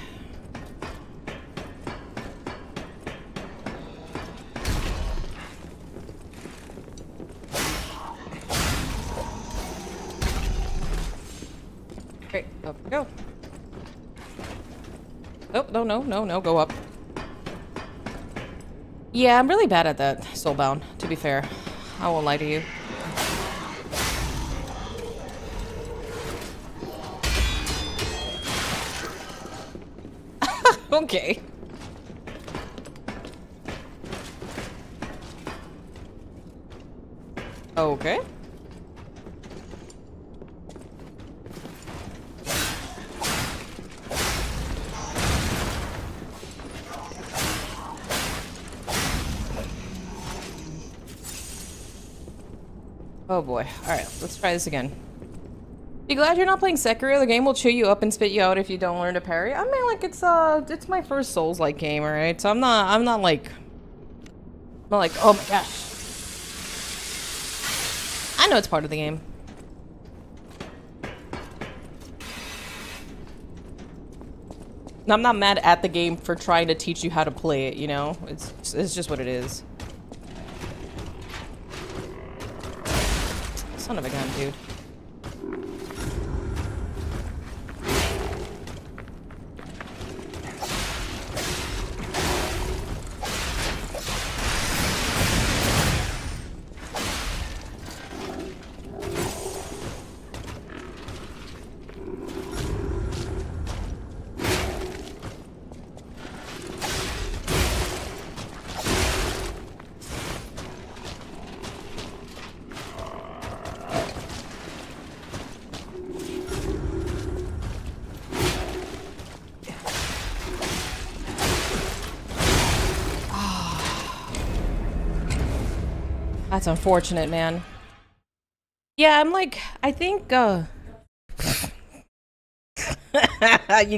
Speaker 1: Great, up we go. Oh, no, go up. Yeah, I'm really bad at that, Soulbound, to be fair. I won't lie to you. Okay. Okay. Oh boy. Alright, let's try this again. Be glad you're not playing Sekiro. The game will chew you up and spit you out if you don't learn to parry. I mean, like, it's my first Souls-like game, alright? So I'm not like, oh my gosh. I know it's part of the game. I'm not mad at the game for trying to teach you how to play it, you know? It's just what it is. Son of a gun, dude. That's unfortunate, man. Yeah, I'm like, I think, you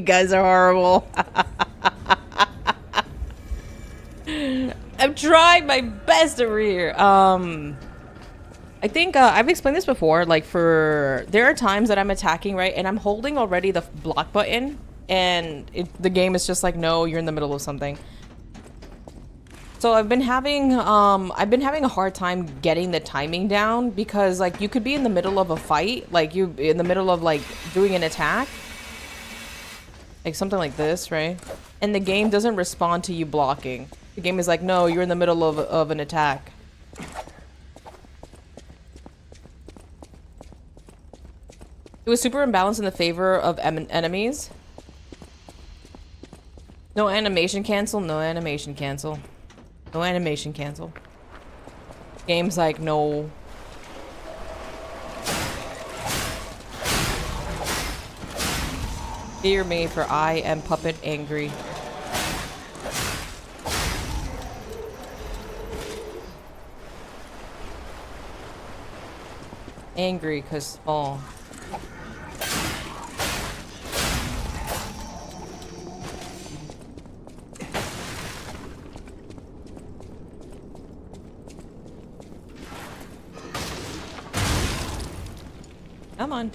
Speaker 1: guys are horrible. I'm trying my best over here. I think, I've explained this before, like, there are times that I'm attacking, right, and I'm holding already the block button, and the game is just like, no, you're in the middle of something. So I've been having a hard time getting the timing down because like you could be in the middle of a fight, like you in the middle of like doing an attack, Like something like this, right? And the game doesn't respond to you blocking. The game is like, no, you're in the middle of an attack. It was super imbalanced in the favor of enemies. No animation cancel, no animation cancel. No animation cancel. Game's like, no. Fear me, for I am puppet angry. Angry, cause small. Come on.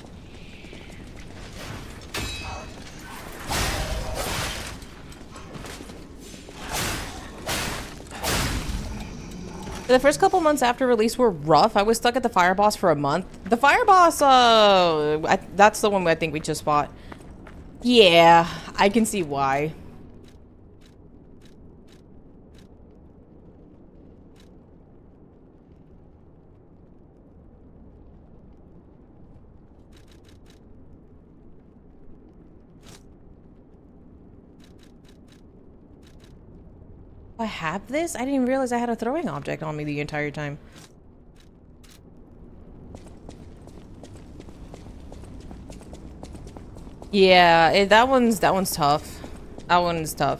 Speaker 1: The first couple months after release were rough. I was stuck at the fire boss for a month. The fire boss, that's the one I think we just fought. Yeah, I can see why. I have this? I didn't even realize I had a throwing object on me the entire time. Yeah, that one's tough. That one's tough.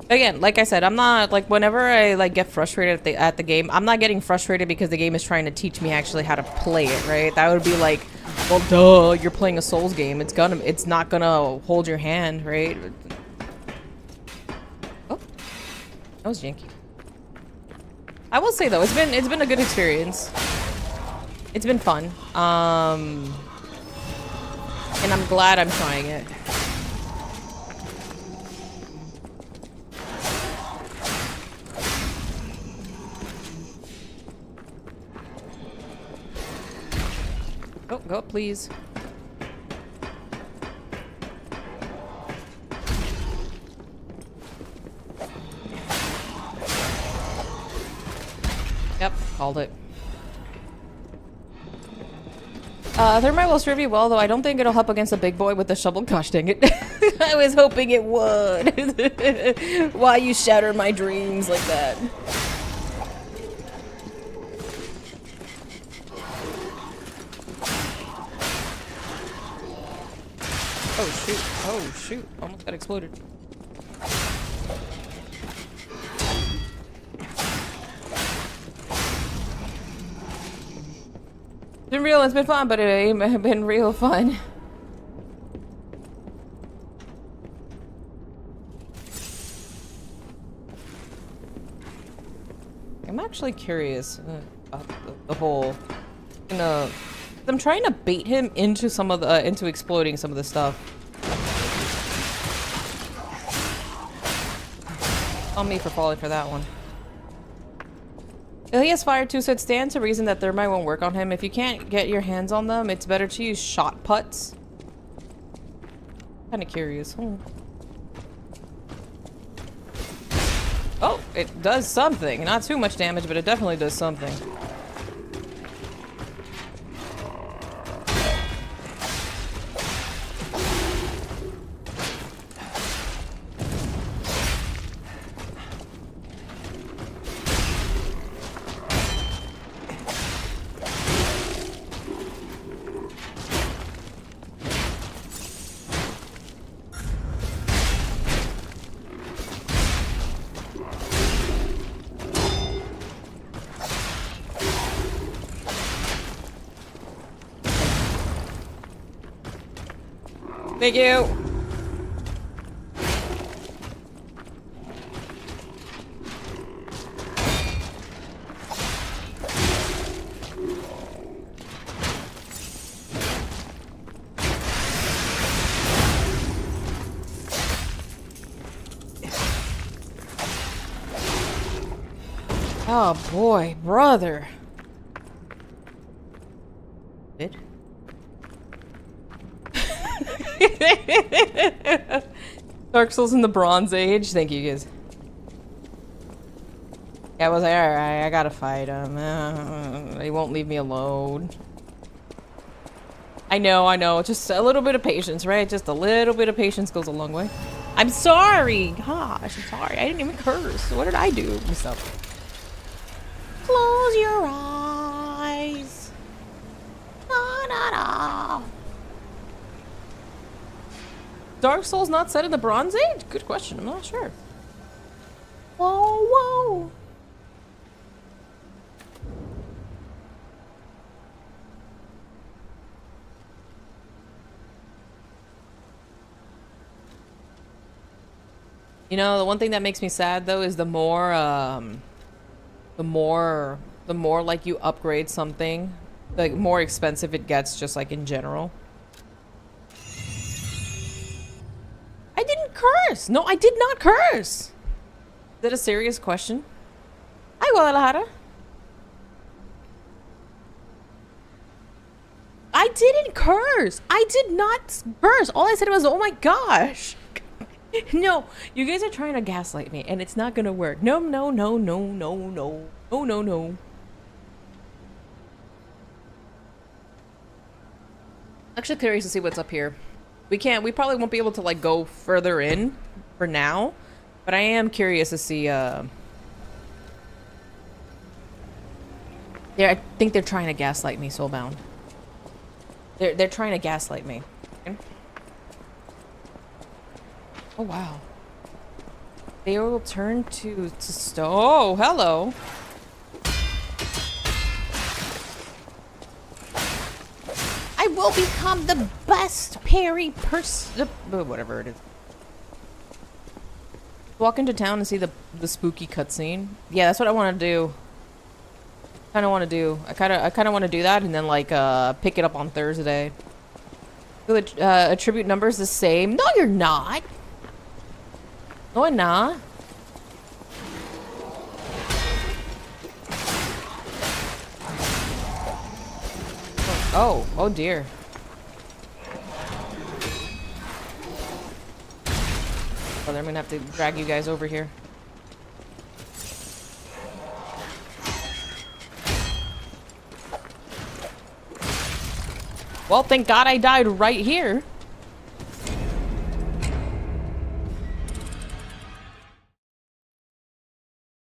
Speaker 1: Again, like I said, I'm not like whenever I like get frustrated at the game, I'm not getting frustrated because the game is trying to teach me actually how to play it, right? That would be like, well, duh, you're playing a Souls game. It's not gonna hold your hand, right? That was janky. I will say though, it's been a good experience. It's been fun. And I'm glad I'm trying it. Oh, go up, please. Yep, called it. Thermite will serve you well, though I don't think it'll help against a big boy with the shovel. Gosh dang it. I was hoping it would. Why you shatter my dreams like that? Oh shoot. Oh shoot. Almost got exploded. It's been real, it's been fun, but it ain't been real fun. I'm actually curious about the whole, you know, I'm trying to bait him into some of the, into exploding some of the stuff. On me for falling for that one. He has fire too, so it stands to reason that thermite won't work on him. If you can't get your hands on them, it's better to use shot putts. Kind of curious. Oh, it does something. Not too much damage, but it definitely does something. Thank you. Oh boy, brother. It? Dark Souls in the Bronze Age. Thank you, guys. Yeah, I was like, alright, I gotta fight him. He won't leave me alone. I know. Just a little bit of patience, right? Just a little bit of patience goes a long way. I'm sorry! Gosh, I'm sorry. I didn't even curse. What did I do? Stop. Close your eyes. Da, da, da. Dark Souls not set in the Bronze Age? Good question. I'm not sure. Whoa, whoa. You know, the one thing that makes me sad though is the more like you upgrade something, the more expensive it gets, just like in general. I didn't curse! No, I did not curse! Is that a serious question? Hi, Guadalajara. I didn't curse! I did not curse! All I said was, oh my gosh! No, you guys are trying to gaslight me, and it's not gonna work. No. Actually curious to see what's up here. We probably won't be able to like go further in for now, but I am curious to see I think they're trying to gaslight me, Soulbound. They're trying to gaslight me. Oh wow. They will turn to oh, hello. I will become the best parry person. Whatever it is. Walk into town and see the spooky cutscene. Yeah, that's what I want to do. I kind of want to do that and then like pick it up on Thursday. Attribute numbers the same. No, you're not. No, I'm not. Oh dear. Well, I'm gonna have to drag you guys over here. Well, thank God I died right here.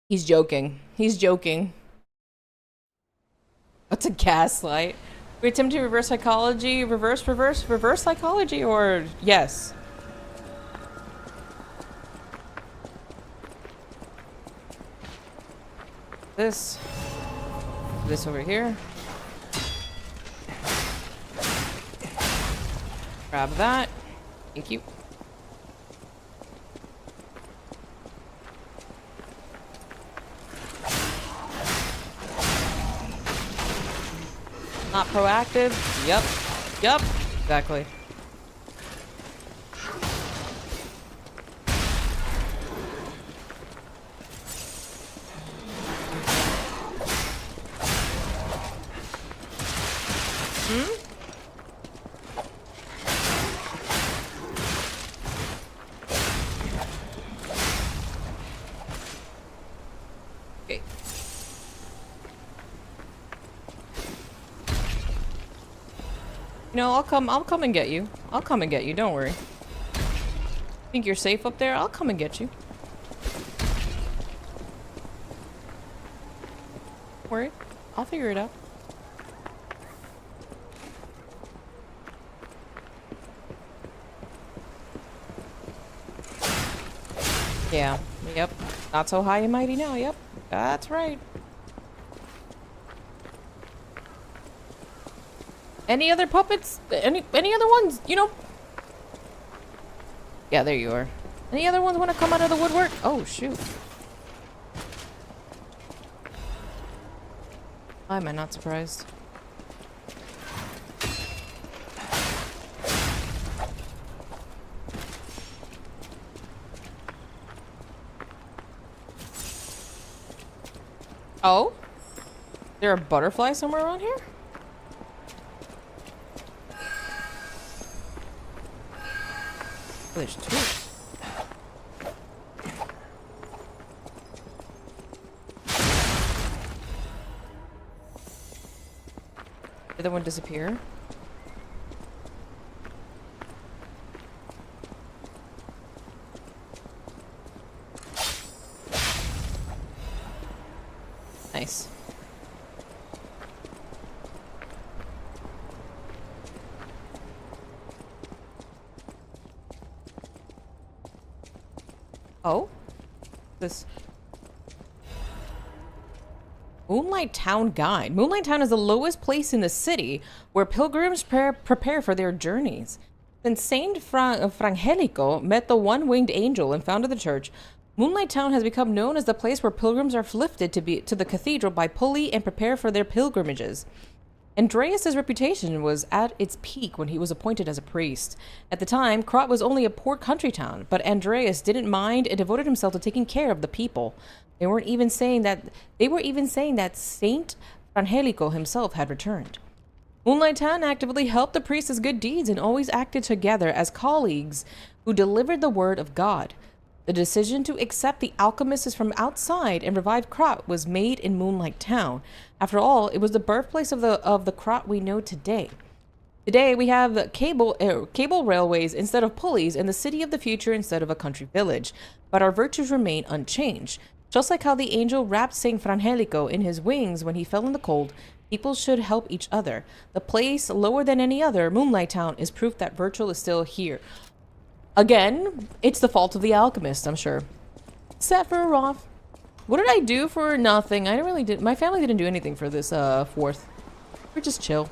Speaker 1: He's joking. He's joking. What's a gaslight? We attempt to reverse psychology, reverse psychology, or yes? This over here. Grab that. Thank you. Not proactive. Yep. Exactly. Okay. No, I'll come and get you. I'll come and get you, don't worry. Think you're safe up there? I'll come and get you. Don't worry. I'll figure it out. Yeah. Yep. Not so high and mighty now. Yep. That's right. Any other puppets? Any other ones? You know? Yeah, there you are. Any other ones want to come out of the woodwork? Oh, shoot. Why am I not surprised? Oh? Is there a butterfly somewhere around here? Oh, there's two. other one disappear? Nice. Oh? This... Moonlight Town Guide. Moonlight Town is the lowest place in the city where pilgrims prepare for their journeys. Since Saint Frangelico met the one-winged angel and founded the church, Moonlight Town has become known as the place where pilgrims are lifted to the cathedral by pulley and prepare for their pilgrimages. Andreas's reputation was at its peak when he was appointed as a priest. At the time, Krat was only a poor country town, but Andreas didn't mind and devoted himself to taking care of the people. They were even saying that Saint Frangelico himself had returned. Moonlight Town actively helped the priest's good deeds and always acted together as colleagues who delivered the word of God. The decision to accept the alchemists from outside and revive Krat was made in Moonlight Town. After all, it was the birthplace of the Krat we know today. Today, we have cable railways instead of pulleys and the city of the future instead of a country village. But our virtues remain unchanged. Just like how the angel wrapped Saint Frangelico in his wings when he fell in the cold, people should help each other. The place lower than any other, Moonlight Town, is proof that virtue is still here. Again, it's the fault of the alchemist, I'm sure. Sephiroth. What did I do for nothing? I really did. My family didn't do anything for this 4th. We're just chill.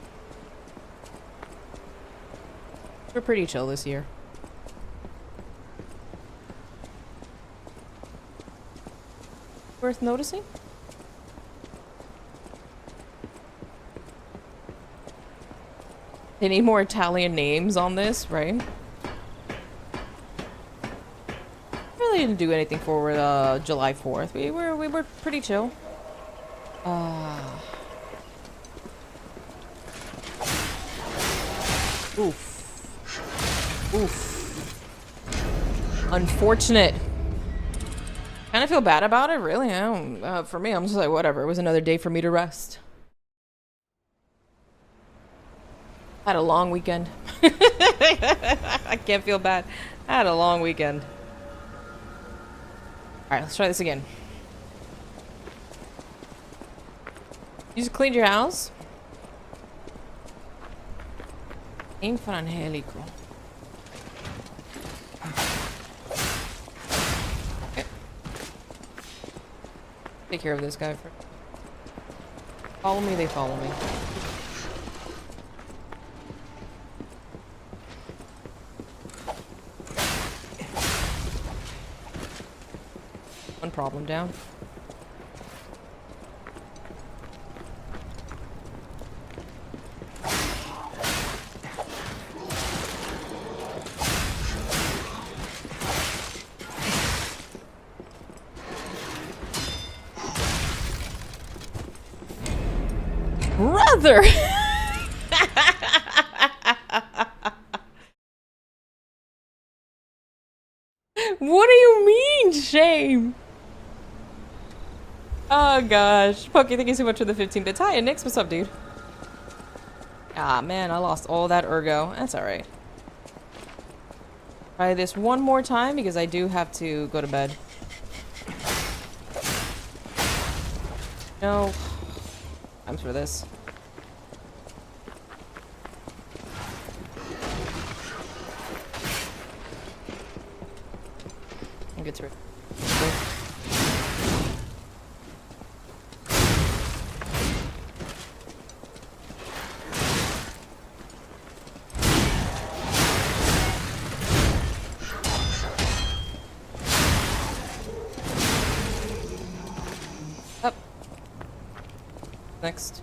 Speaker 1: We're pretty chill this year. Worth noticing? They need more Italian names on this, right? Really didn't do anything for July 4th. We were pretty chill. Oof. Unfortunate. Kind of feel bad about it, really. I don't. For me, I'm just like, whatever. It was another day for me to rest. Had a long weekend. I can't feel bad. I had a long weekend. Alright, let's try this again. You just cleaned your house? Saint Frangelico. Okay. Take care of this guy first. Follow me, they follow me. One problem down. Brother! What do you mean, shame? Oh gosh. Pokey, thank you so much for the 15 bits. Hi, and Nix, what's up, dude? Ah, man, I lost all that ergo. That's alright. Try this one more time because I do have to go to bed. No. Times for this. I'll get through it. Up. Next.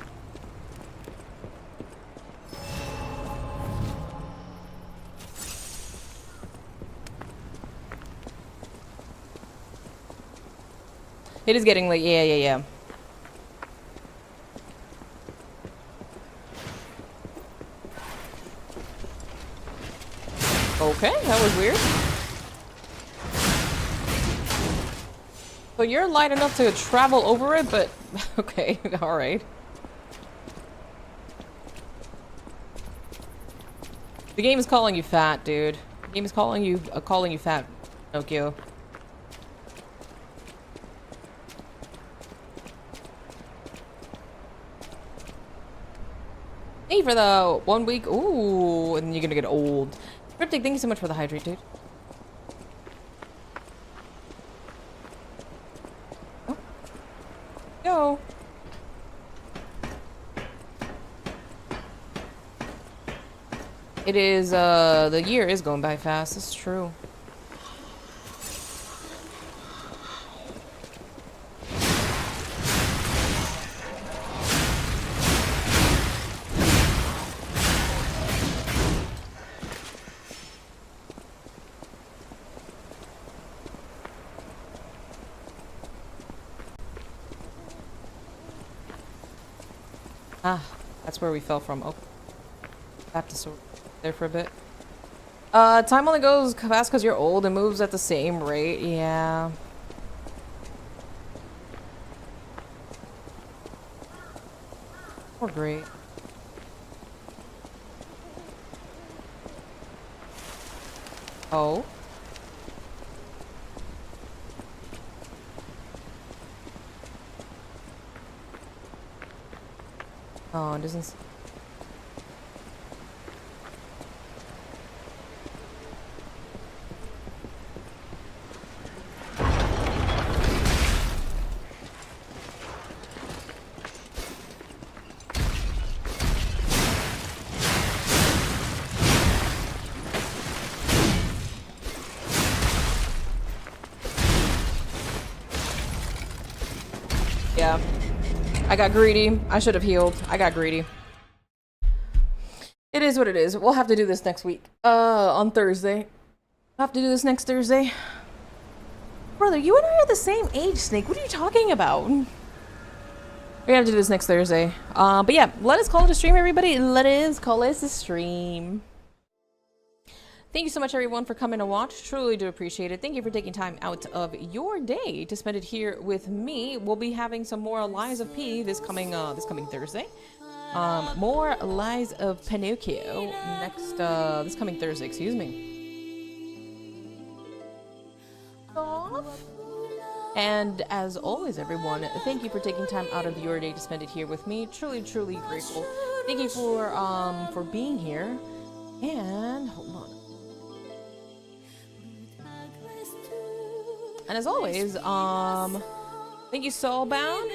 Speaker 1: It is getting late. Yeah. Okay, that was weird. So you're light enough to travel over it, but okay, alright. The game is calling you fat, dude. The game is calling you fat, Pinocchio. Hey, for the 1 week. Ooh, and you're gonna get old. Cryptic, thank you so much for the hydrate, dude. Oh. Go. It is, the year is going by fast. This is true. Ah, that's where we fell from. Oh, have to sort there for a bit. Time only goes fast because you're old and moves at the same rate. Yeah. We're great. Oh. Oh, it doesn't. Yeah. I got greedy. I should have healed. I got greedy. It is what it is. We'll have to do this next week. On Thursday. We'll have to do this next Thursday. Brother, you and I are the same age, Snake. What are you talking about? We have to do this next Thursday. But yeah, let us call it a stream, everybody. Let us call it a stream. Thank you so much, everyone, for coming to watch. Truly do appreciate it. Thank you for taking time out of your day to spend it here with me. We'll be having some more Lies of P this coming Thursday. More Lies of Pinocchio next this coming Thursday. Excuse me. And as always, everyone, thank you for taking time out of your day to spend it here with me. Truly, truly grateful. Thank you for being here. And hold on. And as always, thank you, Soulbound.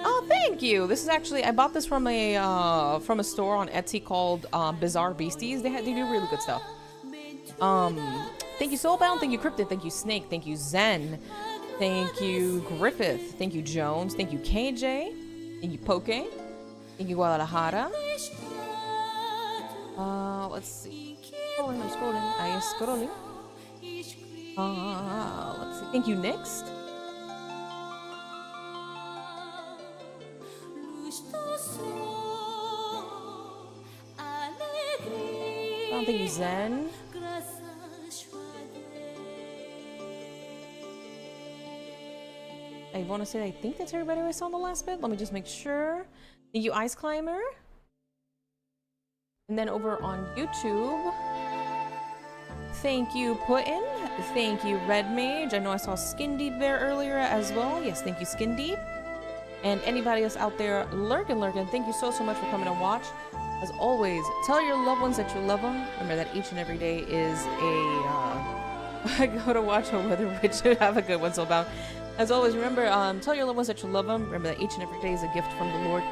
Speaker 1: Oh, thank you. This is actually, I bought this from a store on Etsy called Bizarre Beasties. They do really good stuff. Thank you, Soulbound. Thank you, Cryptid. Thank you, Snake. Thank you, Zen. Thank you, Griffith. Thank you, Jones. Thank you, KJ. Thank you, Poke. Thank you, Guadalajara. Let's see. I'm scrolling. I am scrolling. Let's see. Thank you, Next. Thank you, Zen. I want to say I think that's everybody I saw in the last bit. Let me just make sure. Thank you, Ice Climber. And then over on YouTube, thank you, Putin. Thank you, Red Mage. I know I saw Skin Deep there earlier as well. Yes, thank you, Skin Deep. And anybody else out there lurking, thank you so much for coming to watch. As always, tell your loved ones that you love them. Remember that each and every day is a go to watch a weather witch. Have a good one, Soulbound. As always, remember, tell your loved ones that you love them. Remember that each and every day is a gift from the Lord.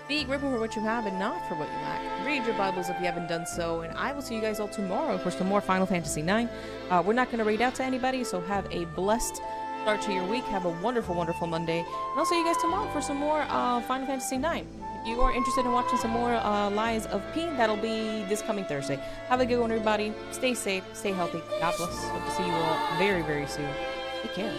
Speaker 1: Be grateful for what you have and not for what you lack. Read your Bibles if you haven't done so, and I will see you guys all tomorrow for some more Final Fantasy IX. We're not going to raid out to anybody, so have a blessed start to your week. Have a wonderful, wonderful Monday, and I'll see you guys tomorrow for some more Final Fantasy IX. If you are interested in watching some more Lies of P, that'll be this coming Thursday. Have a good one, everybody. Stay safe, stay healthy. God bless. Hope to see you all very, very soon. Take care.